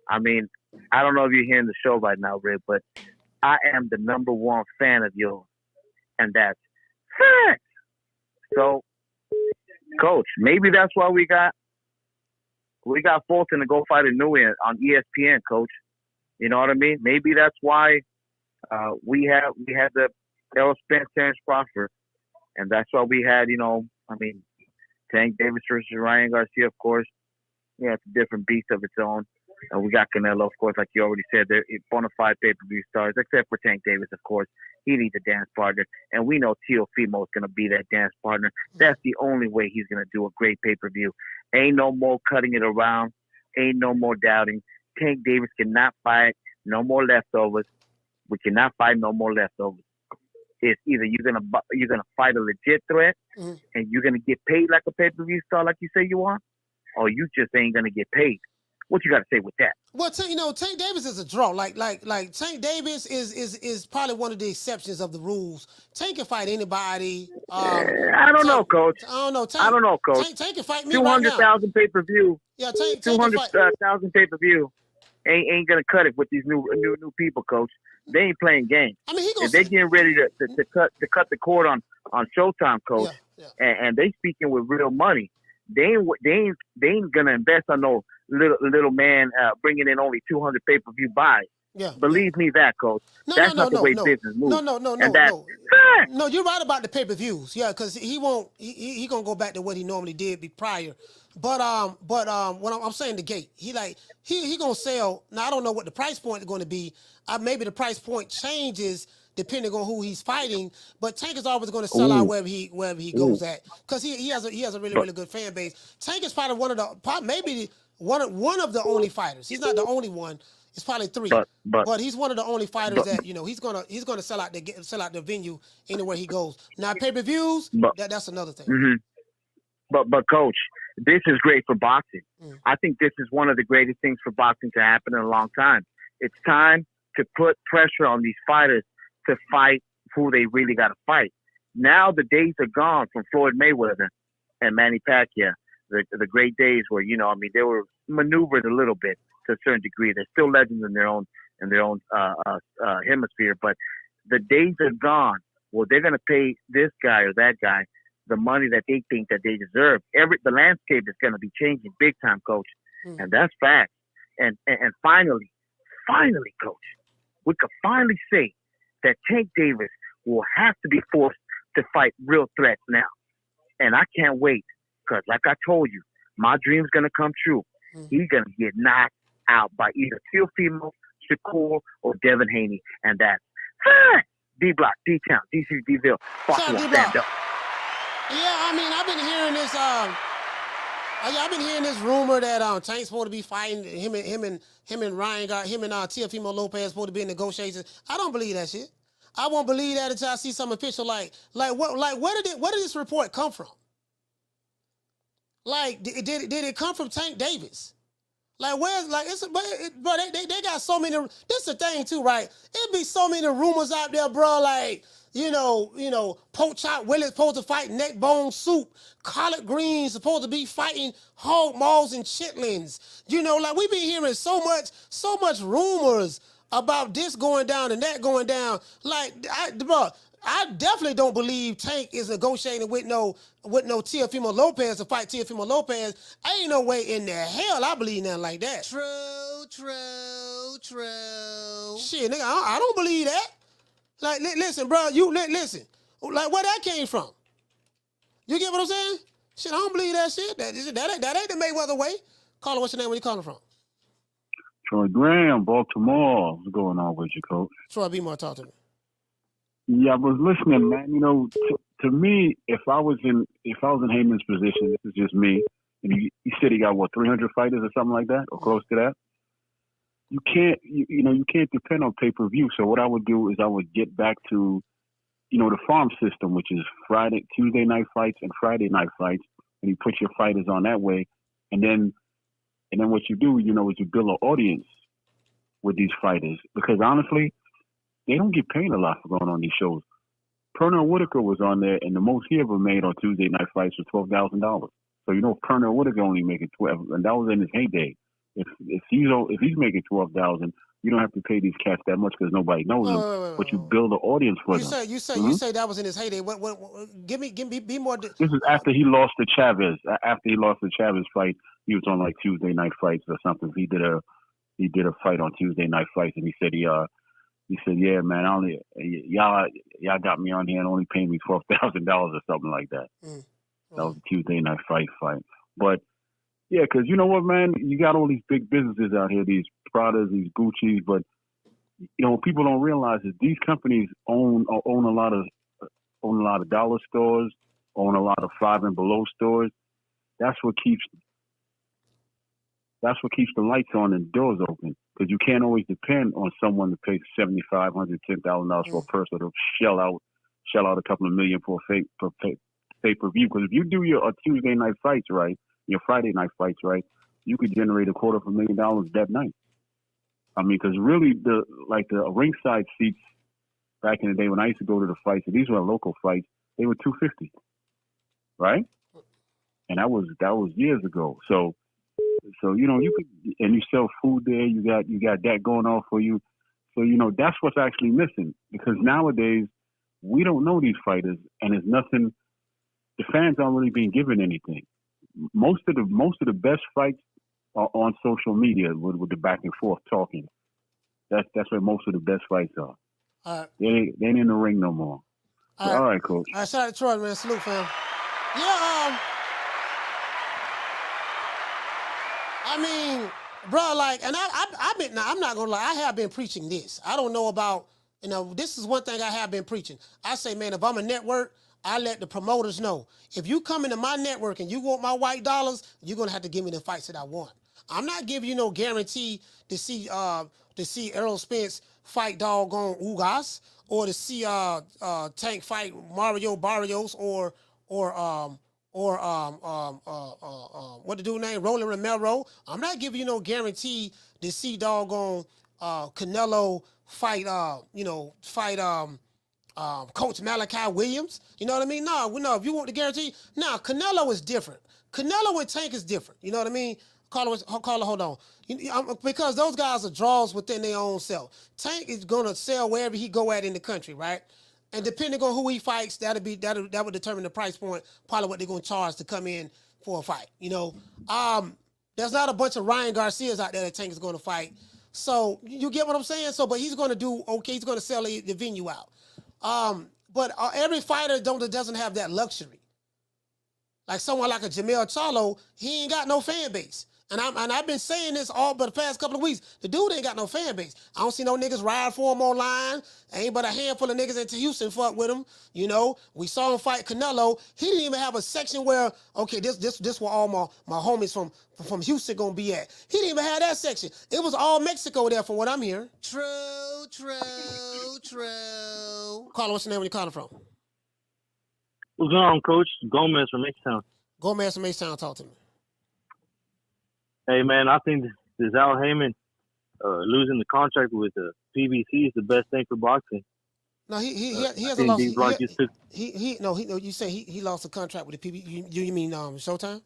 I mean, I don't know if you're hearing the show right now, Rick, but I am the #1 fan of yours. And that's fact. So, Coach, maybe that's why we got Fulton to go fight a new one on ESPN, Coach. You know what I mean? Maybe that's why we had the Errol Spence, Terrence Crawford, and that's why we had, Tank Davis versus Ryan Garcia, of course. Yeah, it's a different beast of its own. And we got Canelo, of course, like you already said, they're bona fide pay-per-view stars, except for Tank Davis, of course. He needs a dance partner. And we know Teofimo is going to be that dance partner. That's the only way he's going to do a great pay-per-view. Ain't no more cutting it around. Ain't no more doubting. Tank Davis cannot fight no more leftovers. We cannot fight no more leftovers. It's either you're gonna fight a legit threat and you're gonna get paid like a pay-per-view star, like you say you are, or you just ain't gonna get paid. What you got to say with that? Well, Tank Davis is a draw. Like Tank Davis is probably one of the exceptions of the rules. Tank can fight anybody. I don't know, Coach. I don't know. Tank can fight me right now. 200,000 pay-per-view. Yeah, Tank 200,000 pay-per-view ain't gonna cut it with these new people, Coach. They ain't playing games. I mean, if they getting ready to cut the cord on Showtime, Coach, and they speaking with real money. They ain't gonna invest on no little man bringing in only 200 pay-per-view buys. Yeah, believe me that, Coach. That's not the way business moves. No, you're right about the pay-per-views. Yeah, because he won't. He gonna go back to what he normally did prior. But when I'm saying the gate, he gonna sell. Now I don't know what the price point is going to be. Maybe the price point changes depending on who he's fighting. But Tank is always going to sell out wherever he goes at, because he has a really good fan base. Tank is probably one of the only fighters. He's not the only one. It's probably three, but he's one of the only fighters that he's gonna sell out the venue anywhere he goes. Now pay-per-views, that's another thing. Mm-hmm. But Coach, this is great for boxing. I think this is one of the greatest things for boxing to happen in a long time. It's time to put pressure on these fighters to fight who they really got to fight. Now the days are gone from Floyd Mayweather and Manny Pacquiao, the great days where they were maneuvered a little bit to a certain degree. They're still legends in their own hemisphere, but the days are gone. Well, they're gonna pay this guy or that guy the money that they think that they deserve. The landscape is gonna be changing big time, Coach, and that's fact. And finally, Coach, we could finally say that Tank Davis will have to be forced to fight real threats now, and I can't wait, because like I told you, my dream's gonna come true. He's gonna get knocked out by either Teofimo, Shakur, or Devin Haney, and that's D-Block, D-Town, DC, D-Ville, Buffalo, stand up. Yeah, I mean, I've been hearing this. I've been hearing this rumor that Tank's supposed to be fighting him and Ryan got him and Teofimo Lopez supposed to be in negotiations. I don't believe that shit. I won't believe that until I see some official where did this report come from? Like, did it come from Tank Davis? Like, where's they got so many. This is the thing too, right? It'd be so many rumors out there, bro. Like, Pork Chop Willis supposed to fight Neck Bone Soup. Collard Greens supposed to be fighting hog maws and chitlins. We've been hearing so much rumors about this going down and that going down. Like, I definitely don't believe Tank is negotiating with no Teofimo Lopez to fight Teofimo Lopez. Ain't no way in the hell I believe nothing like that. True. Shit, nigga, I don't believe that. Like, listen, bro, listen. Like, where that came from? You get what I'm saying? Shit, I don't believe that shit. That ain't the Mayweather way. Caller, what's your name? Where you calling from? Troy Graham, Baltimore. What's going on with you, Coach? Troy, be more talk to me. Yeah, I was listening, man. To me, if I was in Heyman's position, this is just me. And he said he got 300 fighters or something like that, or close to that. You can't depend on pay-per-view. So what I would do is I would get back to, the farm system, which is Tuesday night fights and Friday night fights, and you put your fighters on that way, and then what you do, is you build an audience with these fighters, because honestly, they don't get paid a lot for going on these shows. Pernell Whitaker was on there, and the most he ever made on Tuesday night fights was $12,000. So Pernell Whitaker only making $12,000, and that was in his heyday. If he's making $12,000, You don't have to pay these cats that much because nobody knows them, but you build an audience for them. You say that was in his heyday. What give me be more. This is after he lost to Chavez. After he lost the Chavez fight, he was on like Tuesday Night Fights or something. He did a fight on Tuesday Night Fights, and he said, yeah, man, y'all got me on here and only paid me $12,000 or something like that. That was a Tuesday Night fight. But yeah, because you know what, man, you got all these big businesses out here, these Pradas, these Gucci's, but you know what people don't realize is these companies own a lot of dollar stores, own a lot of five and below stores. That's what keeps the lights on and doors open, because you can't always depend on someone to pay $7,500, $10,000 for a person to shell out a couple of million for a pay-per-view. Because if you do your Tuesday night fights right, your Friday night fights right, you could generate $250,000 that night. I mean, because really the ringside seats back in the day when I used to go to the fights, and these were local fights, they were $250, right? And that was years ago. So you know, you could, and you sell food there. You got that going on for you. So you know, that's what's actually missing, because nowadays we don't know these fighters, and it's nothing. The fans aren't really being given anything. Most of the best fights are on social media with the back and forth talking. That's where most of the best fights are. All right. They ain't in the ring no more. All right, Coach. All right, shout out to Troy, man. Salute, fam. Yeah, I mean, bro, like, and I'm not gonna lie, I have been preaching this. I don't know about, you know, this is one thing I have been preaching. I say, man, if I'm a network, I let the promoters know. If you come into my network and you want my white dollars, you're gonna have to give me the fights that I want. I'm not giving you no guarantee to see Errol Spence fight doggone Ugas, or to see Tank fight Mario Barrios, or what the dude name, Roland Romero. I'm not giving you no guarantee to see doggone Canelo fight Coach Malachi Williams. You know what I mean? No, if you want the guarantee, Canelo is different. Canelo and Tank is different. You know what I mean? Carla, hold on. Because those guys are draws within their own self. Tank is gonna sell wherever he go at in the country, right? And depending on who he fights, that would determine the price point, probably what they're gonna charge to come in for a fight. You know, there's not a bunch of Ryan Garcias out there that Tank is gonna fight. So you get what I'm saying? So, but he's gonna do okay. He's gonna sell the venue out. But every fighter doesn't have that luxury. Like someone like a Jermell Charlo, he ain't got no fan base. And I've been saying this all but the past couple of weeks. The dude ain't got no fan base. I don't see no niggas ride for him online. Ain't but a handful of niggas into Houston fuck with him. You know, we saw him fight Canelo. He didn't even have a section where, okay, this where all my homies from Houston gonna be at. He didn't even have that section. It was all Mexico there from what I'm hearing. True. Carla, what's your name? Where you calling from? What's going on, Coach? Gomez from H-Town. Gomez from H-Town, talk to me. Hey, man, I think this Al Heyman losing the contract with the PBC is the best thing for boxing. No, he hasn't lost. You say he lost a contract with the PBC. You mean Showtime?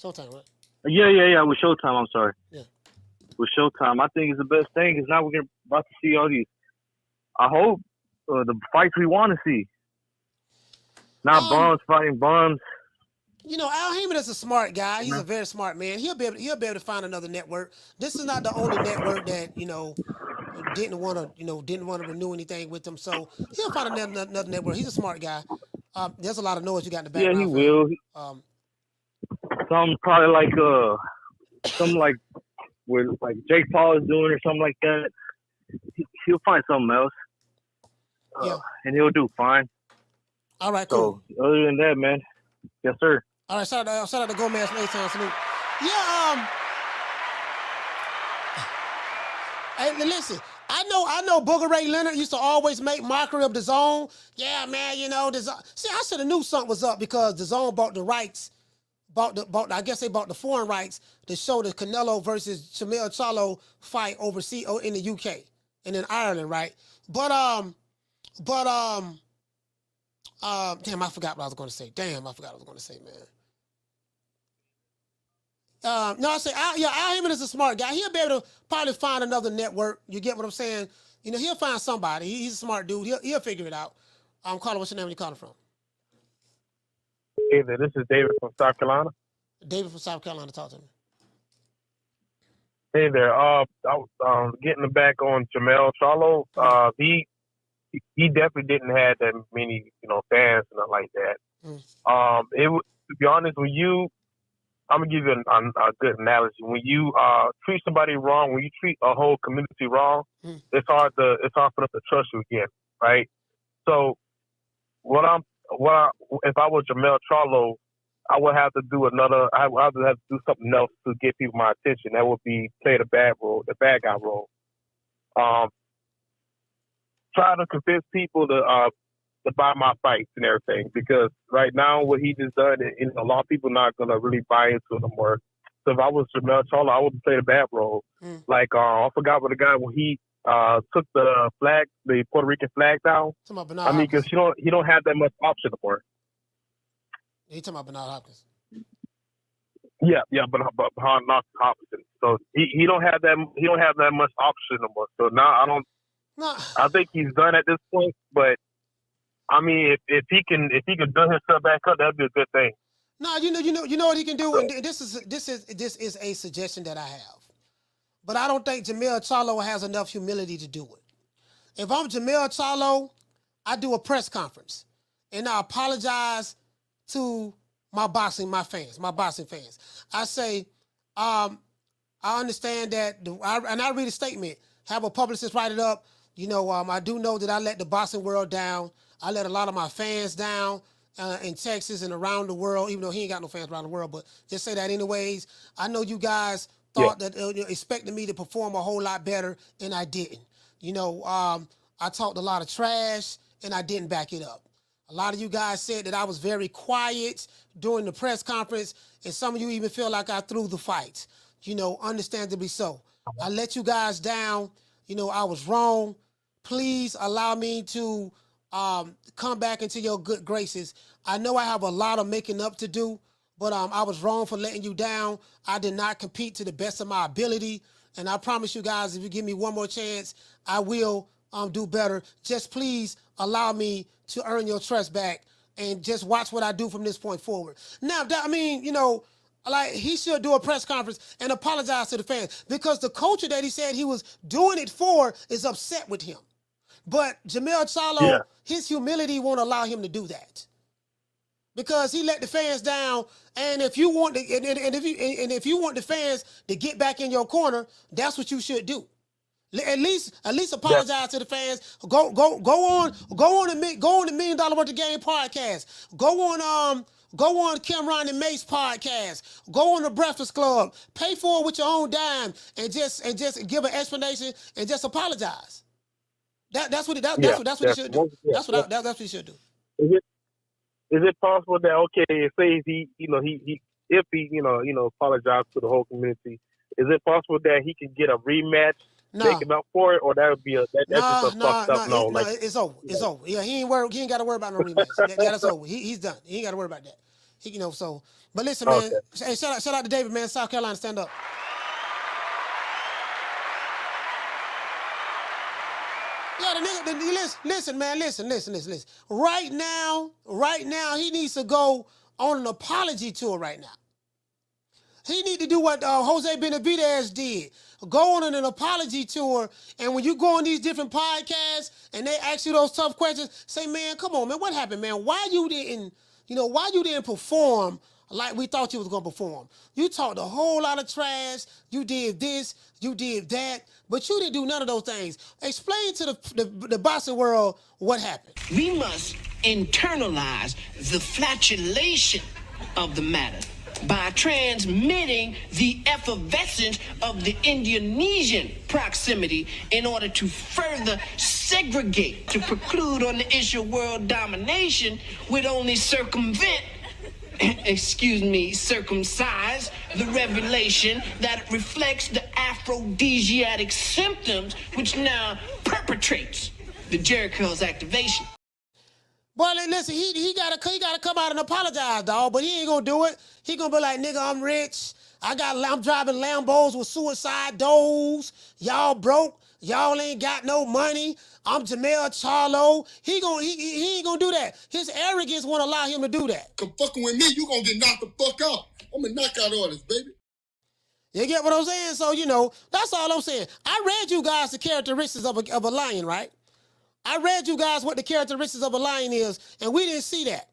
Showtime, right? Yeah. With Showtime, I'm sorry. Yeah. With Showtime, I think it's the best thing because now we're about to see all these. I hope the fights we want to see. Not bums fighting bums. You know, Al Heyman is a smart guy. He's a very smart man. He'll be able to find another network. This is not the only network that didn't want to renew anything with him. So he'll find another network. He's a smart guy. There's a lot of noise you got in the background. Yeah, he will. Something probably like something like where like Jake Paul is doing or something like that. He'll find something else. And he'll do fine. All right, cool. So other than that, man, yes, sir. All right, shout out to Gomez from A-Town. Salute. Yeah. Hey, listen. I know Booger Ray Leonard used to always make mockery of the Zone. Yeah, man. You know the Zone. See, I should have knew something was up because the Zone bought the rights. I guess they bought the foreign rights to show the Canelo versus Jermell Charlo fight overseas in the UK and in Ireland, right? But damn, I forgot what I was going to say. Man. No, I say, Al Heyman is a smart guy. He'll be able to probably find another network. You get what I'm saying? You know, he'll find somebody. He's a smart dude. He'll figure it out. Carla, what's your name? Where you calling from? Hey there, this is David from South Carolina. David from South Carolina, talk to me. Hey there. I was getting back on Jermell Charlo. He definitely didn't have that many, fans and nothing like that. To be honest, when you, I'm gonna give you a good analogy. When you treat somebody wrong, when you treat a whole community wrong, it's hard for them to trust you again, right? So, if I was Jermell Charlo, I would have to do I would have to do something else to get people my attention. That would be play the bad guy role. Try to convince people to buy my fights and everything, because right now what he just done, a lot of people not gonna really buy into it no more. So if I was Jermell Charlo, I would play the bad role. Like I forgot what the guy when he took the Puerto Rican flag down. I mean, because he don't have that much option anymore. He talking about Bernard Hopkins. Yeah, but behind Hopkins. So he don't have that much option anymore. So now I don't. No. I think he's done at this point. But I mean, if he can build himself back up, that'd be a good thing. No, you know what he can do, and this is a suggestion that I have, but I don't think Jermell Charlo has enough humility to do it. If I'm Jermell Charlo, I do a press conference, and I apologize to my boxing fans. I say, I understand that, and I read a statement, have a publicist write it up. I do know that I let the boxing world down. I let a lot of my fans down in Texas and around the world, even though he ain't got no fans around the world, but just say that anyways. I know you guys thought that, expected me to perform a whole lot better, and I didn't. I talked a lot of trash, and I didn't back it up. A lot of you guys said that I was very quiet during the press conference, and some of you even feel like I threw the fight. Understandably so. I let you guys down. I was wrong. Please allow me to come back into your good graces. I know I have a lot of making up to do, but I was wrong for letting you down. I did not compete to the best of my ability, and I promise you guys, if you give me one more chance, I will do better. Just please allow me to earn your trust back, and just watch what I do from this point forward. Now, he should do a press conference and apologize to the fans, because the culture that he said he was doing it for is upset with him. But Jermell Charlo, his humility won't allow him to do that, because he let the fans down. And if you want if you want the fans to get back in your corner, that's what you should do. At least apologize to the fans. Go on the $1 Million Worth of Game podcast. Go on Camron and Mase podcast. Go on the Breakfast Club. Pay for it with your own dime, and just give an explanation and just apologize. That's what he should do. That's what he should do. Is it possible that say if he apologized to the whole community, is it possible that he can get a rematch? Making up for it, or that would be just a fucked up no. It's over. It's over. Yeah, he ain't got to worry about no rematch. That's over. He's done. He ain't got to worry about that. But listen, man. Hey, shout out to David, man. South Carolina, stand up. Yeah, the nigga. Listen, man. Listen. Right now, he needs to go on an apology tour. Right now, he need to do what Jose Benavidez did. Go on an apology tour, and when you go on these different podcasts and they ask you those tough questions, say, man, come on, man, what happened, man? Why you didn't perform like we thought you was gonna perform? You talked a whole lot of trash. You did this, you did that, but you didn't do none of those things. Explain to the boxing world what happened. We must internalize the flatulation of the matter by transmitting the effervescence of the Indonesian proximity in order to further segregate, to preclude on the issue of world domination, would only circumsize the revelation that reflects the aphrodisiac symptoms which now perpetrates the Jericho's activation. Boy, listen, he gotta come out and apologize, dog. But he ain't gonna do it. He gonna be like, nigga, I'm rich. I'm driving Lambos with suicide doors. Y'all broke. Y'all ain't got no money. I'm Jermell Charlo. He ain't gonna do that. His arrogance won't allow him to do that. Come fucking with me, you gonna get knocked the fuck out. I'm a knockout artist, baby. You get what I'm saying? So, that's all I'm saying. I read you guys the characteristics of a lion, right? I read you guys what the characteristics of a lion is, and we didn't see that.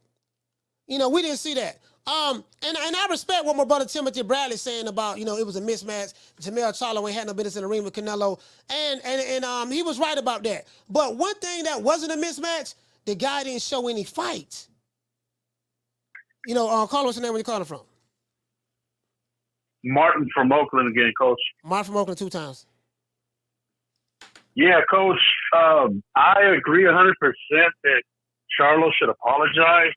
We didn't see that. And I respect what my brother Timothy Bradley saying about, it was a mismatch. Jermell Charlo ain't had no business in the ring with Canelo. And he was right about that. But one thing that wasn't a mismatch, the guy didn't show any fight. Call what's your name where you calling from? Martin from Oakland again, Coach. Martin from Oakland 2 times. Yeah, Coach. I agree 100% that Charlo should apologize.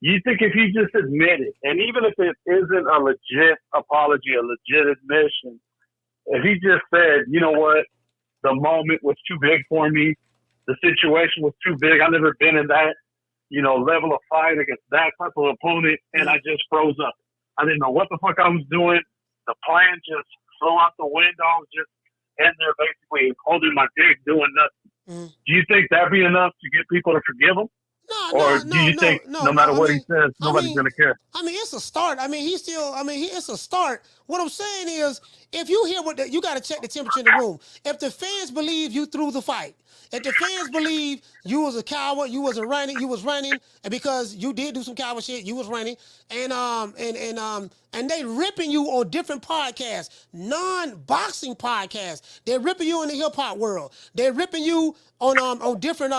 You think if he just admitted, and even if it isn't a legit apology, a legit admission, if he just said, you know what, the moment was too big for me, the situation was too big, I've never been in that, level of fight against that type of opponent, and I just froze up. I didn't know what the fuck I was doing. The plan just flew out the window. I was just in there basically holding my dick, doing nothing. Do you think that'd be enough to get people to forgive him? Or do you think no matter what he says, nobody's going to care? It's a start. It's a start. What I'm saying is, if you hear you got to check the temperature in the room. If the fans believe you threw the fight, if the fans believe you was a coward, you was running, and because you did do some coward shit, you was running, and they ripping you on different podcasts, non-boxing podcasts. They're ripping you in the hip hop world. They're ripping you on different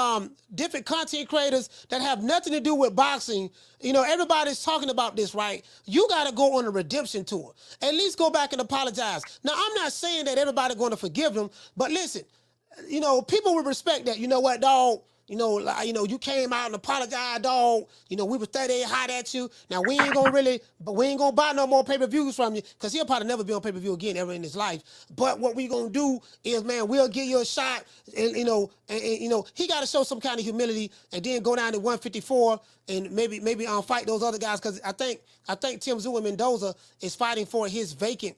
content creators that have nothing to do with boxing. Everybody's talking about this, right? You got to go on a redemption tour. At least go back and apologize. Now, I'm not saying that everybody's going to forgive them, but listen, people will respect that. You know what, dog? You came out and apologized, dog. We was 38 hot at you. Now we ain't gonna buy no more pay-per-views from you, because he'll probably never be on pay-per-view again ever in his life. But what we gonna do is, man, we'll give you a shot, and he got to show some kind of humility, and then go down to 154 and maybe fight those other guys, because I think Tim Zua Mendoza is fighting for his vacant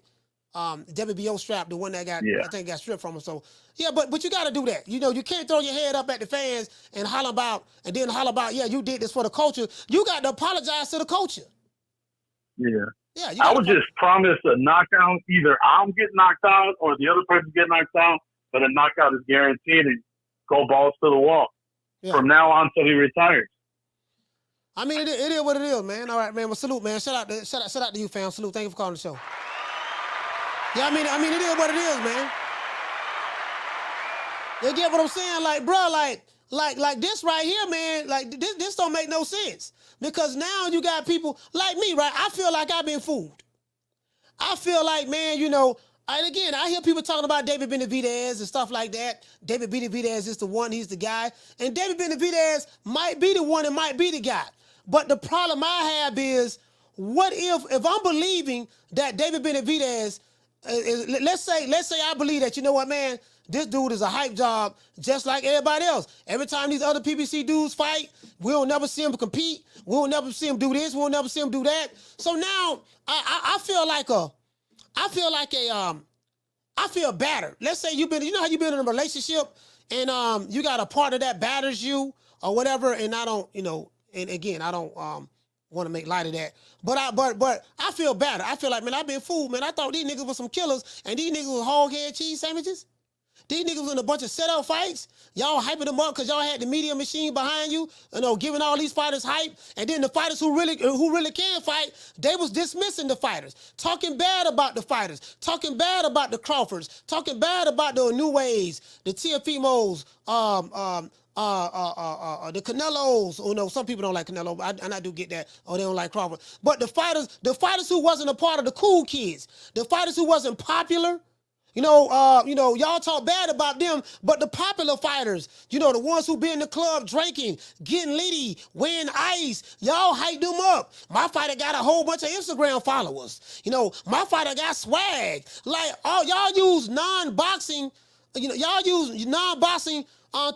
WBO strap, the one that I think got stripped from him. So yeah, but you got to do that. You can't throw your head up at the fans and holler about, yeah, you did this for the culture. You got to apologize to the culture. Yeah. Yeah. I would just promise a knockout. Either I'm getting knocked out or the other person get knocked out, but a knockout is guaranteed, and go balls to the wall from now on till he retires. It is what it is, man. All right, man. Well, salute, man. Shout out to you, fam. Salute. Thank you for calling the show. Yeah, it is what it is, man. You get what I'm saying? Like, bro, like this right here, man, like this don't make no sense. Because now you got people like me, right? I feel like I've been fooled. I feel like, man, and again, I hear people talking about David Benavidez and stuff like that. David Benavidez is the one, he's the guy. And David Benavidez might be the one and might be the guy. But the problem I have is, what if I'm believing that David Benavidez, let's say I believe that, you know what, man, this dude is a hype job just like everybody else. Every time these other PBC dudes fight, we'll never see him compete. We'll never see him do this. We'll never see him do that. So now I feel battered. Let's say you know how you've been in a relationship and you got a partner that batters you or whatever, and I don't, and again, I don't want to make light of that. But I feel battered. I feel like, man, I've been fooled, man. I thought these niggas were some killers, and these niggas were hog head cheese sandwiches. These niggas was in a bunch of set-up fights. Y'all hyping them up because y'all had the media machine behind you, giving all these fighters hype. And then the fighters who really can fight, they was dismissing the fighters, talking bad about the fighters, talking bad about the Crawfords, talking bad about the Nuways, the Teofimos, the Canelos. Oh no, some people don't like Canelo, and I do get that. Oh, they don't like Crawford. But the fighters who wasn't a part of the cool kids, the fighters who wasn't popular. Y'all talk bad about them, but the popular fighters, the ones who be in the club drinking, getting litty, wearing ice, y'all hype them up. My fighter got a whole bunch of Instagram followers. My fighter got swag. Like, y'all use non-boxing,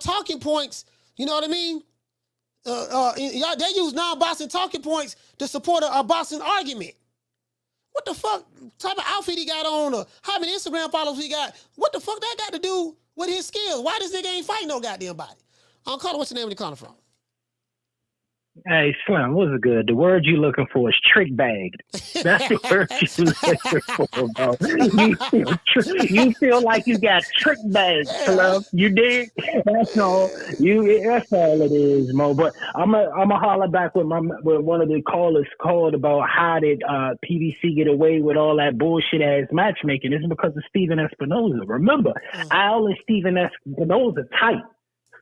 talking points. You know what I mean? They use non-boxing talking points to support a boxing argument. What the fuck type of outfit he got on, or how many Instagram followers he got? What the fuck that got to do with his skills? Why this nigga ain't fighting no goddamn body? Carter, what's the name of the corner from? Hey, Slim, what's it good? The word you looking for is trick bagged. That's the word you looking for, bro. You feel like you got trick bagged, Slim. You did? That's all. That's all it is, Mo. But I'm a holler back with one of the callers called about how did PBC get away with all that bullshit ass matchmaking. It's because of Steven Espinoza. Remember, Al and Steven Espinoza tight.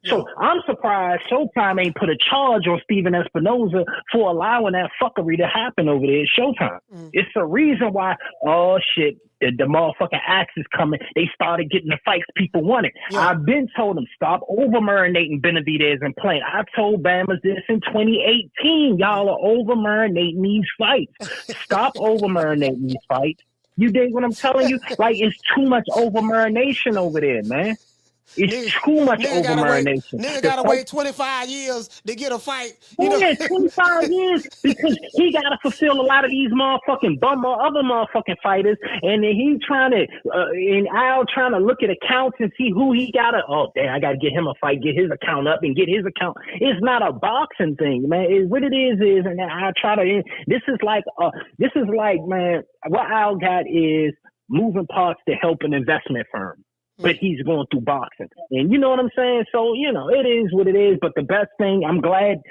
So I'm surprised Showtime ain't put a charge on Steven Espinoza for allowing that fuckery to happen over there at Showtime. It's the reason why, oh shit, the motherfucking axe is coming. They started getting the fights people wanted. I've been told them, stop over-marinating Benavidez and Plant. I told Bammers this in 2018. Y'all are over-marinating these fights. Stop over-marinating these fights. You dig what I'm telling you? Like, it's too much over-marination over there, man. It's too much over-marination. Nigga gotta wait 25 years to get a fight. You know? 25 years because he gotta fulfill a lot of these motherfucking other motherfucking fighters, and then he trying to and Al trying to look at accounts and see who he gotta. Oh damn, I gotta get him a fight, get his account up, and get his account. It's not a boxing thing, man. What it is, and I try to. This is like, man, what Al got is moving parts to help an investment firm. But he's going through boxing. And you know what I'm saying? So, you know, it is what it is. But the best thing, I'm glad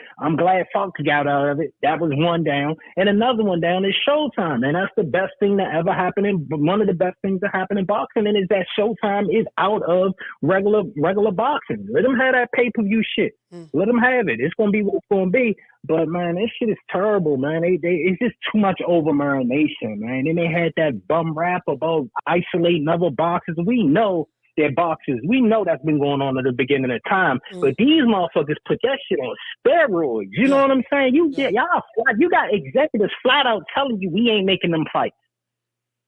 Fox got out of it. That was one down. And another one down is Showtime. And that's the best thing that ever happened. One of the best things that happened in boxing is that Showtime is out of regular boxing. Let them have that pay-per-view shit. Let them have it. It's going to be what it's going to be. But, man, this shit is terrible, man. It's just too much over-marination, man. And they had that bum rap about isolating other boxers. We know they're boxers. We know that's been going on at the beginning of time. But these motherfuckers put that shit on steroids. You know what I'm saying? You got executives flat out telling you we ain't making them fights.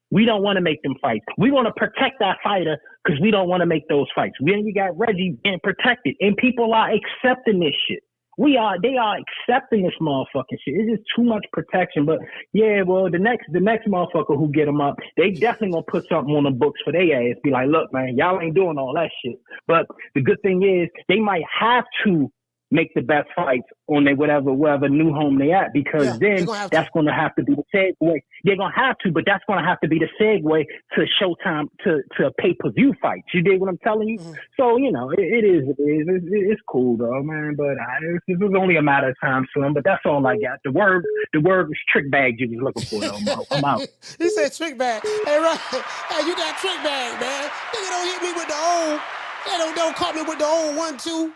We don't want to make them fights. We want to protect that fighter because we don't want to make those fights. Then you got Reggie being protected, and people are accepting this shit. They are accepting this motherfucking shit. It's just too much protection. But yeah, well, the next motherfucker who get them up, they definitely gonna put something on the books for their ass. Be like, look, man, y'all ain't doing all that shit. But the good thing is, they might have to make the best fights on their whatever new home they at, because then that's going to have to be the segue. They're going to have to, but that's going to have to be the segue to Showtime, to pay-per-view fights. You dig what I'm telling you? So, you know, it is what it is. It's cool, though, man, but it was only a matter of time, son, but that's all I got. The word was trick bag you was looking for, though. I'm out. He said trick bag. Hey, right. Hey, you got trick bag, man. Nigga don't hit me with the old. They don't caught me with the old 1-2.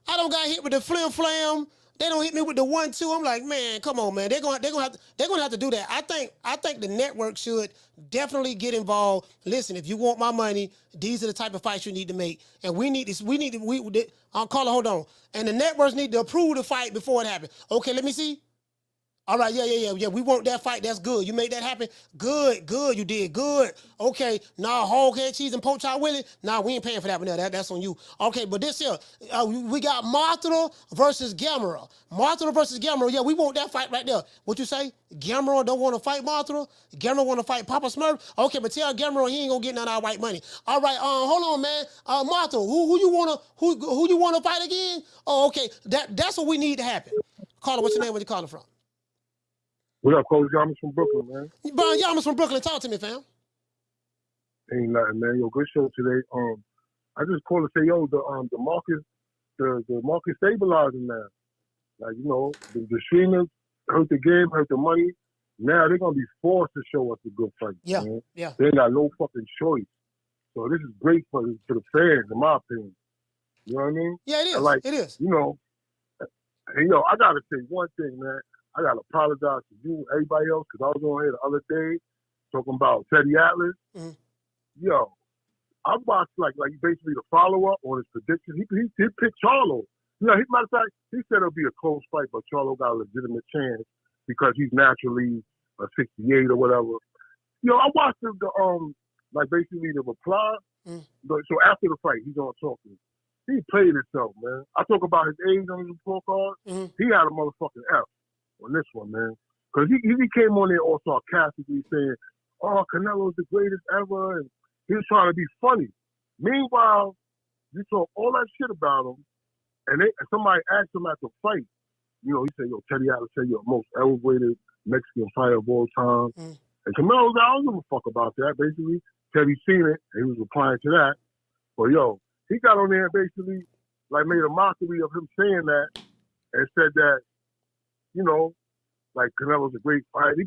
I don't got hit with the flim flam. They don't hit me with the 1-2. I'm like, man, come on, man. They're gonna have to do that. I think the network should definitely get involved. Listen, if you want my money, these are the type of fights you need to make, and we need this. Carla, hold on. And the networks need to approve the fight before it happens. Okay, let me see. All right, yeah. We want that fight. That's good. You made that happen. Good. You did good. Okay, nah, hog head cheese and poach chop Willie. Nah, we ain't paying for that one. That's on you. Okay, but this here, we got Martha versus Gamera. Martha versus Gamera. Yeah, we want that fight right there. What you say? Gamera don't want to fight Martha. Gamera want to fight Papa Smurf. Okay, but tell Gamera he ain't gonna get none of our white money. All right, hold on, man. Martha, who you wanna fight again? Oh, okay, that's what we need to happen. Carla, what's your name? Where you calling from? What up, Coach Yamas from Brooklyn, man? Brian Yamas from Brooklyn. Talk to me, fam. Ain't nothing, man. Yo, good show today. I just called to say, yo, the market stabilizing now. Like, you know, the streamers hurt the game, hurt the money. Now they're gonna be forced to show us a good fight. Yeah, man. yeah. They ain't got no fucking choice. So this is great for the fans, in my opinion. You know what I mean? Yeah, it is. Like, it is. You know, and, I gotta say one thing, man. I gotta apologize to you, everybody else, because I was on here the other day talking about Teddy Atlas. Mm-hmm. Yo, I watched like basically the follow up on his prediction. He picked Charlo. You know, matter of fact, he said it'll be a close fight, but Charlo got a legitimate chance because he's naturally a 68 or whatever. I watched the basically the reply. Mm-hmm. So after the fight, he's on talking. He played himself, man. I talk about his age on his report card. Mm-hmm. He had a motherfucking F on this one, man. Because he came on there all sarcastically saying, "Oh, Canelo's the greatest ever," and he was trying to be funny. Meanwhile, you talk all that shit about him, and somebody asked him at the fight. You know, he said, "Yo, Teddy Atlas said you're the most elevated Mexican fighter of all time." And Canelo was like, "I don't give a fuck about that." Basically, Teddy seen it, and he was replying to that. But yo, he got on there and basically like made a mockery of him saying that, and said that, you know, like Canelo's a great fighter. He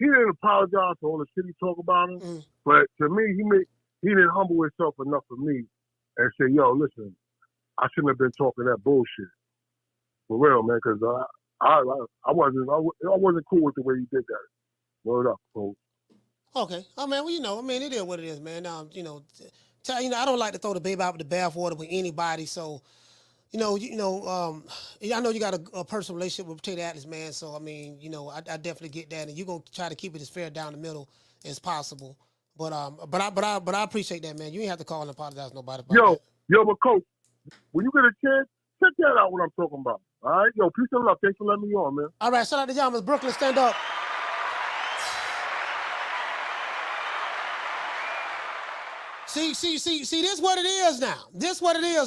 didn't apologize for all the shit he talked about him. But to me, he didn't humble himself enough for me and say, "Yo, listen, I shouldn't have been talking that bullshit." For real, man, because I wasn't cool with the way he did that. Word up, folks. Okay. I mean, well, it is what it is, man. I don't like to throw the baby out with the bathwater with anybody. So, I know you got a personal relationship with Teddy Atlas, man. So, I definitely get that, and you're gonna try to keep it as fair down the middle as possible. But I appreciate that, man. You ain't have to call and apologize to nobody about that. But coach, when you get a chance, check that out. What I'm talking about. All right, yo, peace and love. Thanks for letting me on, man. All right, shout out to y'all, Miss Brooklyn, stand up. See, this what it is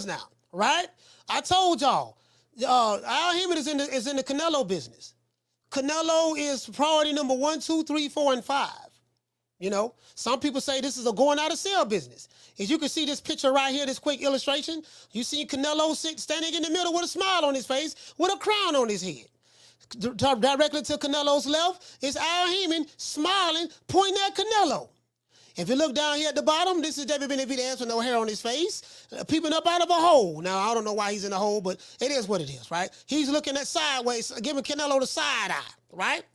now. Right? I told y'all, Al Haymon is in the Canelo business. Canelo is priority number 1, 2, 3, 4, and 5. You know, some people say this is a going out of sale business. As you can see this picture right here, this quick illustration, you see Canelo standing in the middle with a smile on his face, with a crown on his head. Directly to Canelo's left is Al Haymon smiling, pointing at Canelo. If you look down here at the bottom, this is David Benavidez with no hair on his face, peeping up out of a hole. Now, I don't know why he's in a hole, but it is what it is, right? He's looking at sideways, giving Canelo the side eye, right?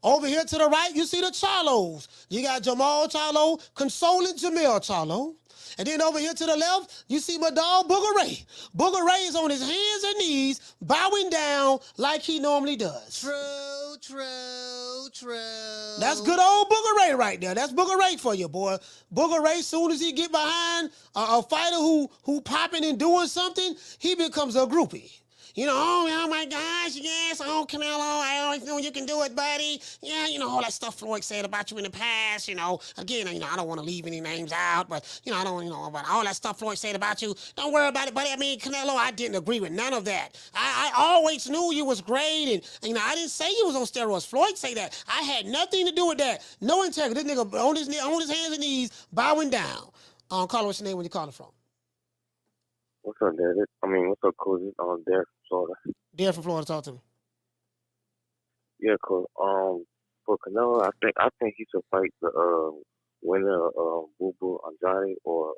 Over here to the right, you see the Charlos. You got Jermell Charlo consoling Jermell Charlo. And then over here to the left, you see my dog, Booger Ray. Booger Ray is on his hands and knees, bowing down like he normally does. True. That's good old Booger Ray right there. That's Booger Ray for you, boy. Booger Ray, soon as he get behind a fighter who popping and doing something, he becomes a groupie. You know, oh my gosh, yes, oh Canelo, I always knew you can do it, buddy. Yeah, you know, all that stuff Floyd said about you in the past, you know. Again, I don't want to leave any names out, but, about all that stuff Floyd said about you, don't worry about it, buddy. Canelo, I didn't agree with none of that. I always knew you was great, and, I didn't say you was on steroids. Floyd say that. I had nothing to do with that. No integrity. This nigga on his hands and knees, bowing down. Carlo, what's your name? Where you calling from? What's up, David? What's up, Coach? Derek from Florida. Derek from Florida, talk to me. Yeah, cool. For Canelo, I think he should fight the winner of Bubu Andrade or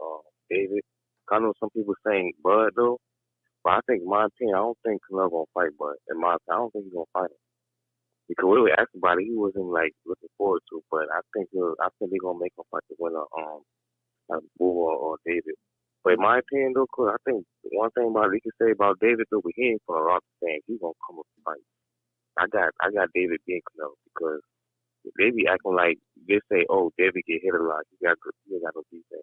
David. I know some people saying Bud though, but I think in my opinion, I don't think Canelo gonna fight Bud. I don't think he's gonna fight him. Because we really asked about it, he wasn't like looking forward to. But I think they're gonna make him fight the winner Bubu or David. But in my opinion, though, I think one thing about it, you can say about David, though, but he ain't from a rock fan. He's going to come up and fight. I got David being Canelo because they be acting like they say, oh, David get hit a lot. He ain't got no defense.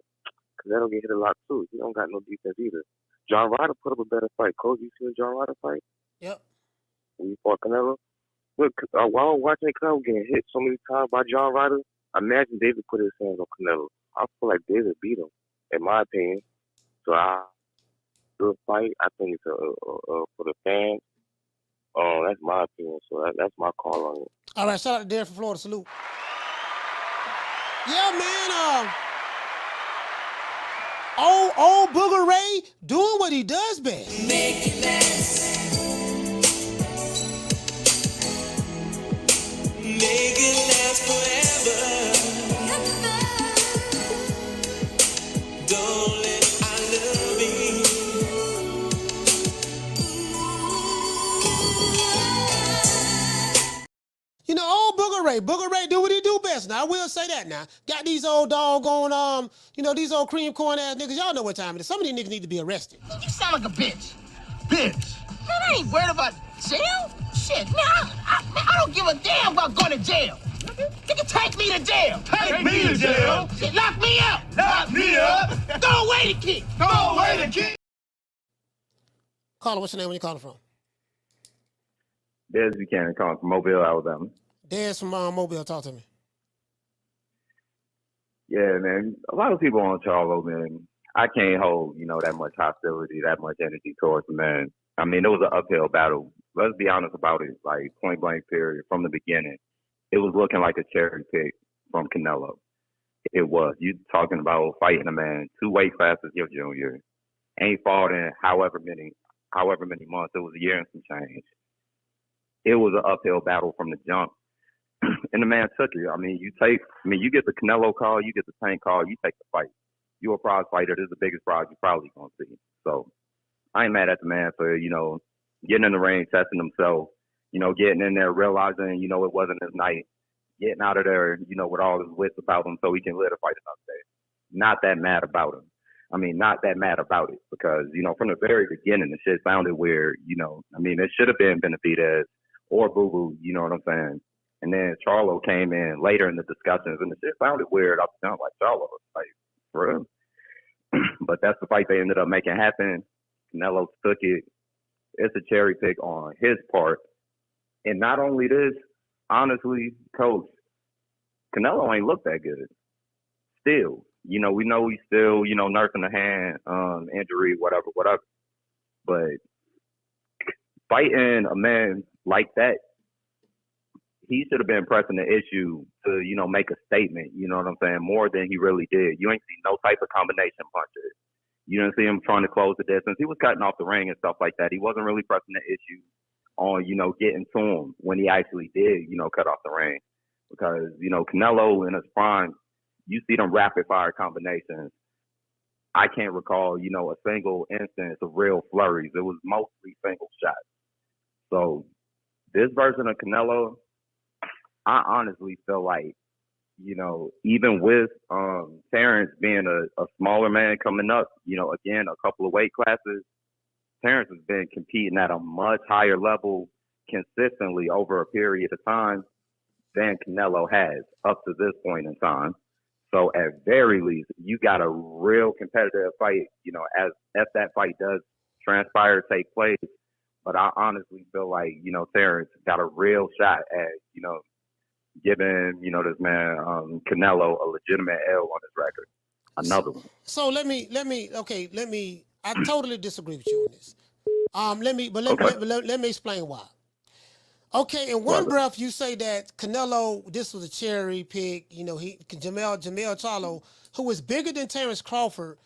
Canelo get hit a lot, too. He don't got no defense either. John Ryder put up a better fight. Coach, you seen John Ryder fight? Yep. When he fought Canelo? Look, while watching Canelo getting hit so many times by John Ryder, imagine David put his hands on Canelo. I feel like David beat him, in my opinion. So good fight. I think it's for the fans. That's my opinion. So that's my call on it. All right, shout out to Derek from Florida. Salute. Yeah, man. Old Booger Ray doing what he does best. Make it last. Make it last forever. Don't let I love me. Old Booger Ray do what he do best. Now, I will say that now. Got these old doggone, these old cream corn ass niggas. Y'all know what time it is. Some of these niggas need to be arrested. You sound like a bitch. Bitch. Man, I ain't worried about jail. Shit, man, I don't give a damn about going to jail. You can take me to jail. Take me to jail? Shit, lock me up. Lock me up? Throw away the key. Throw away the key. Caller, what's your name? Where you calling from? Des Buchanan calling from Mobile, Alabama. Dez from Mobile, talk to me. Yeah, man. A lot of people on Charlo, man. I can't hold, that much hostility, that much energy towards the man. I mean, it was an uphill battle. Let's be honest about it. Like, point blank period, from the beginning, it was looking like a cherry pick from Canelo. It was. You talking about fighting a man 2 weight classes your junior. Ain't fought in however many months. It was a year and some change. It was an uphill battle from the jump. And the man took it. I mean, you get the Canelo call, you get the Tank call, you take the fight. You're a prize fighter. This is the biggest prize you're probably going to see. So I ain't mad at the man for, getting in the ring, testing himself, getting in there, realizing, it wasn't his night, getting out of there, with all his wits about him so he can live the fight another day. Not that mad about him. I mean, not that mad about it because, from the very beginning, the shit sounded weird, it should have been Benavidez or Boo Boo, you know what I'm saying? And then Charlo came in later in the discussions, and the shit sounded weird. I was like, Charlo, like, for real? But that's the fight they ended up making happen. Canelo took it. It's a cherry pick on his part. And not only this, honestly, Coach, Canelo ain't looked that good. Still. We know he's still, nursing a hand injury, whatever. But fighting a man like that, he should have been pressing the issue to, make a statement, you know what I'm saying, more than he really did. You ain't seen no type of combination punches. You didn't see him trying to close the distance. He was cutting off the ring and stuff like that. He wasn't really pressing the issue on, getting to him when he actually did, cut off the ring. Because, Canelo in his prime, you see them rapid fire combinations. I can't recall, a single instance of real flurries. It was mostly single shots. So this version of Canelo, I honestly feel like, even with Terrence being a smaller man coming up, again, a couple of weight classes, Terrence has been competing at a much higher level consistently over a period of time than Canelo has up to this point in time. So at very least, you got a real competitive fight, as if that fight does transpire, take place. But I honestly feel like, Terrence got a real shot at, giving, this man Canelo a legitimate L on his record. Another one. So let me, I totally disagree with you on this. Let me explain why. Okay, in one breath, you say that Canelo, this was a cherry pick. Jermell Charlo, who is bigger than Terrence Crawford,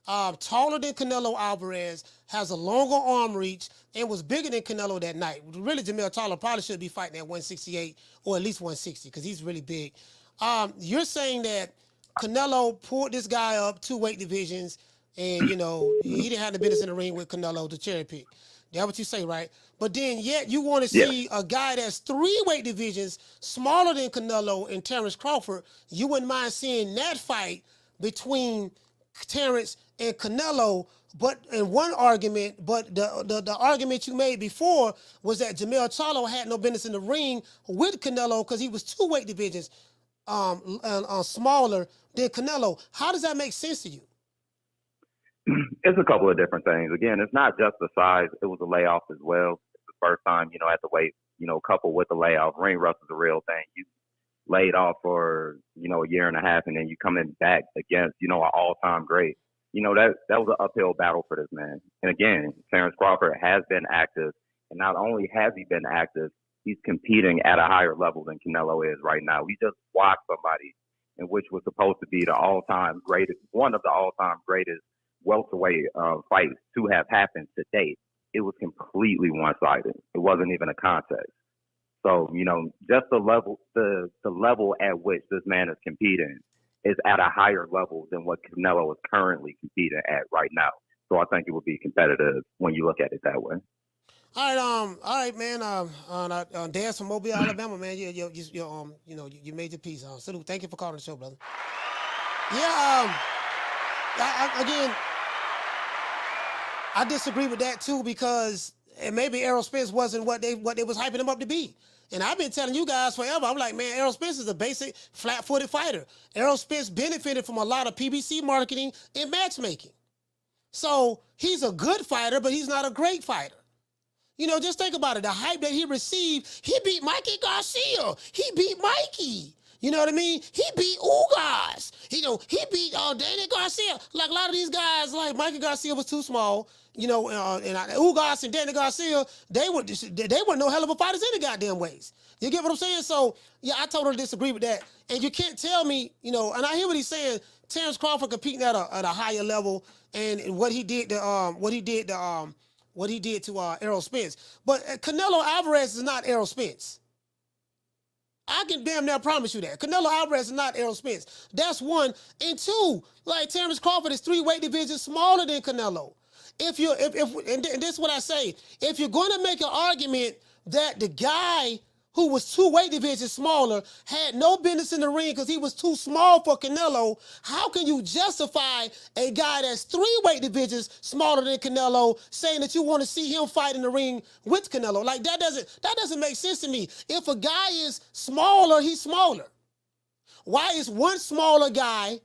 taller than Canelo Alvarez, has a longer arm reach, and was bigger than Canelo that night. Really, Jermell Charlo probably should be fighting at 168 or at least 160 because he's really big. You're saying that Canelo pulled this guy up 2 weight divisions, and, he didn't have the business in the ring with Canelo, the cherry pick. That's what you say, right? But then yet you want to see a guy that's 3 weight divisions smaller than Canelo and Terrence Crawford. You wouldn't mind seeing that fight between Terrence and Canelo. But in one argument, the argument you made before was that Jermell Charlo had no business in the ring with Canelo because he was 2 weight divisions smaller than Canelo. How does that make sense to you? It's a couple of different things. Again, it's not just the size. It was a layoff as well. It's the first time, at the weight, coupled with the layoff. Ring rust is a real thing. You laid off for, a year and a half, and then you coming back against, an all-time great. That was an uphill battle for this man. And again, Terrence Crawford has been active. And not only has he been active, he's competing at a higher level than Canelo is right now. We just watched somebody in which was supposed to be the all-time greatest, one of the all-time greatest welterweight fights to have happened to date. It was completely one-sided. It wasn't even a contest. So, just the level at which this man is competing is at a higher level than what Canelo is currently competing at right now. So I think it would be competitive when you look at it that way. All right, man. Daz from Mobile, Alabama, man. You made your piece. Salute. Thank you for calling the show, brother. Yeah. I disagree with that too because maybe Errol Spence wasn't what they was hyping him up to be. And I've been telling you guys forever. I'm like, man, Errol Spence is a basic flat-footed fighter. Errol Spence benefited from a lot of PBC marketing and matchmaking. So he's a good fighter, but he's not a great fighter. You know, just think about it. The hype that he received, he beat Mikey Garcia. He beat Mikey. You know what I mean? He beat Ugas. You know, he beat Danny Garcia. Like a lot of these guys, like Mikey Garcia was too small. You know, and Ugas and Danny Garcia, they weren't no hell of a fighters any goddamn ways. You get what I'm saying? So, yeah, I totally disagree with that. And you can't tell me, you know, and I hear what he's saying, Terrence Crawford competing at a higher level and what he did to Errol Spence. But Canelo Alvarez is not Errol Spence. I can damn near promise you that. Canelo Alvarez is not Errol Spence. That's one. And two, like Terrence Crawford is 3 weight divisions smaller than Canelo. And this is what I say. If you're going to make an argument that the guy who was 2 weight divisions smaller had no business in the ring because he was too small for Canelo, how can you justify a guy that's 3 weight divisions smaller than Canelo saying that you want to see him fight in the ring with Canelo? Like that doesn't make sense to me. If a guy is smaller, he's smaller. Why is one smaller guy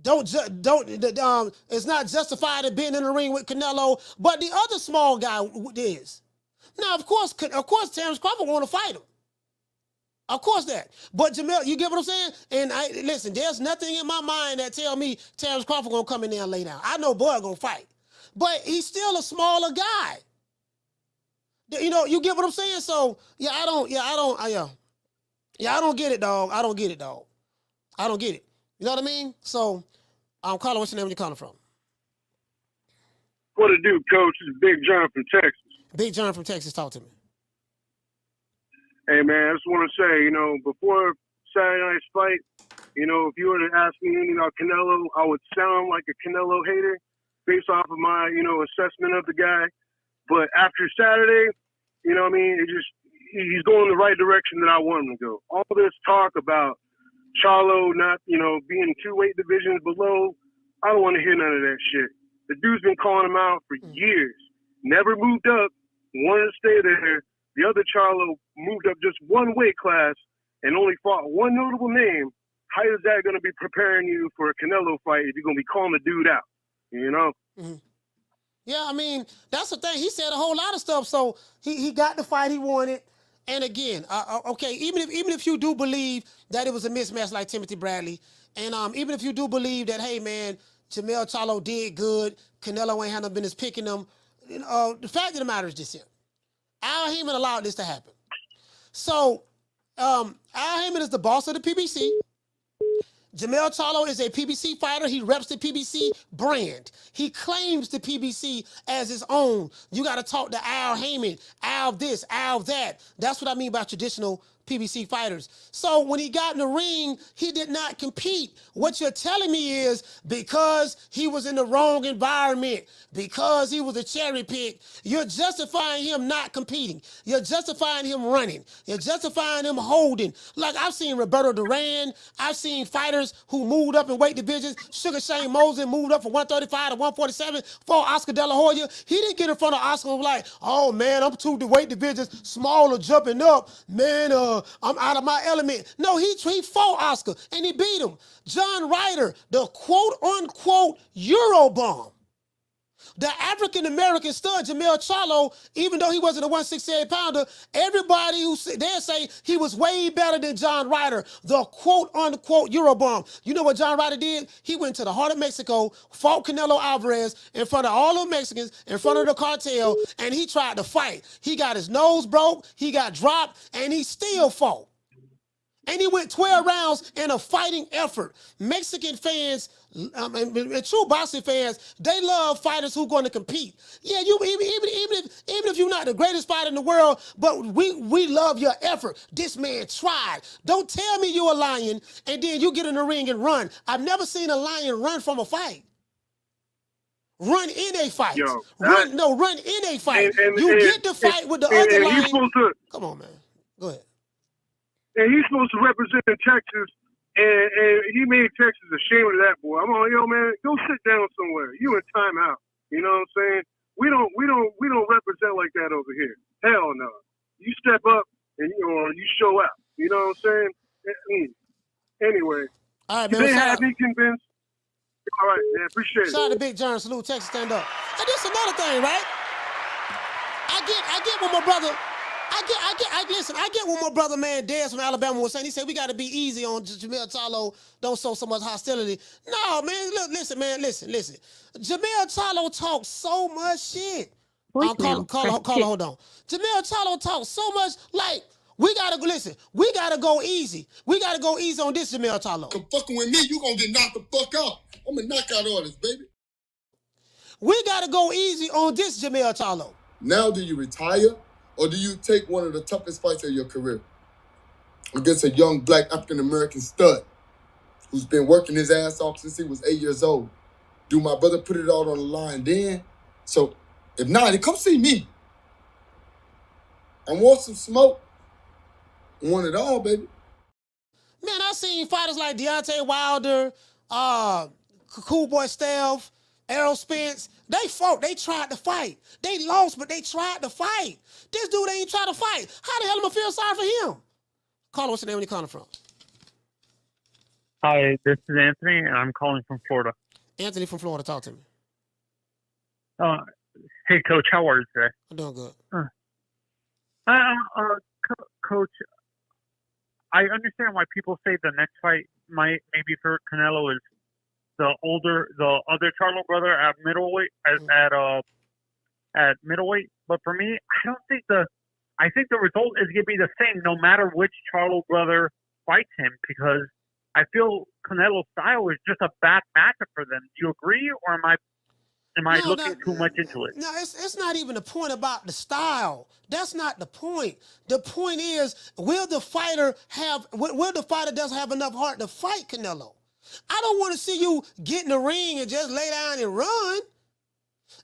it's not justified in being in the ring with Canelo, but the other small guy is? Now, of course, Terrence Crawford want to fight him. Of course that. But Jermell, you get what I'm saying? And listen, there's nothing in my mind that tell me Terrence Crawford gonna come in there and lay down. I know Bud gonna fight, but he's still a smaller guy. You know, you get what I'm saying? So I don't get it, dog. I don't get it. You know what I mean? So, Carlo, what's your name? Where you calling from? What it do, Coach? It's Big John from Texas. Big John from Texas, talk to me. Hey, man, I just want to say, you know, before Saturday night's fight, you know, if you were to ask me anything about Canelo, I would sound like a Canelo hater based off of my, you know, assessment of the guy. But after Saturday, you know what I mean, he's going the right direction that I want him to go. All this talk about Charlo not, you know, being 2 weight divisions below, I don't want to hear none of that shit. The dude's been calling him out for years. Never moved up, wanted to stay there. The other Charlo moved up just 1 weight class and only fought 1 notable name. How is that going to be preparing you for a Canelo fight if you're going to be calling the dude out? You know? Mm-hmm. Yeah, I mean, that's the thing. He said a whole lot of stuff, so he got the fight he wanted. And again, okay, even if you do believe that it was a mismatch like Timothy Bradley, and even if you do believe that, hey, man, Jermell Charlo did good, Canelo ain't had no business picking him, the fact of the matter is this here. Al Heyman allowed this to happen. So, Al Heyman is the boss of the PBC. Jermell Charlo is a PBC fighter. He reps the PBC brand. He claims the PBC as his own. You got to talk to Al Heyman, Al this, Al that. That's what I mean by traditional PBC fighters. So when he got in the ring, he did not compete. What you're telling me is because he was in the wrong environment, because he was a cherry pick, you're justifying him not competing. You're justifying him running. You're justifying him holding. Like I've seen Roberto Duran. I've seen fighters who moved up in weight divisions. Sugar Shane Mosley moved up from 135 to 147 for Oscar De La Hoya. He didn't get in front of Oscar and was like, oh man, I'm 2 weight divisions smaller jumping up. Man, I'm out of my element. No, he fought Oscar and he beat him. John Ryder, the quote-unquote Eurobomb. The African-American stud, Jermell Charlo, even though he wasn't a 168-pounder, everybody who they say he was way better than John Ryder, the quote-unquote Eurobomb. You know what John Ryder did? He went to the heart of Mexico, fought Canelo Alvarez in front of all the Mexicans, in front of the cartel, and he tried to fight. He got his nose broke, he got dropped, and he still fought. And he went 12 rounds in a fighting effort. Mexican fans, and true boxing fans, they love fighters who going to compete. Yeah, you even if you're not the greatest fighter in the world, but we love your effort. This man tried. Don't tell me you're a lion and then you get in the ring and run. I've never seen a lion run from a fight. Run in a fight. Run in a fight. You get the fight with the other lion. Come on, man. Go ahead. And he's supposed to represent Texas, and he made Texas ashamed of that boy. I'm like, yo, man, go sit down somewhere. You in timeout. You know what I'm saying? We don't represent like that over here. Hell no. You step up and you show out. You know what I'm saying? Anyway, all right, man. They had me convinced. All right, man. Appreciate it. Shout out to Big John. Salute, Texas, stand up. And this is another thing, right? I get what my brother. I get what my brother man Dez from Alabama was saying. He said we got to be easy on Jermell Charlo. Don't show so much hostility. No, man. Look, listen, man. Listen. Jermell Charlo talks so much shit. Call, hold on. Jermell Charlo talks so much. Like, we gotta listen. We gotta go easy. We gotta go easy on this Jermell Charlo. Come fucking with me, you gonna get knocked the fuck out. I'm a knockout artist, baby. We gotta go easy on this Jermell Charlo. Now, do you retire or do you take one of the toughest fights of your career against a young black African American stud who's been working his ass off since he was 8 years old? Do my brother put it all on the line then? So, if not, then come see me. I want some smoke. I want it all, baby. Man, I seen fighters like Deontay Wilder, Cool Boy Stealth, Errol Spence. They fought. They tried to fight. They lost, but they tried to fight. This dude ain't trying to fight. How the hell am I feel sorry for him? Carla, what's your name? Where you calling from? Hi, this is Anthony, and I'm calling from Florida. Anthony from Florida, talk to me. Hey, Coach, how are you today? I'm doing good. Coach, I understand why people say the next fight maybe for Canelo is the other Charlo brother at middleweight at middleweight. But for me, I think the result is going to be the same no matter which Charlo brother fights him, because I feel Canelo's style is just a bad matchup for them. Do you agree, or am I looking too much into it? No, it's not even the point about the style. That's not the point. The point is, will the fighter doesn't have enough heart to fight Canelo? I don't want to see you get in the ring and just lay down and run.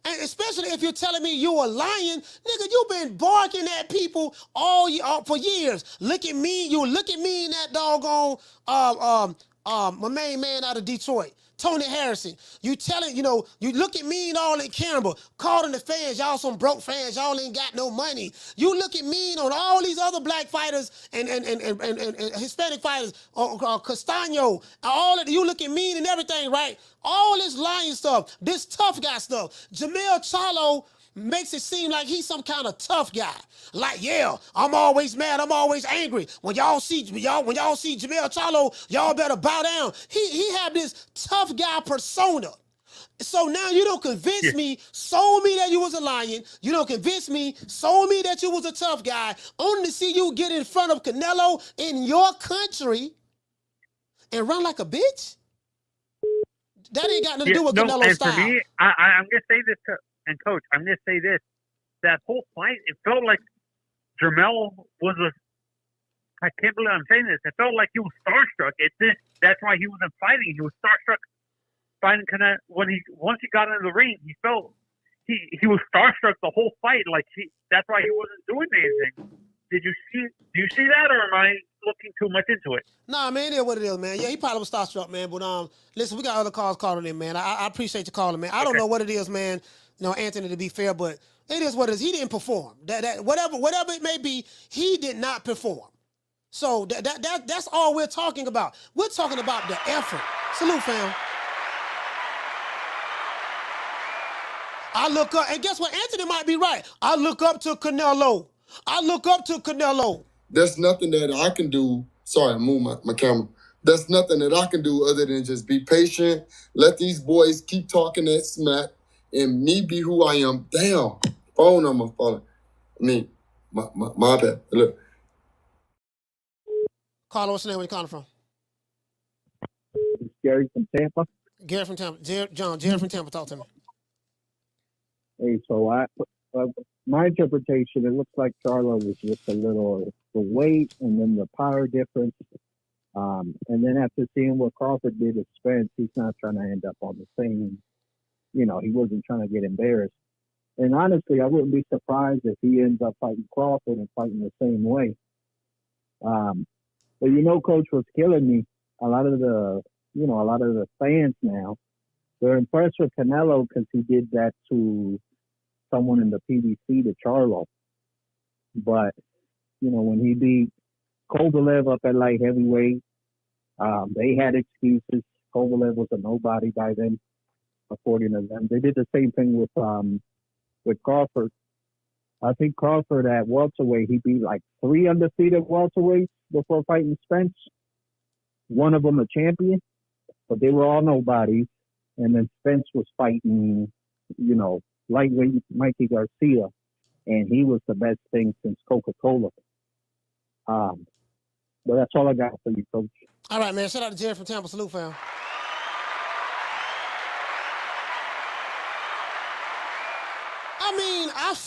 And especially if you're telling me you're a lion, nigga, you've been barking at people for years. Look at me, you look at me and that doggone my main man out of Detroit, Tony Harrison. You look at me and all in camera, calling the fans, y'all some broke fans, y'all ain't got no money. You look at me and on all these other black fighters and Hispanic fighters, Castaño, all of you look at me and everything, right? All this lying stuff, this tough guy stuff. Jermell Charlo makes it seem like he's some kind of tough guy. Like, yeah, I'm always mad, I'm always angry. When y'all see Jermell Charlo, y'all better bow down. He have this tough guy persona. So now you don't convince me, sold me that you was a lion. You don't convince me, sold me that you was a tough guy, only to see you get in front of Canelo in your country and run like a bitch? That ain't got nothing to do with Canelo's style. For me, I'm going to say this, Coach, I'm going to say this. That whole fight, it felt like Jermell I can't believe I'm saying this. It felt like he was starstruck. That's why he wasn't fighting. He was starstruck fighting Canelo. Once he got into the ring, he felt he was starstruck the whole fight. That's why he wasn't doing anything. Do you see that, or am I looking too much into it? Nah, man, it is what it is, man. Yeah, he probably was starstruck, man. But listen, we got other calls calling in, man. I appreciate you calling, man. I don't know what it is, man. Anthony, to be fair, but it is what it is. He didn't perform. That whatever it may be, he did not perform. So that's all we're talking about. We're talking about the effort. Salute, fam. I look up, and guess what? Anthony might be right. I look up to Canelo. There's nothing that I can do. Sorry, I moved my camera. There's nothing that I can do other than just be patient, let these boys keep talking that smack, and me be who I am. Damn, phone number falling. My bad. Look. Carlo, what's your name? Where you calling from? Gary from Tampa. Gary from Tampa. Jerry from Tampa, talk to me. Hey, so my interpretation, it looks like Charlo was just a little the weight and then the power difference. And then after seeing what Crawford did to Spence, he's not trying to end up on the same, he wasn't trying to get embarrassed. And honestly, I wouldn't be surprised if he ends up fighting Crawford and fighting the same way. But Coach, what's killing me, a lot of the fans now, they're impressed with Canelo because he did that to someone in the PBC, to Charlo. But, when he beat Kovalev up at light heavyweight, they had excuses. Kovalev was a nobody by then, according to them. They did the same thing with Crawford. I think Crawford at welterweight, he beat like 3 undefeated welterweights before fighting Spence. One of them a champion, but they were all nobodies. And then Spence was fighting, you know, lightweight Mikey Garcia, and he was the best thing since Coca-Cola. But that's all I got for you, Coach. All right, man. Shout out to Jerry from Tampa. Salute, fam.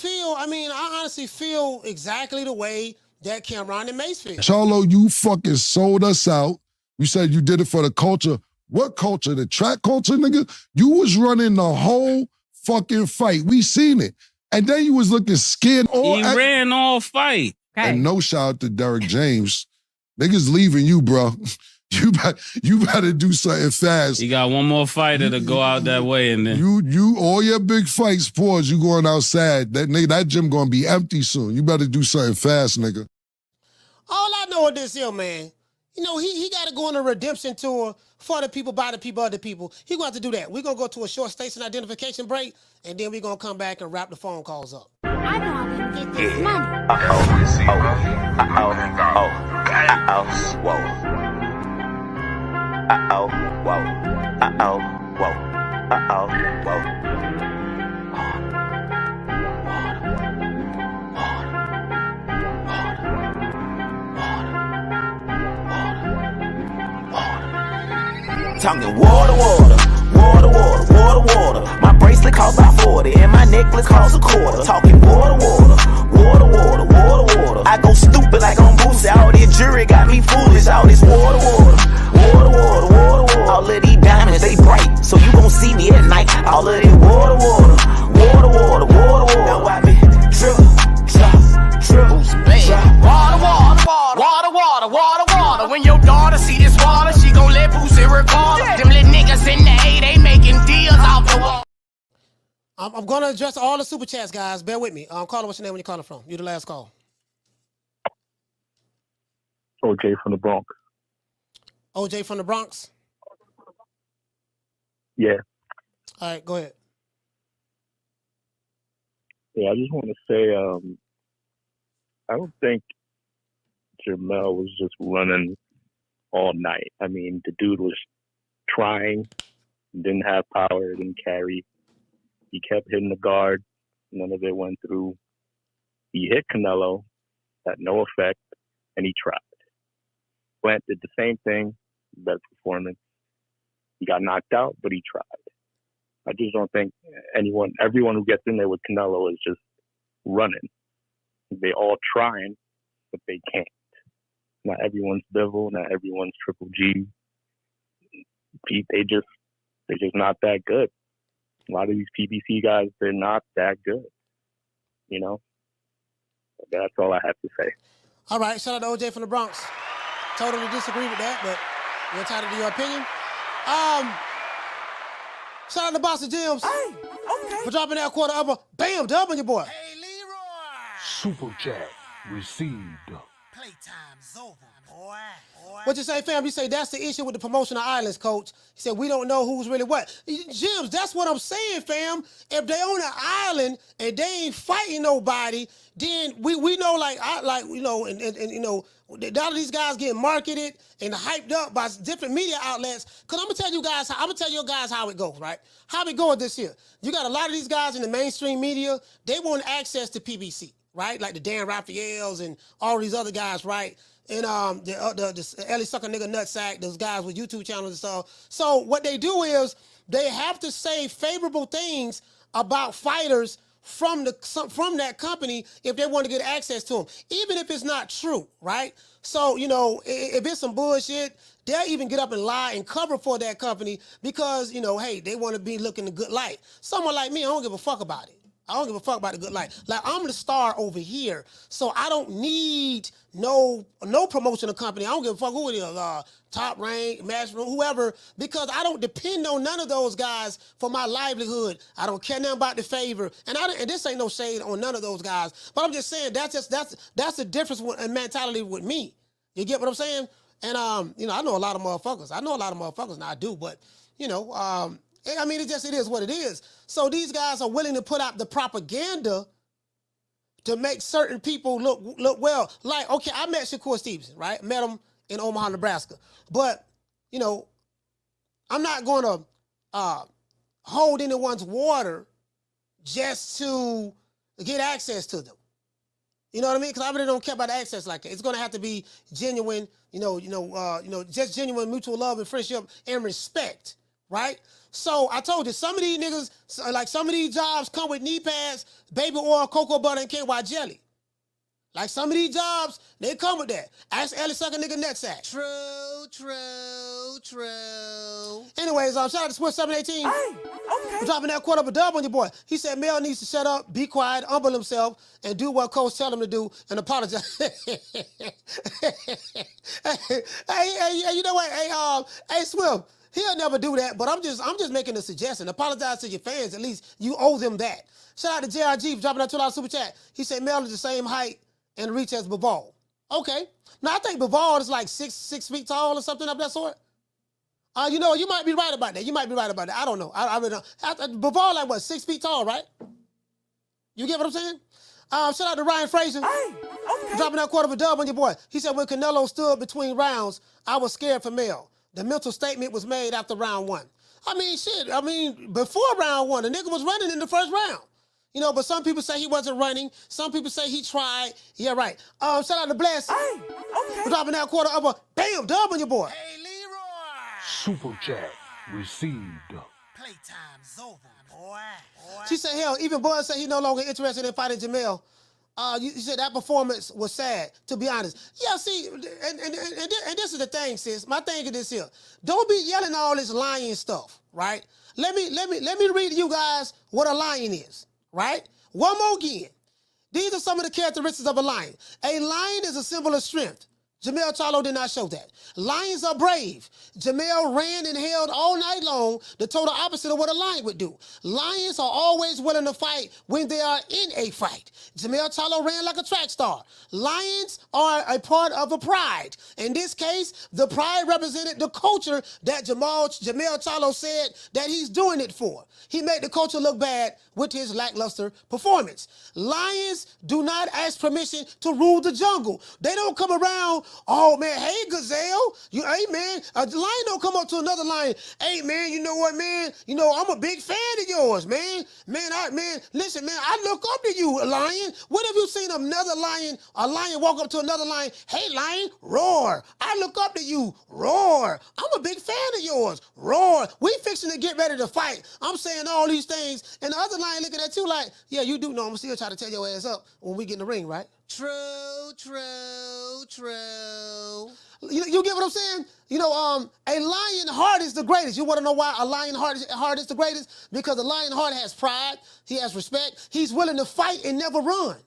I honestly feel exactly the way that Camron and Mase feel. Charlo, you fucking sold us out. You said you did it for the culture. What culture? The track culture, nigga? You was running the whole fucking fight. We seen it. And then you was looking scared. He ran all fight. And no shout out to Derek James. Niggas leaving you, bro. You better do something fast. You got one more fighter to go out that way, and then you all your big fights, pause. You going outside. That gym gonna be empty soon. You better do something fast, nigga. All I know is this here, man. You know, he got to go on a redemption tour for the people, by the people, other people. He going to have to do that. We're going to go to a short station identification break, and then we're going to come back and wrap the phone calls up. I know I'm gonna get this money. Talking water, water, water, water, water, water. My bracelet costs about 40 and my necklace costs a quarter. Talking water, water, water, water, water, water. I go stupid like on Boosie. All this jury got me foolish. All this water, water, water, water, water, water. All of these diamonds, they bright, so you gon' see me at night. All of this water, water, water, water, water, water. Now I be drip, drop, drip, drop. Water, water, water, water, water, water. When your daughter see this water, she gon' let Boosie record. Them little niggas in the A, they making deals off the wall. I'm going to address all the super chats, guys. Bear with me. Caller, what's your name when you're calling from? You're the last call. OJ from the Bronx. OJ from the Bronx? Yeah. All right, go ahead. Yeah, I just want to say, I don't think Jermell was just running all night. I mean, the dude was trying, didn't have power, didn't carry. He kept hitting the guard. None of it went through. He hit Canelo, had no effect, and he tried. Plant did the same thing, better performance. He got knocked out, but he tried. I just don't think everyone who gets in there with Canelo is just running. They all trying, but they can't. Not everyone's Bivol, not everyone's Triple G. They just not that good. A lot of these PBC guys, they're not that good. You know? That's all I have to say. All right, shout out to OJ from the Bronx. Totally disagree with that, but you're entitled to your opinion. Shout out to Boston Gems for dropping that quarter upper. Bam, dub on your boy. Hey, Leroy. Super chat received. Playtime's over, boy. What you say, fam? You say that's the issue with the promotional islands, coach. He said we don't know who's really what. Jims, that's what I'm saying, fam. If they on an island and they ain't fighting nobody, then we know, and you know, all of these guys getting marketed and hyped up by different media outlets. Cause I'm gonna tell you guys how it goes, right? How it goes this year. You got a lot of these guys in the mainstream media. They want access to PBC, right? Like the Dan Raphaels and all these other guys, right? And the Ellie Sucker Nigga Nutsack, those guys with YouTube channels and stuff. So what they do is they have to say favorable things about fighters from that company if they want to get access to them, even if it's not true, right? So, you know, if it's some bullshit, they'll even get up and lie and cover for that company because, you know, hey, they want to be looking in a good light. Someone like me, I don't give a fuck about it. I don't give a fuck about the good light. Like, I'm the star over here, so I don't need no promotional company. I don't give a fuck who it is, Top Rank, Matchroom, whoever, because I don't depend on none of those guys for my livelihood. I don't care nothing about the favor, and this ain't no shade on none of those guys. But I'm just saying that's the difference in mentality with me. You get what I'm saying? And you know, I know a lot of motherfuckers. Now I do, but you know, I mean, it is what it is. So these guys are willing to put out the propaganda to make certain people look well. Like, okay, I met Shakur Stevenson, right? Met him in Omaha, Nebraska. But, you know, I'm not going to hold anyone's water just to get access to them. You know what I mean? Because I really don't care about access like that. It's going to have to be genuine, just genuine mutual love and friendship and respect, right? So I told you, some of these niggas, like some of these jobs come with knee pads, baby oil, cocoa butter, and KY jelly. Like some of these jobs, they come with that. Ask Ellie suck a nigga nutsack. True. Anyways, shout out to Swift 718. For dropping that quarter of a dub on your boy. He said Mel needs to shut up, be quiet, humble himself, and do what Coach tell him to do and apologize. hey, you know what? Hey, Swift. He'll never do that, but I'm just making a suggestion. Apologize to your fans. At least you owe them that. Shout out to JRG for dropping that $2 super chat. He said Mel is the same height and reach as Bivol. Okay. Now I think Bivol is like six feet tall or something of that sort. You might be right about that. I don't know. I really don't. Bivol like what, 6 feet tall, right? You get what I'm saying? Shout out to Ryan Frazier. For dropping that quarter of a dub on your boy. He said when Canelo stood between rounds, I was scared for Mel. The mental statement was made after round 1. Before round 1, the nigga was running in the first round. But some people say he wasn't running. Some people say he tried. Yeah, right. Shout out to Bless. For dropping that quarter of a bam dub on your boy. Hey, Leroy. Super chat received. Playtime's over, boy. She said, hell, even Bud said he no longer interested in fighting Jermell. You said that performance was sad, to be honest. Yeah, see, and this is the thing, sis. My thing is this here. Don't be yelling all this lying stuff, right? Let me read to you guys what a lion is, right? One more again. These are some of the characteristics of a lion. A lion is a symbol of strength. Jermell Charlo did not show that. Lions are brave. Jermell ran and held all night long, the total opposite of what a lion would do. Lions are always willing to fight when they are in a fight. Jermell Charlo ran like a track star. Lions are a part of a pride. In this case, the pride represented the culture that Jermell Charlo said that he's doing it for. He made the culture look bad with his lackluster performance. Lions do not ask permission to rule the jungle. They don't come around, oh man, hey gazelle, hey man, a lion don't come up to another lion, hey man, you know what man, I'm a big fan of yours, man. Listen man, I look up to you, lion. When have you seen a lion walk up to another lion, hey lion, roar, I look up to you, roar, I'm a big fan of yours, roar, we fixing to get ready to fight. I'm saying all these things, and the other lion looking at you like, yeah, you do know I'm still trying to tell your ass up when we get in the ring, right? True. You get what I'm saying? A lion heart is the greatest. You want to know why a lion heart is the greatest? Because a lion heart has pride, he has respect, he's willing to fight and never run.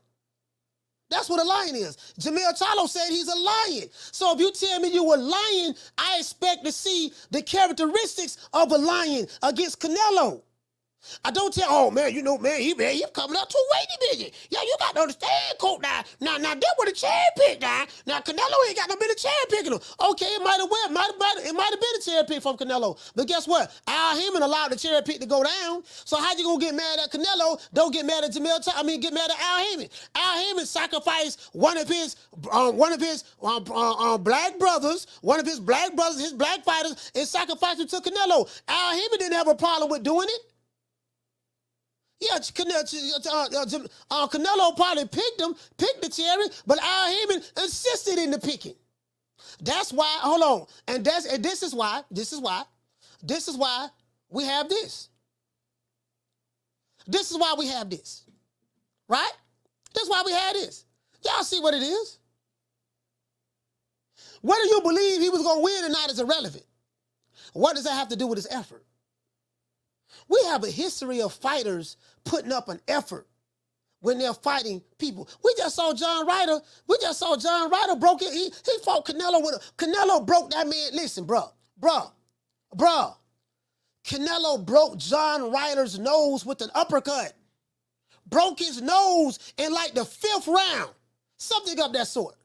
That's what a lion is. Jermell Charlo said he's a lion. So if you tell me you're a lion, I expect to see the characteristics of a lion against Canelo. I don't tell, oh man, he coming up too weighty, bitch. Yeah, you got to understand, Coach. Now that was a cherry pick, now. Now Canelo ain't got no bit of cherry picking him. Okay, it might have been a cherry pick from Canelo, but guess what? Al Heyman allowed the cherry pick to go down. So how you gonna get mad at Canelo? Don't get mad at get mad at Al Heyman. Al Heyman sacrificed one of his black brothers, his black fighters, and sacrificed him to Canelo. Al Heyman didn't have a problem with doing it. Yeah, Canelo probably picked the cherry, but Al Heyman insisted in the picking. That's why, hold on, and this is why we have this. This is why we have this, right? This is why we have this. Y'all see what it is? Whether you believe he was going to win or not is irrelevant. What does that have to do with his effort? We have a history of fighters putting up an effort when they're fighting people. We just saw John Ryder broke it. He fought Canelo Canelo broke that man. Listen, bruh. Canelo broke John Ryder's nose with an uppercut. Broke his nose in like the 5th round. Something of that sort.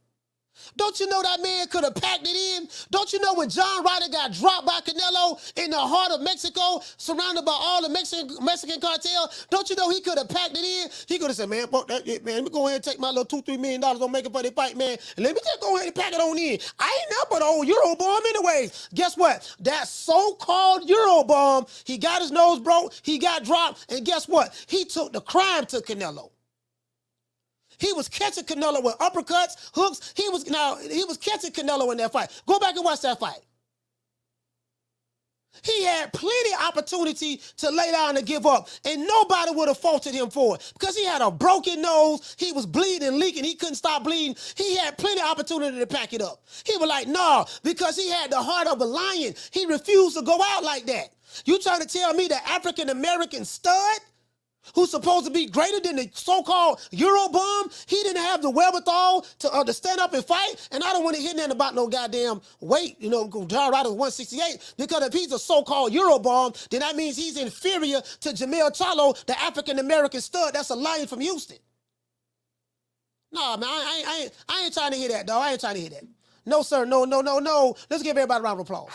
Don't you know that man could have packed it in? Don't you know when John Ryder got dropped by Canelo in the heart of Mexico, surrounded by all the Mexican Cartel? Don't you know he could have packed it in? He could have said, man, fuck that shit, man. Let me go ahead and take my little $2-3 million on making for the fight, man. And let me just go ahead and pack it on in. I ain't nothing but an old Eurobomb anyways. Guess what? That so-called Eurobomb, he got his nose broke, he got dropped, and guess what? He took the crime to Canelo. He was catching Canelo with uppercuts, hooks. He was catching Canelo in that fight. Go back and watch that fight. He had plenty of opportunity to lay down and give up, and nobody would have faulted him for it because he had a broken nose. He was bleeding, leaking. He couldn't stop bleeding. He had plenty of opportunity to pack it up. He was like, no, because he had the heart of a lion. He refused to go out like that. You trying to tell me the African-American stud who's supposed to be greater than the so-called Eurobomb, he didn't have the wherewithal to stand up and fight? And I don't want to hear nothing about no goddamn weight, John Ryder's 168, because if he's a so-called Eurobomb, then that means he's inferior to Jermell Charlo, the African-American stud that's a lion from Houston. No, man, I ain't trying to hear that, dog. I ain't trying to hear that. No, sir, no. Let's give everybody a round of applause.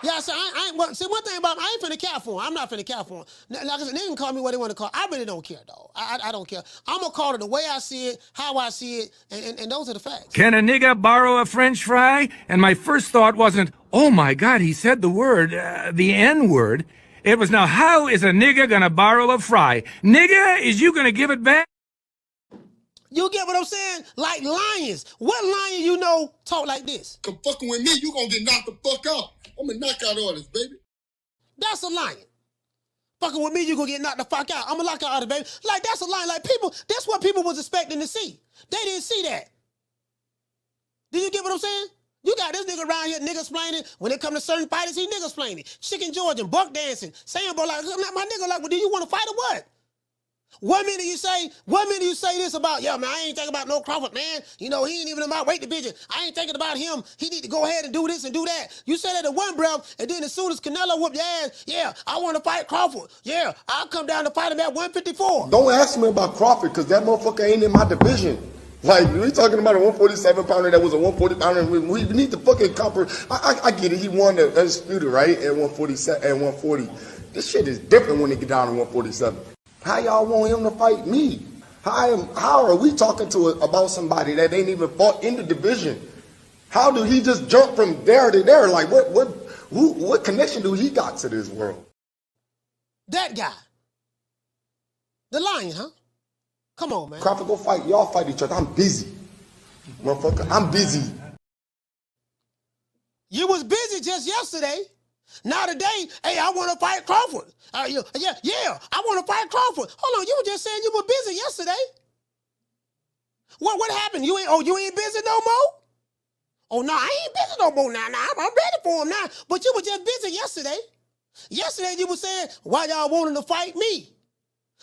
Yeah, so see, one thing about him, I ain't finna care for him. I'm not finna care for him. Like I said, they can call me what they want to call. I really don't care, dog. I don't care. I'm gonna call it the way I see it, how I see it, and those are the facts. Can a nigga borrow a French fry? And my first thought wasn't, oh my God, he said the word, the N-word. It was, now how is a nigga gonna borrow a fry? Nigga, is you gonna give it back? You get what I'm saying? Like lions. What lion you know talk like this? Come fucking with me, you gonna get knocked the fuck out. I'm a knockout artist, baby. That's a lion. Fucking with me, you gonna get knocked the fuck out. I'm a knockout artist, baby. Like, that's a lion. Like, people, that's what people was expecting to see. They didn't see that. Did you get what I'm saying? You got this nigga around here niggas playing. When it come to certain fighters, he niggas playing. Chicken George and buck dancing. Saying, bro, like, my nigga, like, well, do you want to fight or what? One minute you say this about, yeah, man, I ain't thinking about no Crawford, man. He ain't even in my weight division. I ain't thinking about him. He need to go ahead and do this and do that. You say that in one breath, and then as soon as Canelo whoop your ass, yeah, I want to fight Crawford. Yeah, I'll come down to fight him at 154. Don't ask me about Crawford, because that motherfucker ain't in my division. Like, we talking about a 147-pounder that was a 140-pounder. We need to fucking copper. I get it. He won the undisputed, right, at 147, at 140. This shit is different when they get down to 147. How y'all want him to fight me? How are we talking about somebody that ain't even fought in the division? How do he just jump from there to there? Like, what connection do he got to this world? That guy. The lion, huh? Come on, man. Crawford, go fight. Y'all fight each other. I'm busy. Motherfucker, I'm busy. You was busy just yesterday. Now today, hey, I want to fight Crawford. Yeah, I want to fight Crawford. Hold on, you were just saying you were busy yesterday. What happened? You ain't busy no more? Oh, no, I ain't busy no more now. I'm ready for him now. But you were just busy yesterday. Yesterday you were saying, why y'all wanting to fight me?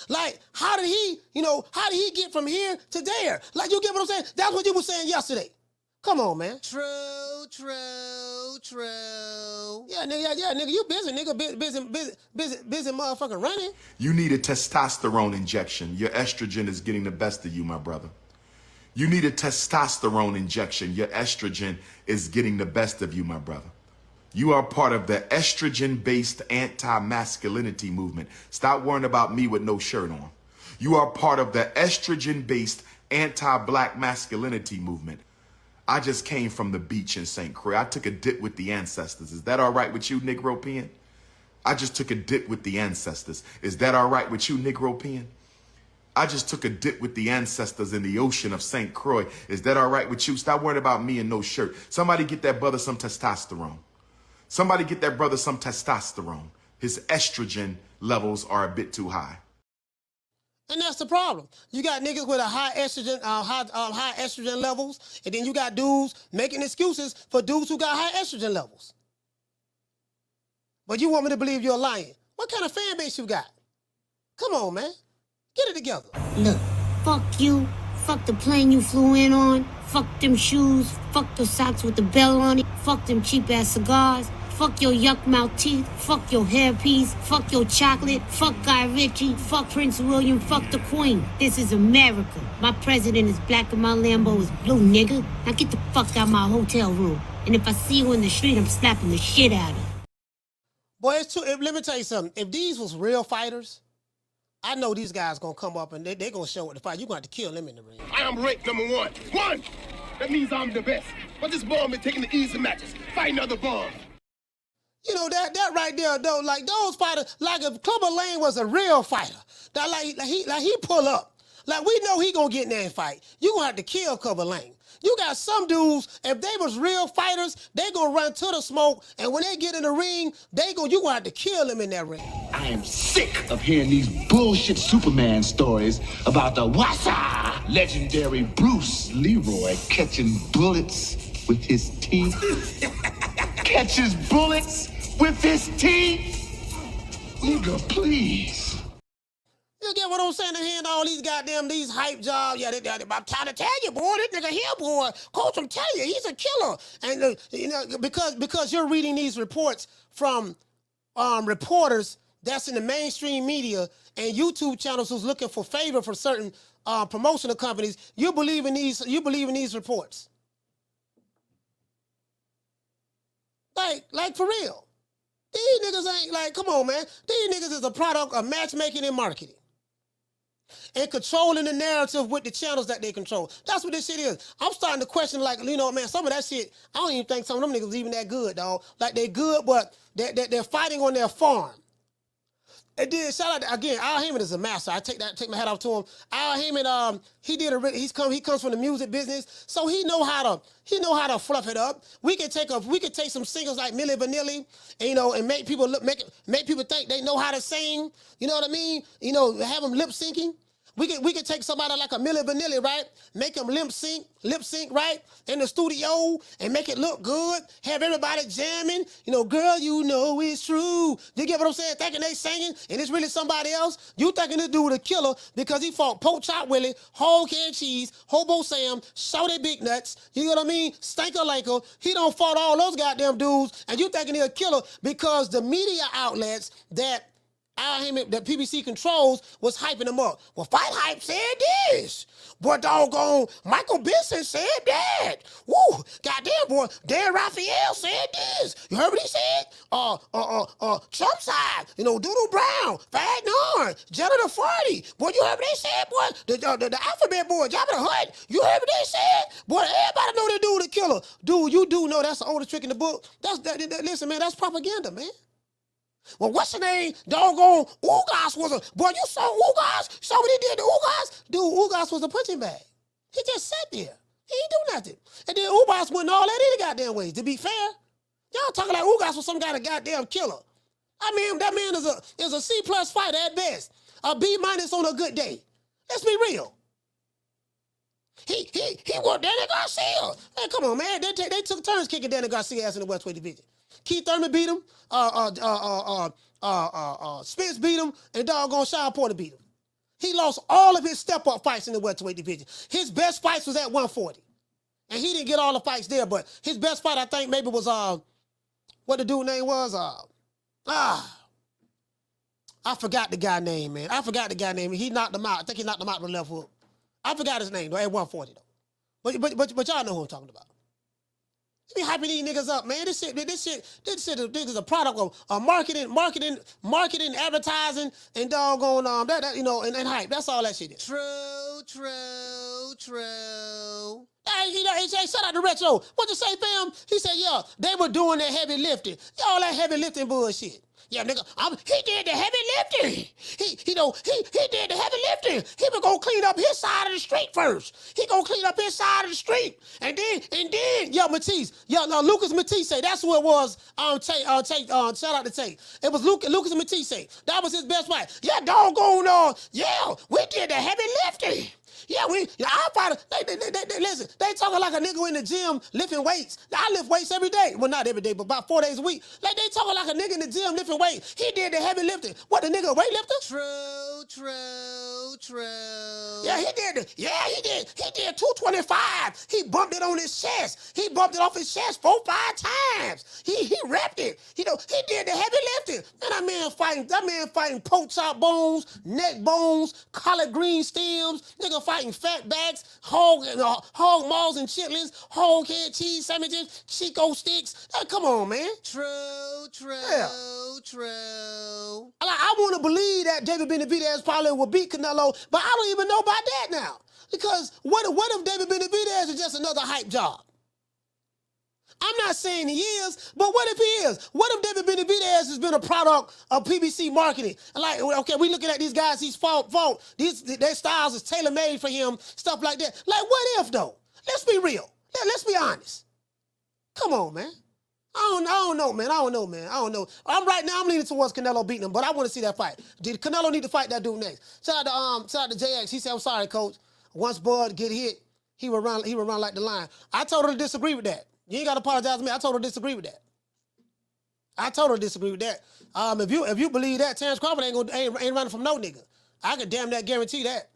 Like, how did he get from here to there? Like, you get what I'm saying? That's what you were saying yesterday. Come on, man. True. Yeah, nigga, you busy, nigga, busy motherfucker running. You need a testosterone injection. Your estrogen is getting the best of you, my brother. You need a testosterone injection. Your estrogen is getting the best of you, my brother. You are part of the estrogen-based anti-masculinity movement. Stop worrying about me with no shirt on. You are part of the estrogen-based anti-black masculinity movement. I just came from the beach in St. Croix. I took a dip with the ancestors. Is that all right with you, Negropean? I just took a dip with the ancestors. Is that all right with you, Negropean? I just took a dip with the ancestors in the ocean of St. Croix. Is that all right with you? Stop worrying about me and no shirt. Somebody get that brother some testosterone. Somebody get that brother some testosterone. His estrogen levels are a bit too high. And that's the problem. You got niggas with a high estrogen levels, and then you got dudes making excuses for dudes who got high estrogen levels. But you want me to believe you're lying. What kind of fan base you got? Come on, man. Get it together. Look, fuck you. Fuck the plane you flew in on. Fuck them shoes. Fuck the socks with the bell on it. Fuck them cheap-ass cigars. Fuck your yuck mouth teeth. Fuck your hairpiece. Fuck your chocolate. Fuck Guy Ritchie. Fuck Prince William. Fuck the Queen. This is America. My president is black and my Lambo is blue, nigga. Now get the fuck out my hotel room. And if I see you in the street, I'm slapping the shit out of you. Boy, it's too. Let me tell you something. If these was real fighters, I know these guys gonna come up and they gonna show it the fight. You gonna have to kill them in the ring. I am ranked number one. One! That means I'm the best. But this bum been taking the easy matches, fighting other bums. You know, that right there, though, like those fighters, like if Clubber Lang was a real fighter, that like he pull up. Like we know he gonna get in there and fight. You gonna have to kill Clubber Lang. You got some dudes, if they was real fighters, they gonna run to the smoke, and when they get in the ring, you gonna have to kill them in that ring. I am sick of hearing these bullshit Superman stories about the Wassa legendary Bruce Leroy catching bullets with his teeth. Catches bullets with his teeth? Nigga, please. You get what I'm saying? They're hearing all these hype jobs. Yeah, I'm trying to tell you, boy, this nigga here, boy. Coach, I'm telling you, he's a killer. And you know, because you're reading these reports from reporters that's in the mainstream media and YouTube channels who's looking for favor for certain promotional companies, you believe in these reports. Like for real. These niggas ain't like, come on, man. These niggas is a product of matchmaking and marketing. And controlling the narrative with the channels that they control. That's what this shit is. I'm starting to question, like, you know, man, some of that shit, I don't even think some of them niggas even that good, dog. Like, they good, but they're fighting on their farm. And then, shout out, again, Al Heyman is a master. I take my hat off to him. Al Heyman, he comes from the music business, so he know how to fluff it up. We can take some singles like Milli Vanilli, and, you know, and make people think they know how to sing. You know what I mean? You know, have them lip syncing. We can take somebody like a Milli Vanilli, right? Make them lip sync, right? In the studio and make it look good. Have everybody jamming. You know, girl, you know it's true. You get what I'm saying? Thinking they singing and it's really somebody else. You thinking this dude a killer because he fought Pork Chop Willie, Whole Can Cheese, Hobo Sam, Shorty Big Nuts. You know what I mean? Stanker Lanker. He don't fought all those goddamn dudes, and you thinking he a killer because the media outlets that that PBC controls was hyping him up. Well, Fight Hype said this. Boy, doggone, Michael Benson said that. Woo, goddamn, boy, Dan Raphael said this. You heard what he said? Trump side, you know, Doodle Brown, Fag Norn, Janitor 40. Boy, you heard what they said, boy? The Alphabet Boy, Jabba the Hutt. You heard what they said? Boy, everybody know that dude a killer. Dude, you do know that's the oldest trick in the book. Listen, man, that's propaganda, man. Well, what's the name? Doggone Ugas was a... Boy, you saw Ugas? Saw what he did to Ugas? Dude, Ugas was a punching bag. He just sat there. He ain't do nothing. And then Ugas went all that any goddamn ways. To be fair, y'all talking like Ugas was some kind of goddamn killer. I mean, that man is a C+ fighter at best. A B- on a good day. Let's be real. He whooped Danny Garcia. Hey, come on, man. They took turns kicking Danny Garcia ass in the welterweight division. Keith Thurman beat him. Spence beat him. And doggone Sean Porter beat him. He lost all of his step-up fights in the welterweight division. His best fights was at 140. And he didn't get all the fights there, but his best fight, I think, maybe was, what the dude name was? I forgot the guy name, man. I forgot the guy name. He knocked him out. I think he knocked him out with a left hook. I forgot his name, though, at 140, though. But y'all know who I'm talking about. You be hyping these niggas up, man. This shit is a product of marketing, advertising, and doggone you know, and hype. That's all that shit is. True. Hey, shout out to Retro. What you say, fam? He said, yeah, they were doing that heavy lifting. Y'all that heavy lifting bullshit. Yeah, nigga, he did the heavy lifting. He did the heavy lifting. He was gonna clean up his side of the street first. He gonna clean up his side of the street, and then, yo, Matisse, Lucas Matisse, that's who it was. Shout out to Tate. It was Lucas and Matisse. That was his best fight. Yeah, doggone, we did the heavy lifting. Yeah, I fight. They listen. They talking like a nigga in the gym lifting weights. I lift weights every day. Well, not every day, but about 4 days a week. Like they talking like a nigga in the gym lifting weights. He did the heavy lifting. What, the nigga a weightlifter? True. Yeah, he did. He did 225. He bumped it on his chest. He bumped it off his chest 4-5 times. He repped it. He did the heavy lifting. And that man fighting pork chop bones, neck bones, collard green stems. Nigga fighting fat backs, hog maws and chitlins, hog head cheese sandwiches, Chico sticks. Hey, come on, man. True. I want to believe that David Benavidez probably will beat Canelo, but I don't even know about that now. Because what if David Benavidez is just another hype job? I'm not saying he is, but what if he is? What if David Benavidez has been a product of PBC marketing? Like, okay, we looking at these guys, he's fought. Their styles is tailor-made for him, stuff like that. Like, what if, though? Let's be real. Let's be honest. Come on, man. I don't know, man. I don't know. Right now I'm leaning towards Canelo beating him, but I want to see that fight. Did Canelo need to fight that dude next? Shout out to JX. He said, I'm sorry, coach. Once Bud get hit, he would run like the lion. I totally disagree with that. You ain't got to apologize to me. I totally disagree with that. If you believe that, Terrence Crawford ain't running from no nigga. I can damn that guarantee that.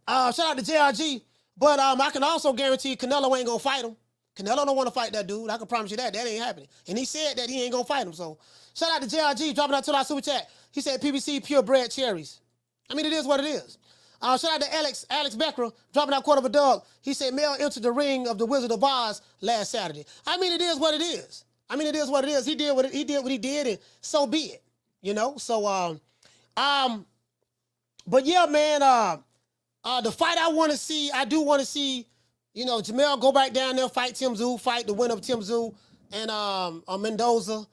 Shout out to JRG. But I can also guarantee Canelo ain't gonna fight him. Canelo don't want to fight that dude. I can promise you that. That ain't happening. And he said that he ain't gonna fight him. So shout out to JRG dropping out $2 super chat. He said PBC purebred cherries. I mean, it is what it is. Shout out to Alex Becker dropping out $2. He said Mel entered the ring of the Wizard of Oz last Saturday. I mean, it is what it is. He did what he did, and so be it. You know. So but yeah, man. The fight I do want to see. You know, Jermell go back down there, fight Tim Tszyu, fight the winner of Tim Tszyu and Mendoza.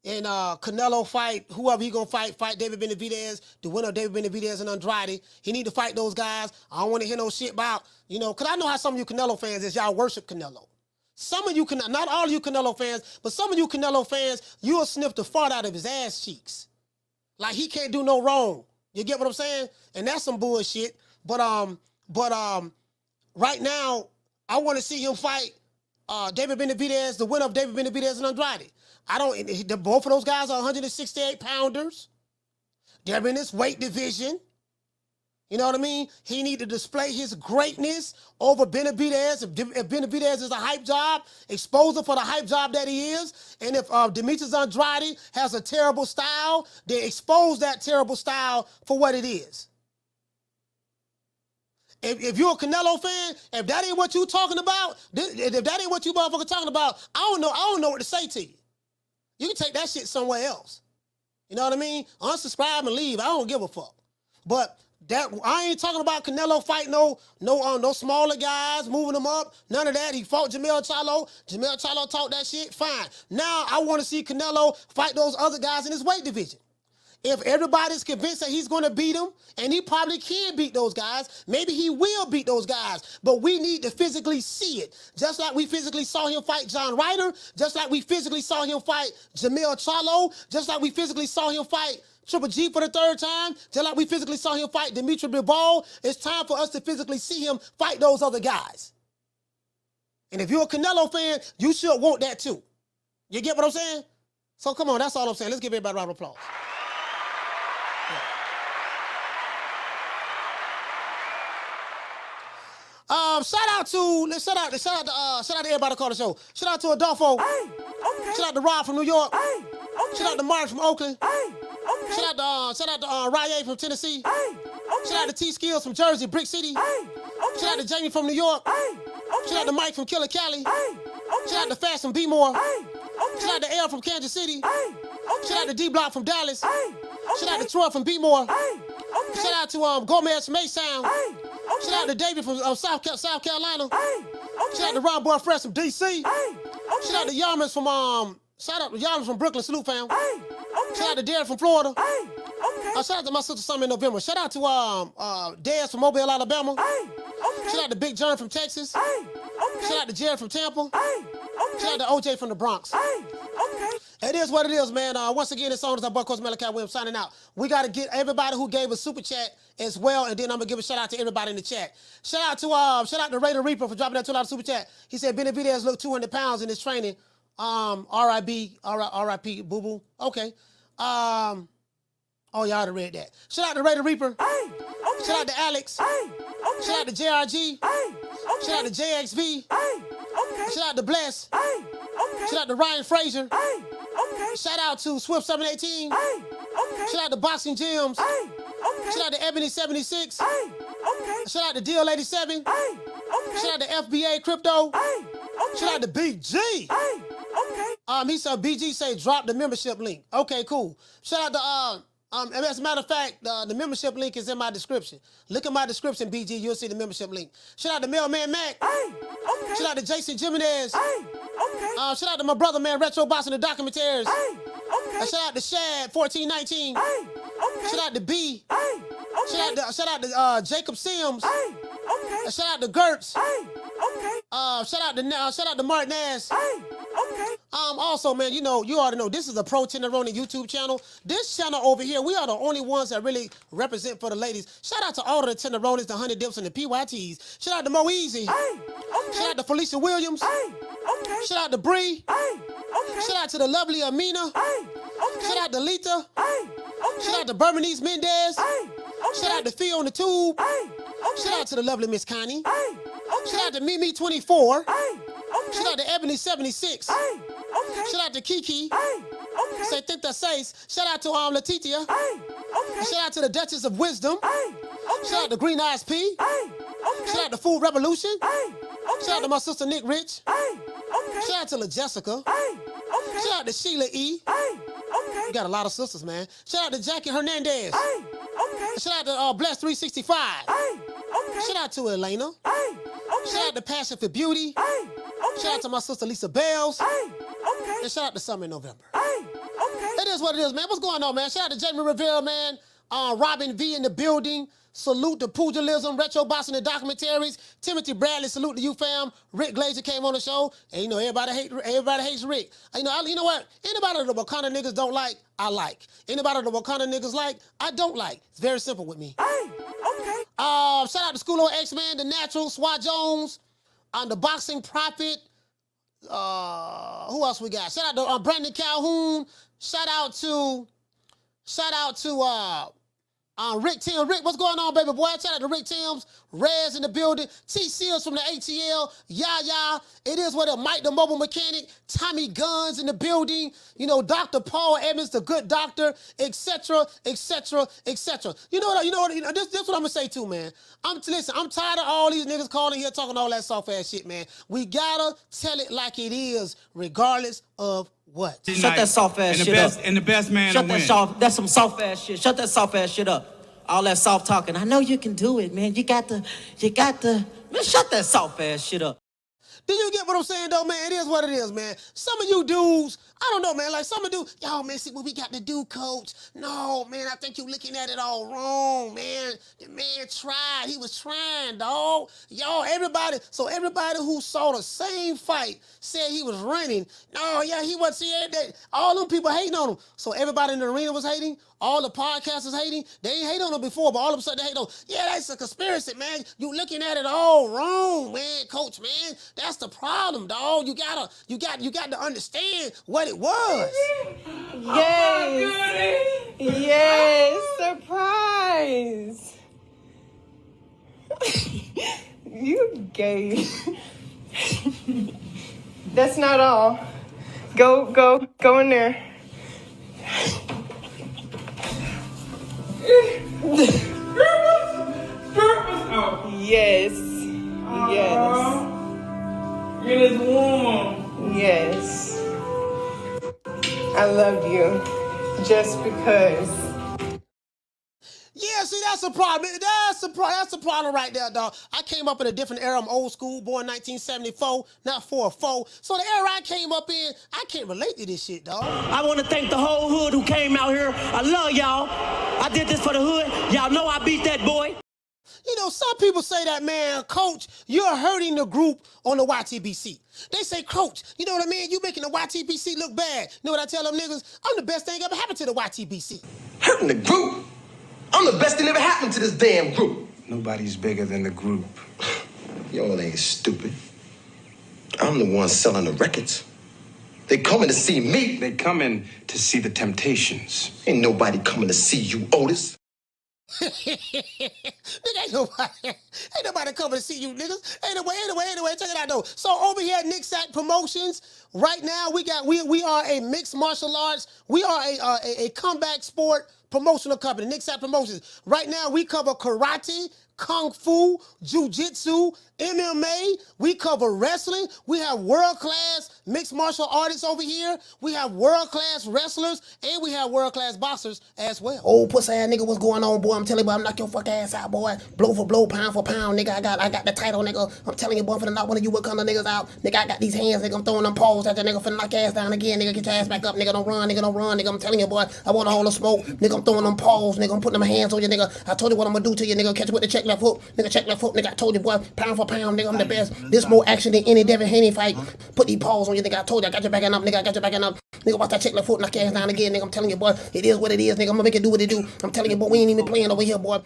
And Canelo fight whoever he gonna fight David Benavidez, the winner of David Benavidez and Andrade. He need to fight those guys. I don't want to hear no shit about, because I know how some of you Canelo fans is. Y'all worship Canelo. Some of you, not all of you Canelo fans, but some of you Canelo fans, you'll sniff the fart out of his ass cheeks. Like he can't do no wrong. You get what I'm saying? And that's some bullshit. But right now, I want to see him fight David Benavidez, the winner of David Benavidez and Andrade. Both of those guys are 168 pounders. They're in this weight division. You know what I mean? He need to display his greatness over Benavidez. If Benavidez is a hype job, expose him for the hype job that he is. And if Demetrius Andrade has a terrible style, then expose that terrible style for what it is. If you're a Canelo fan, if that ain't what you talking about, if that ain't what you motherfucker talking about, I don't know what to say to you. You can take that shit somewhere else. You know what I mean? Unsubscribe and leave. I don't give a fuck. But I ain't talking about Canelo fighting no smaller guys, moving them up. None of that. He fought Jermell Charlo. Jermell Charlo talked that shit. Fine. Now I want to see Canelo fight those other guys in his weight division. If everybody's convinced that he's going to beat them, and he probably can beat those guys, maybe he will beat those guys, but we need to physically see it. Just like we physically saw him fight John Ryder, just like we physically saw him fight Jermell Charlo, just like we physically saw him fight Triple G for the third time, just like we physically saw him fight Dimitri Bivol. It's time for us to physically see him fight those other guys. And if you're a Canelo fan, you should want that too. You get what I'm saying? So come on, that's all I'm saying. Let's give everybody a round of applause. Shout out to everybody call the show. Shout out to Adolfo. Shout out to Rob from New York. Shout out to Mark from Oakland. Shout out to Rye from Tennessee. Shout out to T Skills from Jersey, Brick City. Shout out to Jamie from New York. Shout out to Mike from Killa Cali. Shout out to Fast from B-More. Shout out to L from Kansas City. Shout out to D-Block from Dallas. Shout out to Troy from B-More. Shout out to Gomez from Maysound. Shout out to David from South Carolina. Shout out to Ron Boy Fresh from DC. Shout out to Yarmans from Brooklyn, salute fam. Shout out to Derek from Florida. Shout out to my sister Summer in November. Shout out to Dez from Mobile, Alabama. Shout out to Big John from Texas. Shout out to Jared from Tampa. Shout out to OJ from the Bronx. It is what it is, man. Once again, it's on as our boy Coach Malachi Williams signing out. We got to get everybody who gave us super chat as well. And then I'm gonna give a shout out to everybody in the chat. Shout out to Raider Reaper for dropping that $2 super chat. He said Benavidez looked 200 pounds in his training. R.I.P. Boo Boo. Okay. Oh, y'all already read that. Shout out to Raider Reaper. Shout out to Alex. Shout out to JRG. Shout out to JXV. Shout out to Bless. Shout out to Ryan Frazier. Shout out to Swift 718. Shout out to Boxing Gyms. Shout out to Ebony 76. Shout out to Deal 87. Shout out to FBA Crypto. Shout out to BG. He said BG say drop the membership link. Okay, cool. Shout out to as a matter of fact, the membership link is in my description. Look at my description, BG. You'll see the membership link. Shout out to Mailman Mac. Shout out to Jason Jimenez. Shout out to my brother, man, Retro Boxing the Documentaries. Shout out to Shad 1419. Shout out to B. Shout out to Jacob Sims. Shout out to Gertz. Shout out to Mark Nash. Also, man, you already know this is a Pro Tenderoni YouTube channel. This channel over here, we are the only ones that really represent for the ladies. Shout out to all of the Tenderonis, the Honey Dips, and the PYTs. Shout out to Mo Easy. Shout out to Felicia Williams. Shout out to Bree. Shout out to the lovely Amina. Shout out to Lita. Shout out to Bermanese Mendez. Shout out to Fee on the Tube. Shout out to the lovely Miss Connie. Shout out to Mimi 24. Shout out to Ebony 76. Shout out to Kiki. Say Thinta Sace. Shout out to Letitia. Shout out to the Duchess of Wisdom. Shout out to Green Eyes P. Shout out to Food Revolution. Shout out to my sister Nick Rich. Shout out to La Jessica. Shout out to Sheila E. We got a lot of sisters, man. Shout out to Jackie Hernandez. Shout out to Bless 365. Shout out to Elena. Shout out to Passion for Beauty. Shout out to my sister Lisa Bells. And shout out to Summer in November. It is what it is, man. What's going on, man? Shout out to Jamie Rivera, man. Robin V in the building. Salute to Pugilism, Retro Boxing and Documentaries. Timothy Bradley, salute to you, fam. Rick Glazer came on the show, and everybody hates Rick. You know what? Anybody that the Wakanda niggas don't like, I like. Anybody that the Wakanda niggas like, I don't like. It's very simple with me. Shout out to Schoolo X-Man, The Natural, Swat Jones, the Boxing Prophet. Who else we got? Shout out to Brandon Calhoun. Shout out to Rick Tim. Rick, what's going on, baby boy? Shout out to Rick Timms. Rez in the building. T. Seals from the ATL. Yaya. It is what Mike the Mobile Mechanic. Tommy Guns in the building. Dr. Paul Evans, the good doctor, etc., etc., etc. This what I'm gonna say too, man. Listen, I'm tired of all these niggas calling here talking all that soft ass shit, man. We gotta tell it like it is, regardless of what. Shut that soft ass shit up. And the best man to win. That's some soft ass shit. Shut that soft ass shit up. All that soft talking. I know you can do it, man. You got to. Man, shut that soft ass shit up. Do you get what I'm saying, though, man? It is what it is, man. Some of you dudes, I don't know, man. Like, some of you, y'all, man, see what we got to do, coach. No, man, I think you're looking at it all wrong, man. The man tried. He was trying, dog. Y'all, everybody who saw the same fight said he was running. No, yeah, he wasn't seeing that. All them people hating on him. So everybody in the arena was hating. All the podcasters hating. They ain't hate on him before, but all of a sudden they hate on him. Yeah, that's a conspiracy, man. You looking at it all wrong, man, coach, man. That's the problem, dog. You got to understand what it was. Yes. Yes, surprise. You gay. That's not all. Go in there. Yes. It is warm. Yes. I love you. Just because. Yeah, see, that's a problem. That's a problem right there, dog. I came up in a different era. I'm old school, born 1974, not 4-4. So the era I came up in, I can't relate to this shit, dog. I want to thank the whole hood who came out here. I love y'all. I did this for the hood. Y'all know I beat that boy. Some people say that, man, coach, you're hurting the group on the YTBC. They say, coach, you know what I mean? You making the YTBC look bad. You know what I tell them niggas? I'm the best thing ever happened to the YTBC. Hurting the group? I'm the best thing ever happened to this damn group. Nobody's bigger than the group. Y'all ain't stupid. I'm the one selling the records. They coming to see me. They coming to see the Temptations. Ain't nobody coming to see you, Otis. Nigga, ain't nobody coming to see you, niggas. Anyway, check it out though. So over here at Nick Sack Promotions, right now we are a mixed martial arts. We are a comeback sport promotional company, Nick Sack Promotions. Right now we cover karate, kung fu, jiu-jitsu, MMA. We cover wrestling. We have world-class mixed martial artists over here. We have world-class wrestlers, and we have world-class boxers as well. Oh, pussy ass nigga, what's going on, boy? I'm telling you, boy, I'm knock your fuck ass out, boy. Blow for blow, pound for pound, nigga. I got the title, nigga. I'm telling you, boy, I'm finna knock one of you Wakanda niggas out. Nigga, I got these hands, nigga. I'm throwing them paws at the nigga, finna knock your ass down again, nigga. Get your ass back up, nigga. Don't run, nigga. I'm telling you, boy, I want all the smoke. Nigga, I'm throwing them paws, nigga. I'm putting them hands on you, nigga. I told you what I'm gonna do to you, nigga. Catch you with the check left hook. Nigga, check left hook, nigga. I told you, boy, pound for pound, nigga. I'm the best. This more action than any Devin Haney fight. Put these paws on you, nigga. I told you, I got your backing up, nigga. I got your backing up. Nigga, watch that check left foot, knock your ass down again, nigga. I'm telling you, boy, it is what it is, nigga. I'm gonna make it do what it do. I'm telling you, boy, we ain't even playing over here, boy.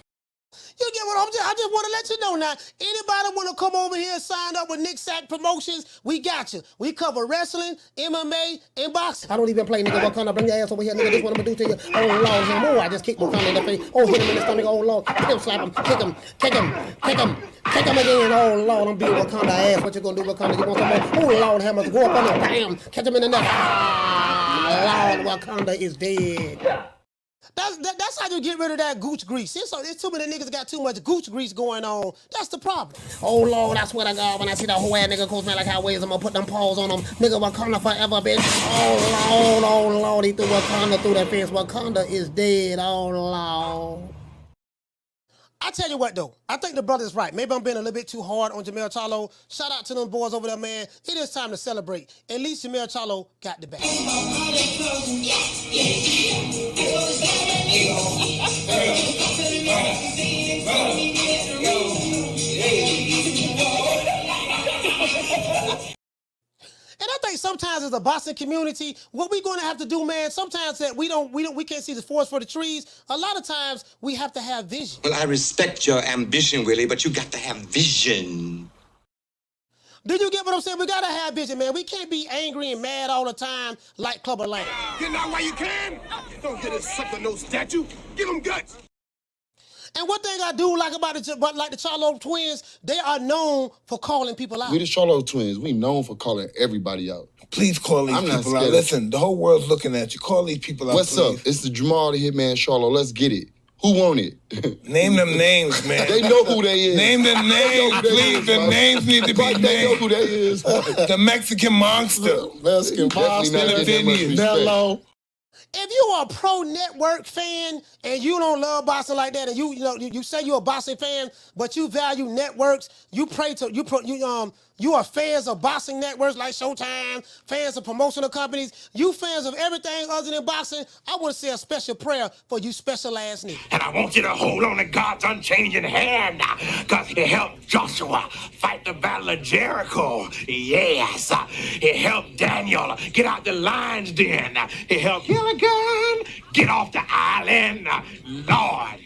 You get what I just want to let you know now. Anybody want to come over here and sign up with Nick Sack Promotions? We got you. We cover wrestling, MMA, and boxing. I don't even play, nigga. Wakanda, bring your ass over here, nigga. This what I'm gonna do to you. Oh Lord, him. Oh, I just kicked Wakanda in the face. Oh, hit him in the stomach. Oh Lord, kick him, slap him, kick him again. Oh Lord, I'm beating Wakanda ass. What you gonna do, Wakanda? You want some more? Oh Lord, hammers, go up on him, bam, catch him in the neck. Ah, Lord, Wakanda is dead. That's how you get rid of that gooch grease. There's too many niggas got too much gooch grease going on. That's the problem. Oh Lord, I swear to God, when I see that whole ass nigga goes man like highways, I'm gonna put them paws on him. Nigga, Wakanda forever, bitch. Oh Lord, he threw Wakanda through that fence. Wakanda is dead. Oh Lord. I tell you what though, I think the brother's right. Maybe I'm being a little bit too hard on Jermell Charlo. Shout out to them boys over there, man. It is time to celebrate. At least Jermell Charlo got the back. And I think sometimes as a boxing community, what we're going to have to do, man, sometimes that we can't see the forest for the trees. A lot of times we have to have vision. Well, I respect your ambition, Willie, but you got to have vision. Do you get what I'm saying? We got to have vision, man. We can't be angry and mad all the time like Clubber Lang. Get out while you can. Don't get a sucker no statue. Give them guts. And one thing I do like about it, but like the Charlo twins, they are known for calling people out. We the Charlo twins, we known for calling everybody out. Please call these people out. Listen, the whole world's looking at you. Call these people out, What's up? It's the Jermell the Hitman Charlo. Let's get it. Who want it? Name them names, man. They know who they is. Name them names, please. The names need to be named. They know who they is. The Mexican Monster. Mexican Monster. Mellow. If you are a pro network fan and you don't love boxing like that, and you say you're a boxing fan, but you value networks, you are fans of boxing networks like Showtime, fans of promotional companies, you fans of everything other than boxing, I want to say a special prayer for you special ass niggas. And I want you to hold on to God's unchanging hand, because He helped Joshua fight the battle of Jericho. Yes. He helped Daniel get out the lion's den. He helped Killa Cam get off the island. Lord.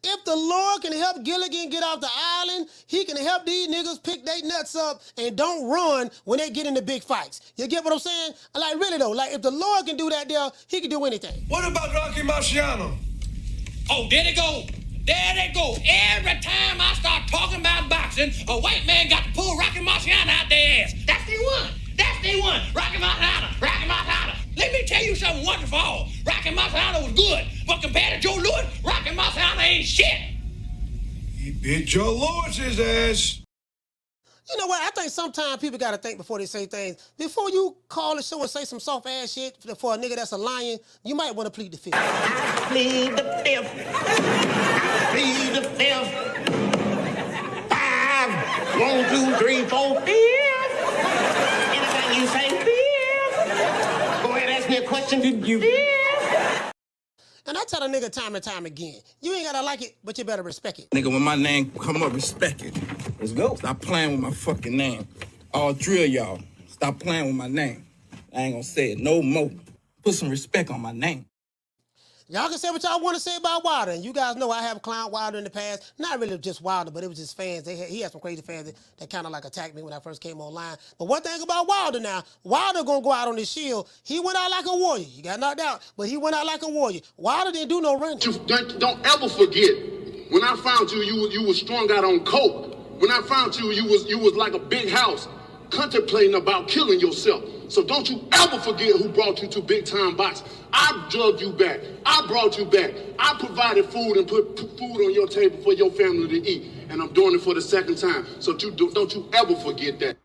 If the Lord can help Gilligan get off the island, He can help these niggas pick their nuts up and don't run when they get into big fights. You get what I'm saying? Like, really though, like if the Lord can do that there, He can do anything. What about Rocky Marciano? Oh, there they go. There they go. Every time I start talking about boxing, a white man got to pull Rocky Marciano out their ass. That's the one. That's the one. Rocky Marciano. Rocky Marciano. Let me tell you something wonderful. Rocky Marciano was good, but compared to Joe Louis, Rocky Marciano ain't shit. He beat Joe Louis's ass. You know what? I think sometimes people got to think before they say things. Before you call the show and say some soft ass shit for a nigga that's a lion, you might want to plead the fifth. I plead the fifth. I plead the fifth. 5, 1, 2, 3, 4, 5. Anything you say, 5. Go ahead, ask me a question. Did you? 5. And I tell a nigga time and time again, you ain't gotta like it, but you better respect it. Nigga, when my name come up, respect it. Let's go. Stop playing with my fucking name. All 3 of y'all, stop playing with my name. I ain't gonna say it no more. Put some respect on my name. Y'all can say what y'all want to say about Wilder. And you guys know I have clowned Wilder in the past. Not really just Wilder, but it was just fans. He had some crazy fans that kind of like attacked me when I first came online. But one thing about Wilder now, Wilder going to go out on his shield. He went out like a warrior. He got knocked out, but he went out like a warrior. Wilder didn't do no running. Don't ever forget, when I found you, you was strung out on coke. When I found you, you was like a big house, contemplating about killing yourself. So don't you ever forget who brought you to big time boxing. I drugged you back. I brought you back. I provided food and put food on your table for your family to eat. And I'm doing it for the second time. So don't you ever forget that.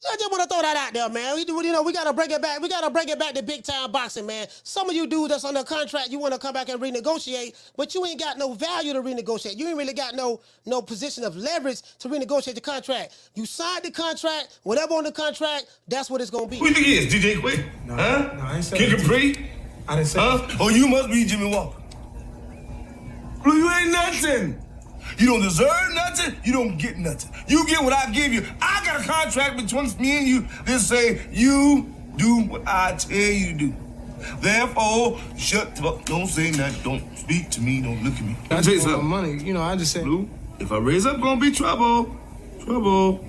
I just want to throw that out there, man. We got to bring it back. We got to bring it back to big time boxing, man. Some of you dudes that's under contract, you want to come back and renegotiate, but you ain't got no value to renegotiate. You ain't really got no position of leverage to renegotiate the contract. You signed the contract, whatever on the contract, that's what it's going to be. Who you think he is, DJ Quick? No, huh? No, I ain't saying Kid Capri? I didn't say that. Oh, you must be Jimmy Walker. Blue, you ain't nothing. You don't deserve nothing. You don't get nothing. You get what I give you. I got a contract between me and you that say you do what I tell you to do. Therefore, shut the fuck. Don't say nothing. Don't speak to me. Don't look at me. I tell you something. Money, I just said. Blue, if I raise up, gonna be trouble. Trouble.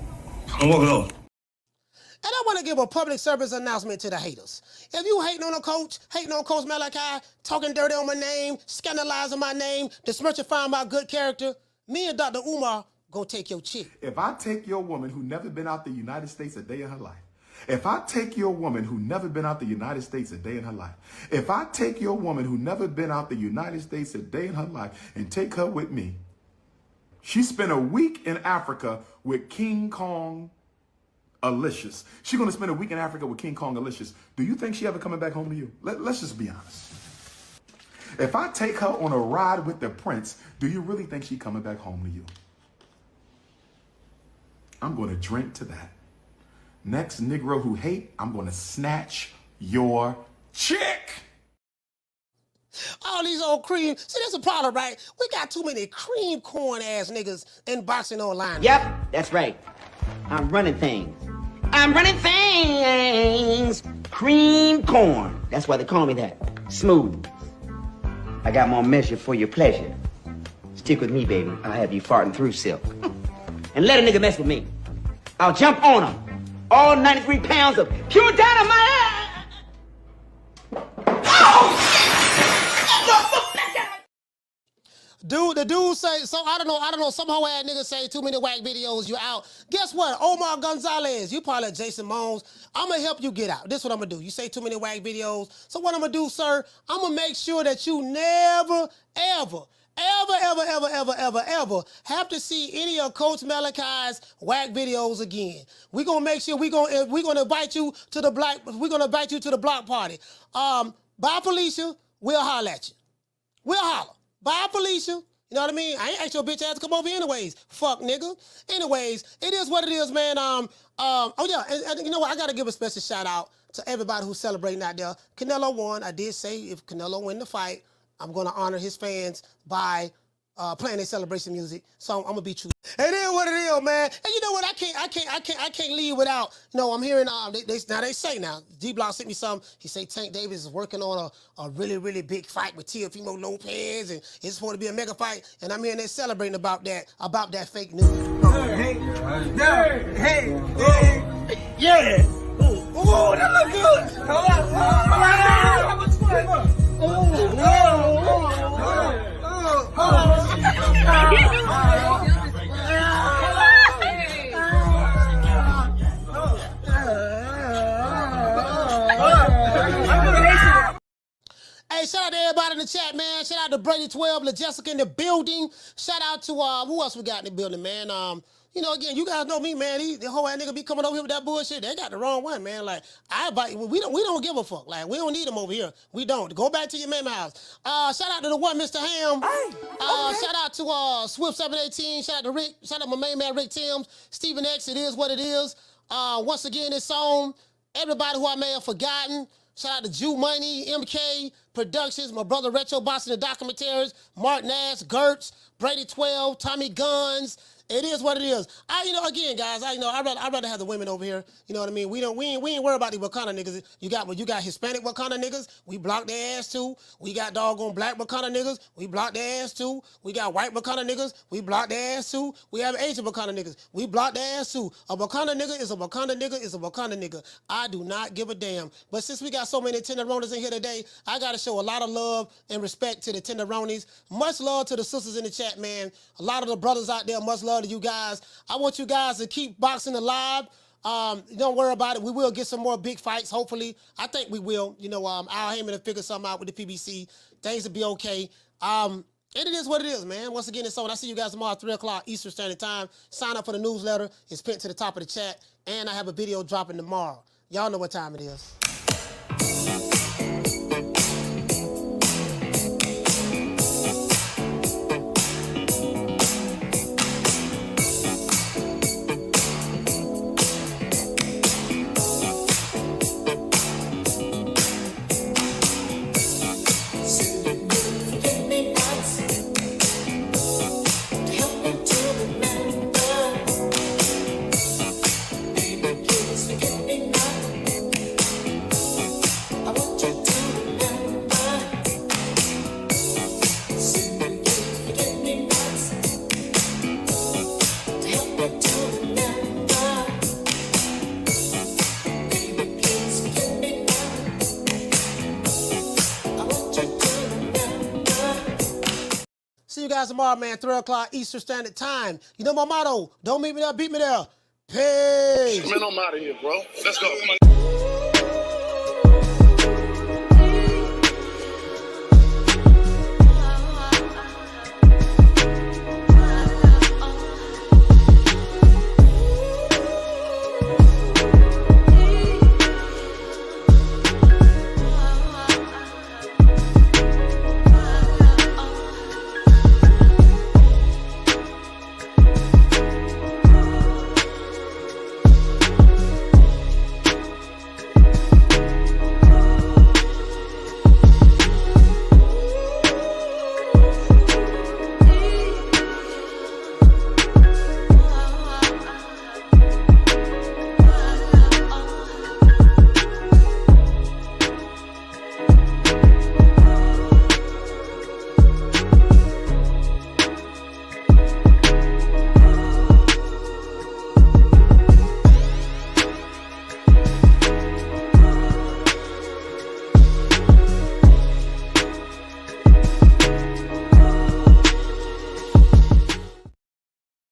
I'm walking off. And I want to give a public service announcement to the haters. If you hating on a coach, hating on Coach Malachi, talking dirty on my name, scandalizing my name, dismerchifying my good character, me and Dr. Umar gonna take your chick. If I take your woman who never been out the United States a day in her life, if I take your woman who never been out the United States a day in her life, if I take your woman who never been out the United States a day in her life and take her with me, she spent a week in Africa with King Kong Alicious. She's going to spend a week in Africa with King Kong Alicious. Do you think she ever coming back home to you? Let's just be honest. If I take her on a ride with the prince, do you really think she coming back home to you? I'm going to drink to that. Next Negro who hate, I'm going to snatch your chick. All these old cream. See, that's a problem, right? We got too many cream corn ass niggas in boxing online. Yep, that's right. I'm running things. I'm running things. Cream corn. That's why they call me that. Smooth. I got more measure for your pleasure. Stick with me, baby. I'll have you farting through silk. And let a nigga mess with me. I'll jump on him. All 93 pounds of pure dynamite. Dude, the dude say, so I don't know, some hoe ass nigga say too many whack videos, you out. Guess what? Omar Gonzalez, you probably Jason Mones. I'm gonna help you get out. This is what I'm gonna do. You say too many whack videos. So what I'm gonna do, sir, I'm gonna make sure that you never, ever have to see any of Coach Malachi's whack videos again. We're gonna make sure we're gonna invite you to the block party. Bye, Felicia. We'll holler at you. We'll holler. Bye, Felicia. You know what I mean? I ain't asked your bitch ass to come over anyways. Fuck, nigga. Anyways, it is what it is, man. Oh yeah, and you know what? I gotta give a special shout out to everybody who's celebrating out there. Canelo won. I did say if Canelo win the fight, I'm gonna honor his fans by playing their celebration music. So I'm gonna be true. It is what it is, man. And you know what? I can't leave without. I'm hearing they say D-Block sent me something. He say Tank Davis is working on a really, really big fight with Teofimo Lopez, and it's supposed to be a mega fight. And I'm hearing they celebrating about that fake news. Hey, yeah. Oh, that look good. How much fun? Hey, shout out to everybody in the chat, man. Shout out to Brady12, LaJessica in the building. Shout out to who else we got in the building, man. Again, you guys know me, man. The whole ass nigga be coming over here with that bullshit. They got the wrong one, man. Like, we don't give a fuck. Like, we don't need them over here. We don't. Go back to your mama house. Shout out to the one, Mr. Ham. Shout out to Swift718. Shout out to Rick. Shout out my main man, Rick Timms. Stephen X, it is what it is. Once again, it's on. Everybody who I may have forgotten. Shout out to Jew Money, MK Productions, my brother Retro Boss in the documentaries, Mark Nash, Gertz, Brady 12, Tommy Guns. It is what it is. Again, guys, I'd rather have the women over here. You know what I mean? We ain't worried about the Wakanda niggas. You got Hispanic Wakanda niggas, we block their ass too. We got doggone black Wakanda niggas, we block their ass too. We got white Wakanda niggas, we block their ass too. We have Asian Wakanda niggas, we block their ass too. A Wakanda nigga is a Wakanda nigga is a Wakanda nigga. I do not give a damn. But since we got so many tenderonis in here today, I gotta show a lot of love and respect to the tenderonis. Much love to the sisters in the chat, man. A lot of the brothers out there, much love to you guys. I want you guys to keep boxing alive. Don't worry about it. We will get some more big fights, hopefully. I think we will. Al Heyman will figure something out with the PBC. Things will be okay. And it is what it is, man. Once again, it's on. I see you guys tomorrow at 3 o'clock Eastern Standard Time. Sign up for the newsletter. It's pinned to the top of the chat. And I have a video dropping tomorrow. Y'all know what time it is. See you guys tomorrow, man, 3 o'clock Eastern Standard Time. You know my motto, don't meet me there, beat me there. Peace. Man, I'm out of here, bro. Let's go.